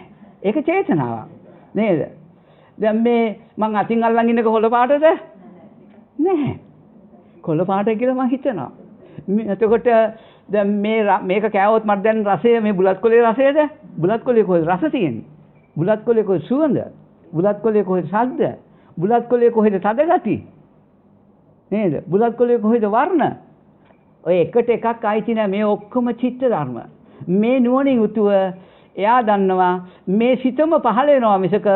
ඒක චේතනාවක්. නේද? දැන් මේ මං අතින් අල්ලන් ඉන්නේ කොළ පාටද? නෑ. කොළ පාට කියලා මං හිතනවා. එතකොට දැන් මේක කෑවොත් මට දැන් රසය මේ බුලත් කොළේ රසයද? බුලත් කොළේ කොහෙද රස තියෙන්නේ? බුලත් කොළේ කොහෙද සුවඳ? බුලත් කොළේ කොහෙද ශබ්ද? බුලත් කොළේ කොහෙද තද ගති? නේද? බුලත් කොළේ කොහෙද වර්ණ? ඔය එකට එකක් ආйти නෑ මේ ඔක්කොම චිත්ත ධර්ම. මේ නුවණින් යුතුව එයා දන්නවා මේ සිතම පහළ වෙනවා මිසක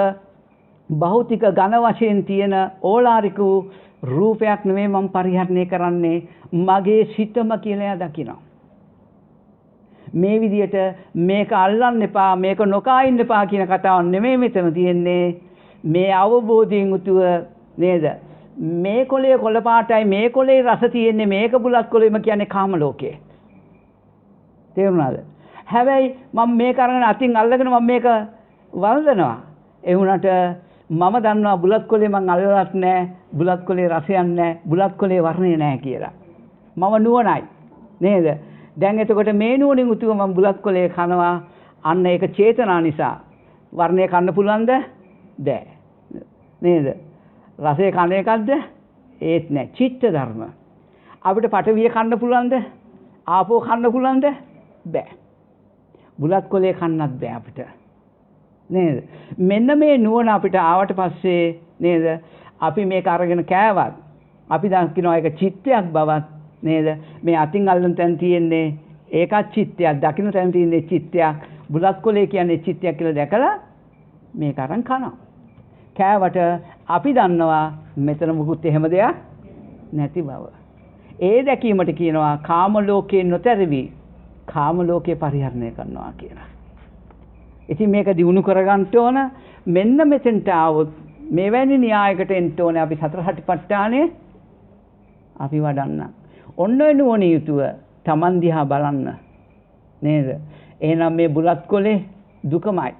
භෞතික ඝන වශයෙන් තියෙන ඕලාරික රූපයක් නෙමෙයි මම පරිහරණය කරන්නේ මගේ සිතම කියලා එයා දකිනවා. මේ විදියට මේක අල්ලන්න එපා මේක නොකා ඉන්න එපා කියන කතාව නෙමෙයි මෙතන තියෙන්නේ. මේ අවබෝධයෙන් යුතුව නේද? මේ කොළේ කොළ පාටයි මේ කොළේ රස තියෙන්නේ මේක බුලත් කොළේම කියන්නේ කාම ලෝකේ. තේරුණාද? හැබැයි මම මේක අරගෙන අතින් අල්ලගෙන මම මේක වළඳනවා. ඒ වුණාට මම දන්නවා බුලත් කොළේ මං අල්ලලත් නැහැ. බුලත් කොළේ රසයක් නැහැ. බුලත් කොළේ වර්ණය නැහැ කියලා. මම නුවණයි. නේද? දැන් එතකොට මේ නුවණින් උතුව මම බුලත් කොළේ කනවා. අන්න ඒක චේතනා නිසා. වර්ණය කන්න පුළුවන්ද? බෑ. නේද? රසය කන එකක්ද? ඒත් නෑ. චිත්ත ධර්ම. අපිට පඨවිය කන්න පුළුවන්ද? ආපෝ කන්න පුළුවන්ද? බෑ. බුලත් කොළේ කන්නත් බෑ අපිට. නේද? මෙන්න මේ නුවණ අපිට ආවට පස්සේ නේද? අපි මේක අරගෙන කෑවත් අපි දකිනවා ඒක චිත්තයක් බවත් නේද? මේ අතින් අල්ලන තැන තියෙන්නේ ඒකත් චිත්තයක්. දකින්න තැන තියෙන්නේ චිත්තයක්. බුලත් කොලේ කියන්නේ චිත්තයක් කියලා දැකලා මේක අරන් කනවා. කෑවට අපි දන්නවා මෙතන මුකුත් එහෙම දෙයක් නැති බව. ඒ දැකීමට කියනවා කාම ලෝකේ නොතැරවි කාම ලෝකේ පරිහරණය කරනවා කියලා. ඉතින් මේක දිනු කරගන්න ඕන. මෙන්න මෙතෙන්ට આવොත් මෙවැනි න්‍යායකට එන්න ඕනේ අපි සතර හටිපට්ඨානේ අපි වඩන්න. ඔන්න නුවණ යුතුව Taman දිහා බලන්න. නේද? එහෙනම් මේ බුලත් කොලේ දුකමයි.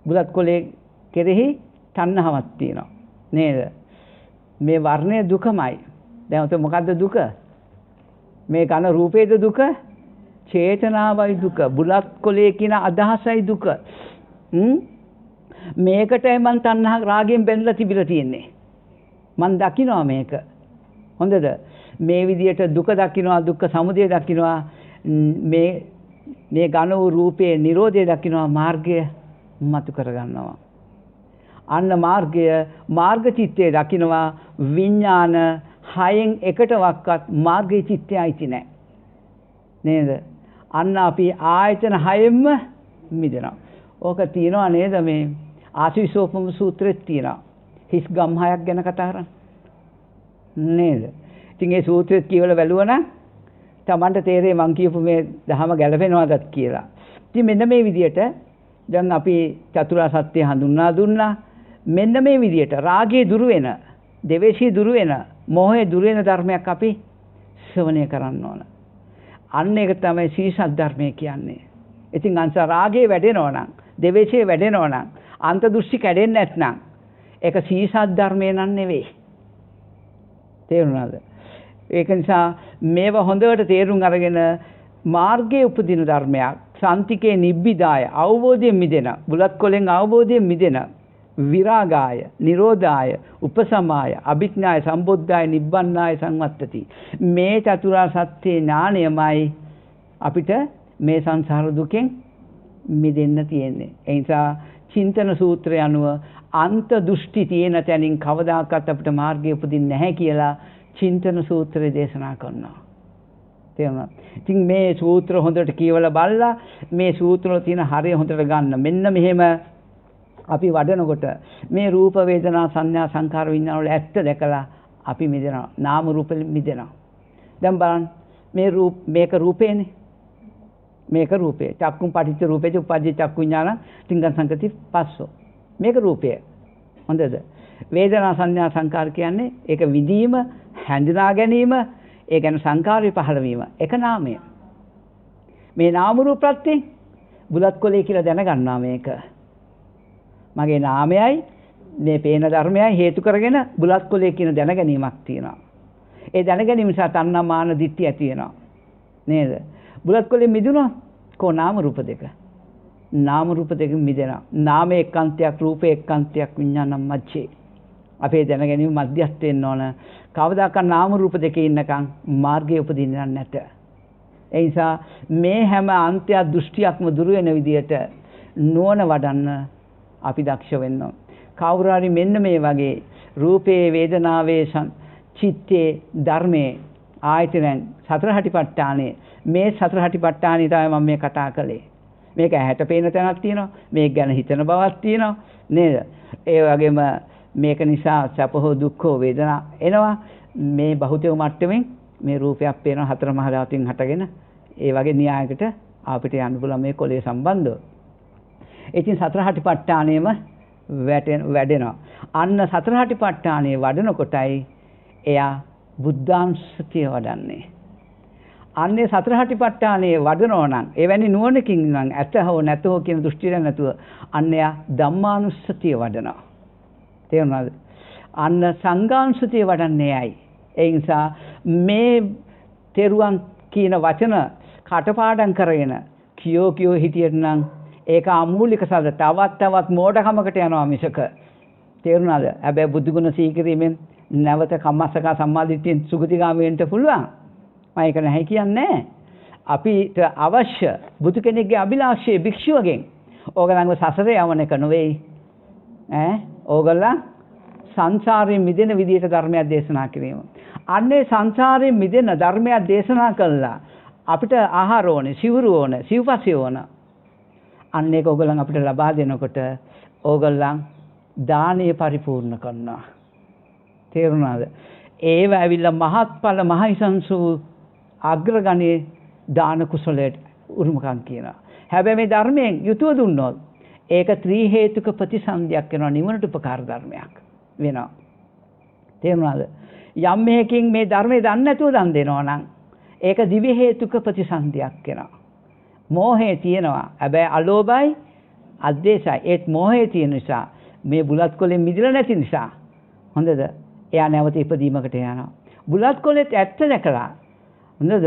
බුලත් කොලේ කෙරෙහි තණ්හාවක් තියෙනවා. නේද? මේ වර්ණය දුකමයි. දැන් ඔතන මොකද්ද දුක? මේ කන රූපේද දුක? චේතනාවයි දුක. බුලත් කොලේ කියන අදහසයි දුක. මේකටයි මං තණ්හා රාගයෙන් බැඳලා තිබිලා තියෙන්නේ. මං දකිනවා මේක. හොඳද? මේ විදියට දුක දකිනවා, දුක්ඛ සමුදය දකිනවා, මේ ඝන වූ රූපේ නිරෝධය දකිනවා, මාර්ගය මතු කර ගන්නවා. අන්න මාර්ග චිත්තය දකිනවා. විඥාන හයෙන් එකටවත් මාර්ගයේ චිත්තය අයිති නැහැ. නේද? අන්න අපි ආයතන හයෙන්ම මිදෙනවා. ඕක තියනවා නේද මේ ආශිසෝපම සූත්‍රෙත් තියෙනවා. හිස් ගම් හයක් ගැන කතා කරන්නේ. නේද? ඉතින් ඒ සූත්‍රෙත් කියවලා බැලුවනම් Tamanට තේරෙයි මං කියපු මේ දහම ගැලපෙනවද කියලා. ඉතින් මෙන්න මේ විදියට දැන් අපි චතුරාර්ය සත්‍ය හඳුන්වා දුන්නා. මෙන්න මේ විදියට රාගයේ දුරු වෙන, ද්වේෂයේ දුරු වෙන, මෝහයේ දුරු වෙන ධර්මයක් අපි ශ්‍රවණය කරන්න ඕන. අන්න ඒක තමයි සීසත් ධර්මය කියන්නේ. ඉතින් අංශ රාගයේ වැඩෙනවා නම්, ද්වේෂයේ වැඩෙනවා නම්, අන්ත දෘෂ්ටි කැඩෙන්නේ නැත්නම් ඒක සීසත් ධර්මය නන් නෙවෙයි. තේරුණාද? ඒක නිසා මේව හොඳට තේරුම් අරගෙන මාර්ගයේ උපදින ධර්මයක්, සාන්තිකේ නිබ්බිදාය, අවබෝධයෙන් මිදෙන, බුලත් කොලෙන් අවබෝධයෙන් මිදෙන, විරාගාය, නිරෝධාය, උපසමාය, අභිඥාය, සම්බොද්ධාය, නිබ්බන්නාය සංවත්තති. මේ චතුරාර්ය සත්‍ය ඥානයමයි අපිට මේ සංසාර දුකෙන් මිදෙන්න තියෙන්නේ. ඒ නිසා චින්තන සූත්‍රය අනුව අන්ත දෘෂ්ටි තියෙන තැනින් කවදාකවත් අපිට මාර්ගය උපදින්නේ නැහැ කියලා චින්තන සූත්‍රය දේශනා කරනවා. තේරුණාද? ඉතින් මේ සූත්‍ර හොඳට කියවලා බලලා මේ සූත්‍රවල තියෙන හරය හොඳට ගන්න. මෙන්න මෙහෙම අපි වඩනකොට මේ රූප වේදනා සංඥා සංකාර විඥාන වල ඇත්ත දැකලා අපි මිදෙනවා. නාම රූප මිදෙනවා. දැන් බලන්න මේක රූපේනේ. මේක රූපේ. චක්කුම් පටිච්ච රූපේච උපජ්ජේ චක්කු විඥාන තිංගං සංකති පස්සෝ. මේක රූපය. හොඳද? වේදනා සංඥා සංකාර කියන්නේ ඒක විදීම, හැඳිනා ගැනීම, ඒ කියන්නේ සංකාරය පහළ වීම. ඒක නාමය. මේ නාම රූප ප්‍රත්‍යයෙන් බුලත් කොලේ කියලා දැනගන්නවා මේක. මගේ නාමයයි මේ පේන ධර්මයයි හේතු කරගෙන බුලත් කොලේ කියන දැනගැනීමක් තියෙනවා. ඒ දැනගැනීම නිසා තණ්හා මාන දිට්ඨිය ඇති වෙනවා. නේද? බුලත් කොලේ මිදුණා කො නාම රූප දෙක. නාම රූප දෙක මිදෙනවා. නාමයේ එක්කන්තයක්, රූපයේ එක්කන්තයක්, විඥානම් මැච්චේ. අපේ දැනගැනීම මධ්‍යස්ථ වෙන්න ඕන. කවදාකවත් නාම රූප දෙකේ ඉන්නකම් මාර්ගයේ උපදින්නේ නැත. ඒ නිසා මේ හැම අන්ත්‍ය දෘෂ්ටියක්ම දුර වෙන විදියට නුවණ වඩන්න අපි දක්ෂ වෙන්න ඕන. කවුරු හරි මෙන්න මේ වගේ රූපේ, වේදනාවේ, චිත්තේ, ධර්මයේ ආයතනයන් සතර හටිපට්ඨානේ මේ සතර හටිපට්ඨානේ තමයි මම මේ කතා කළේ. මේක ඇහැට පේන තැනක් තියෙනවා. මේක ගැන හිතන බවක් තියෙනවා. නේද? ඒ වගේම මේක නිසා සැප හෝ දුක් හෝ වේදනා එනවා. මේ භෞතික මට්ටමින් මේ රූපයක් පේන හතර මහා ධාතුන් හටගෙන ඒ වගේ න්‍යායකට අපිට යන්න පුළුවන් මේ කොලේ සම්බන්ධව. ඉතින් සතර හටිපට්ඨානෙම වැඩෙනවා. අන්න සතර හටිපට්ඨානේ වඩන කොටයි එයා බුද්ධාංශතිය වඩන්නේ. අන්නේ සතර හටිපට්ඨානේ වඩනෝ නම් එවැනි නුවණකින් නම් ඇත හෝ නැත හෝ කියන දෘෂ්ටියෙන් නැතුව අන්නය ධම්මානුස්සතිය වඩනවා. තේරුණාද? අන්න සංඝානුස්සතිය වඩන්නේ ඇයි? ඒ නිසා මේ තෙරුවන් කියන වචන කටපාඩම් කරගෙන කියෝ හිටියට නම් ඒක අමූලික සද තවත් මෝඩකමකට යනවා මිසක. තේරුණාද? හැබැයි බුදු ගුණ සීකරීමෙන් නැවත කම්මස්සකා සම්මාදිට්ඨියෙන් සුගතිගාමී වෙන්න පුළුවන්. මම ඒක නැහැ කියන්නේ. අපිට අවශ්‍ය බුදු කෙනෙක්ගේ අභිලාෂයේ භික්ෂුවගෙන් ඕගලන්ව සසරේ යවන එක නෙවෙයි. ඕගලන් සංසාරයෙන් මිදෙන විදියට ධර්මයක් දේශනා කිරීම. අන්නේ සංසාරයෙන් මිදෙන ධර්මයක් දේශනා කළා. අපිට ආහාර ඕනේ, සිවුරු ඕනේ, සිව්පස්සේ ඕන. අන්න ඒක ඕගොල්ලන් අපිට ලබා දෙනකොට ඕගොල්ලන් දානීය පරිපූර්ණ කරනවා. තේරුණාද? ඒව ඇවිල්ලා මහත්ඵල මහයිසංසු අග්‍රගණේ දාන කුසලයට උරුමකම් කියනවා. හැබැයි මේ ධර්මයෙන් යුතුව දුන්නොත් ඒක ත්‍රි හේතුක ප්‍රතිසන්දියක් වෙනවා, නිවනට උපකාර ධර්මයක් වෙනවා. තේරුණාද? යම් මේකින් මේ ධර්මයේ දන්නේ නැතුව දන් දෙනවා නම් ඒක දිව්‍ය හේතුක ප්‍රතිසන්දියක් වෙනවා. මෝහය තියෙනවා. හැබැයි අලෝභයි, අද්වේෂයි. ඒත් මෝහය තියෙන නිසා මේ බුලත් කොලෙන් මිදලා නැති නිසා හොඳද? එයා නැවත ඉපදීමකට යනවා. බුලත් කොලෙත් ඇත්ත දැකලා හොඳද?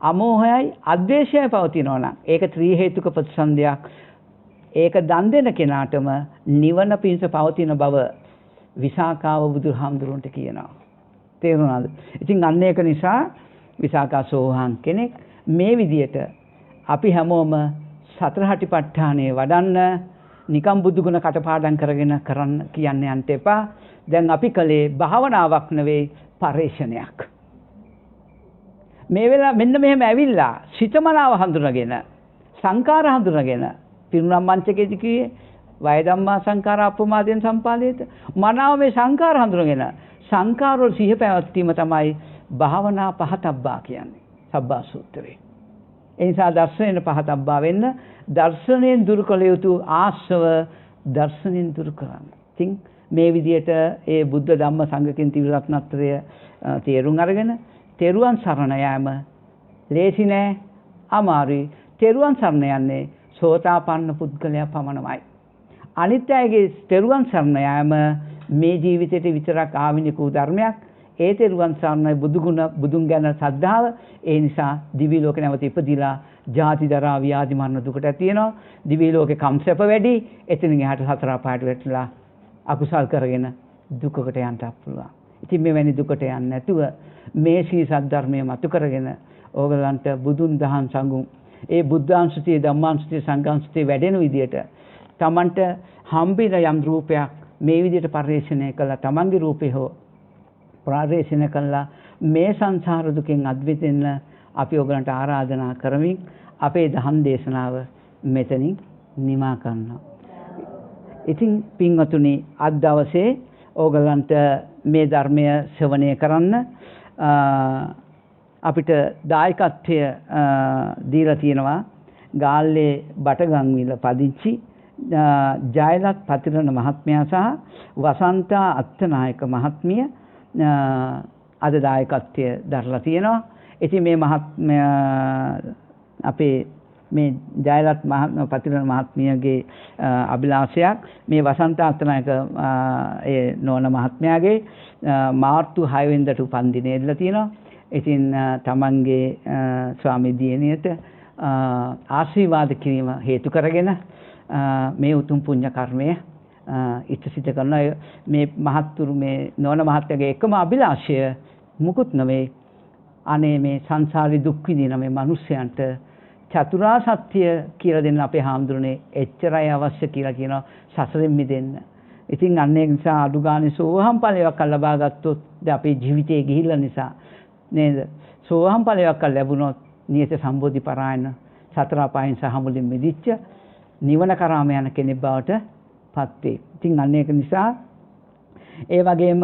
අමෝහයයි අද්වේෂයයි පවතිනවා නම් ඒක ත්‍රි හේතුක ප්‍රතිසන්දියක්. ඒක දන් දෙන කෙනාටම නිවන පිණිස පවතින බව විසාකාව බුදුහාමුදුරන්ට කියනවා. තේරුණාද? ඉතින් අන්න ඒක නිසා විසාකා සෝහන් කෙනෙක් මේ විදියට අපි හැමෝම සතර හටිපට්ඨානය වඩන්න නිකම් බුදුගුණ කටපාඩම් කරගෙන කරන්න කියන්න යන්න එපා. දැන් අපි කලේ භාවනාවක් නෙවෙයි පරිශ්‍රණයක්. මේ වෙලාව මෙන්න මෙහෙම ඇවිල්ලා සිතමනාව හඳුනගෙන සංකාර හඳුනගෙන පිරුණම් මංචකේදී කියේ වය ධම්මා සංකාර අප්‍රමාදයෙන් සම්පාදේත. මනාව මේ සංකාර හඳුනගෙන සංකාර වල සිහිය පැවැත්වීම තමයි භාවනා පහතබ්බා කියන්නේ. සබ්බා සූත්‍රයේ. ඒ නිසා දර්ශනයෙන් පහතබ්බා වෙන්න දර්ශනයෙන් දුරු කළ යුතු ආශ්‍රව දර්ශනයෙන් දුරු කරන්න. ඉතින් මේ විදිහට ඒ බුද්ධ ධම්ම සංඝ කියන ත්‍රිරත්නත්‍රය තේරුම් අරගෙන තෙරුවන් සරණ යාම ලේසි නෑ, අමාරුයි. තෙරුවන් සරණ යන්නේ සෝතාපන්න පුද්ගලයා පමණමයි. අනිත් අයගේ තෙරුවන් සරණ යාම මේ ජීවිතේට විතරක් ආවිනික වූ ධර්මයක්. ඒ තෙරුවන් සරණයි බුදුගුණ බුදුන් ගැන ශ්‍රද්ධාව. ඒ නිසා දිවි ලෝක නැවත ඉපදිලා ජාති ජරා ව්‍යාධි මරණ දුකට තියෙනවා. දිවි ලෝකේ කම්සප වැඩි. එතනින් එහාට සතර අපායට වැටලා අකුසල් කරගෙන දුකකට යන්නත් පුළුවන්. ඉතින් මෙවැනි දුකට යන්නේ නැතුව මේ සී සද්ධර්මය මතු කරගෙන ඕගලන්ට බුදුන් දහම් සංගුණ ඒ බුද්ධාංශතිය ධම්මාංශතිය සංඝාංශතිය වැඩෙන විදියට තමන්ට හම්බෙන යම් රූපයක් මේ විදියට පරිශ්‍රණය කළා. තමන්ගේ රූපේ හෝ පරිශ්‍රණය කළා මේ සංසාර දුකෙන් අත් මිදෙන්න අපි ඕගලන්ට ආරාධනා කරමින් අපේ දහම් දේශනාව මෙතනින් නිමා කරනවා. ඉතින් පින්වතුනි අද දවසේ ඕගලන්ට මේ ධර්මය ශ්‍රවණය කරන්න අපිට දායකත්වය දීලා තියෙනවා ගාල්ලේ බටගම්විල පදිංචි ජයලත් පතිරණ මහත්මයා සහ වසන්තා අත්තනායක මහත්මිය අද දායකත්වය දරලා තියෙනවා. ඉතින් මේ මහත්මයා අපේ මේ ජයලත් පතිරණ මහත්මියගේ අභිලාෂයක් මේ වසන්තා අත්තනායක ඒ නෝන මහත්මයාගේ මාර්තු 6 වෙනිදාට උපන්දිනය ඉදලා තියෙනවා. ඉතින් තමන්ගේ ස්වාමි දියණියට ආශිර්වාද කිරීම හේතු කරගෙන මේ උතුම් පුණ්‍ය කර්මය ඉෂ්ට සිද්ධ කරන මේ මහත්තුරු මේ නෝන මහත්මයාගේ එකම අභිලාෂය මුකුත් නෙවෙයි. අනේ මේ සංසාරේ දුක් විඳින මේ මිනිස්යන්ට චතුරාර්ය සත්‍ය කියලා දෙන්න අපේ හාමුදුරනේ එච්චරයි අවශ්‍ය කියලා කියනවා සසරෙන් මිදෙන්න. ඉතින් අන්න ඒ නිසා අඩු ගානේ සෝහම් ඵලයක් ලබා ගත්තොත් අපේ ජීවිතේ ගිහිල්ලා නිසා නේද? සෝහම් ඵලයක් ලැබුණොත් නියත සම්බෝධි පරායන සතර අපායන් සහ මුලින් මිදිච්ච නිවන කරාම යන කෙනෙක් බවට පත් වේ. ඉතින් අන්න ඒක නිසා ඒ වගේම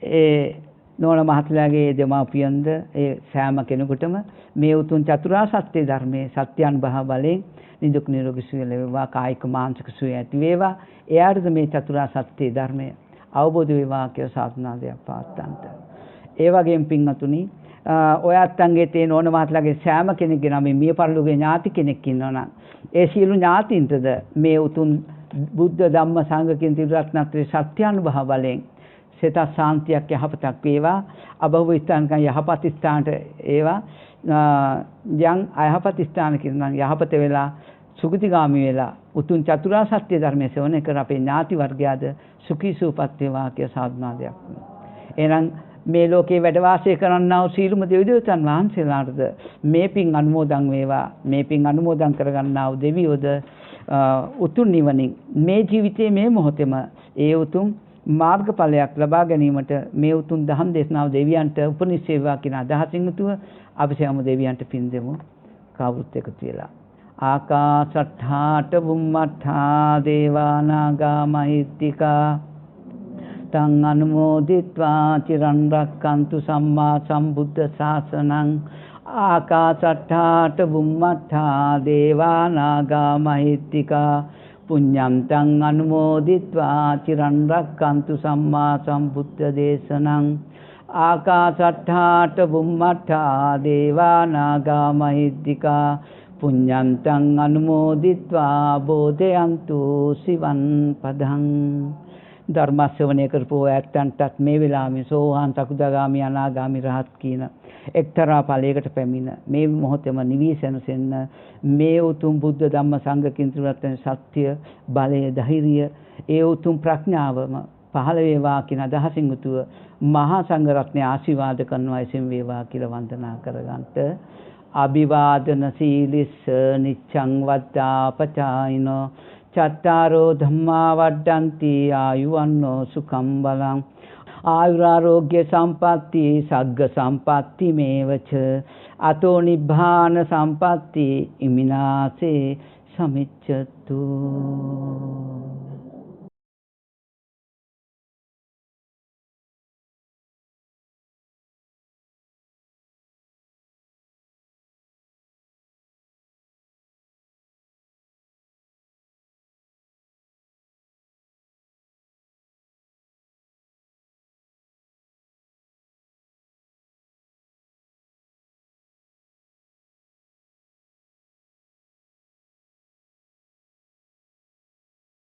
ඒ නෝන මහත්මයාගේ දෙමාපියන්ද ඒ සෑම කෙනෙකුටම මේ උතුම් චතුරාර්ය සත්‍ය ධර්මයේ සත්‍යානුභව බලයෙන් නිදුක් නිරෝගී සුවය ලැබේවා, කායික මානසික සුවය ඇති වේවා. එයාටද මේ චතුරාර්ය සත්‍ය ධර්මය අවබෝධ වේවා කියලා සාධනාදයක් පාත්තන්ට. ඒ වගේම පින්වතුනි ඔයත් අංගේ තියෙන ඕන මහත්ලාගේ සෑම කෙනෙක්ගේ නම මිය පරලෝකේ ඥාති කෙනෙක් ඉන්නවනම් ඒ සියලු ඥාතින්ටද මේ උතුම් බුද්ධ ධම්ම සංඝ කියන ත්‍රිරත්නත්‍රයේ සත්‍යානුභව බලයෙන් සිත ශාන්තියක් යහපතක් වේවා. අභව ස්ථානකන් යහපත් ස්ථානට ඒවා යම් අයහපත් ස්ථාන කියන යහපත වෙලා සුගතිගාමී වෙලා උතුම් චතුරාර්ය සත්‍ය ධර්මයේ සෙවණේ කර අපේ ඥාති වර්ගයාද සුඛී සූපත් වේවා කිය සාධනාදයක්. එහෙනම් මේ ලෝකේ වැඩ වාසය කරන්නා වූ සීලුම දෙවිදෙවියන් වහන්සේලාටද මේ පින් අනුමෝදන් වේවා. මේ පින් අනුමෝදන් කරගන්නා වූ දෙවියෝද උතුම් නිවනින් මේ ජීවිතයේ මේ මොහොතේම ඒ උතුම් මාර්ගඵලයක් ලබා ගැනීමට මේ උතුම් දහම් දේශනාව දෙවියන්ට උපනිශ්‍රේවා කියන අදහසින් යුතුව අපි සියලුම දෙවියන්ට පින් දෙමු කවුරුත් එකතු වෙලා. ආකාශට්ඨාට බුම්මට්ඨා දේවා නාග මහිත්‍තිකා තං අනුමෝදිත්වා චිරන් රක්칸තු සම්මා සම්බුද්ධ ශාසනං. ආකාශට්ඨාට බුම්මට්ඨා දේවා නාග මහිත්‍තිකා පුඤ්ඤන්තං අනුමෝදිත්වා චිරන් රක්칸තු සම්මා සම්බුද්ධ දේශනං. ආකාශට්ඨාට බුම්මට්ඨා දේවා නාග මහිත්‍තිකා පුඤ්ඤන්තං අනුමෝදිත්වා බෝධයන්තු සිවං පදං. ධර්ම ශ්‍රවණය කරපු ඇත්තන්ටත් මේ වෙලාවේ සෝවාන් සකදාගාමි අනාගාමි රහත් කියන එක්තරා ඵලයකට පැමිණ මේ මොහොතේම නිවිසනසෙන්න මේ උතුම් බුද්ධ ධම්ම සංඝ කින්තුරත්න සත්‍ය බලය ධෛර්යය ඒ උතුම් ප්‍රඥාවම පහළ වේවා කියන අදහසින් යුතුව මහා සංඝ රත්නය ආශිර්වාද කරනවා එසේම වේවා කියලා වන්දනා කරගන්නට. අභිවාදන සීලිස්ස නිච්ඡං වද්දාපචායිනෝ චත්තාරෝ ධම්මා වඩ්ඩಂತಿ ආයුවන්නෝ සුඛං බලං ආයුරාෝග්‍ය සම්පatti සග්ග සම්පatti මේවච අතෝ නිබ්බාන සම්පatti ඉමිනාසේ සමිච්ඡතු.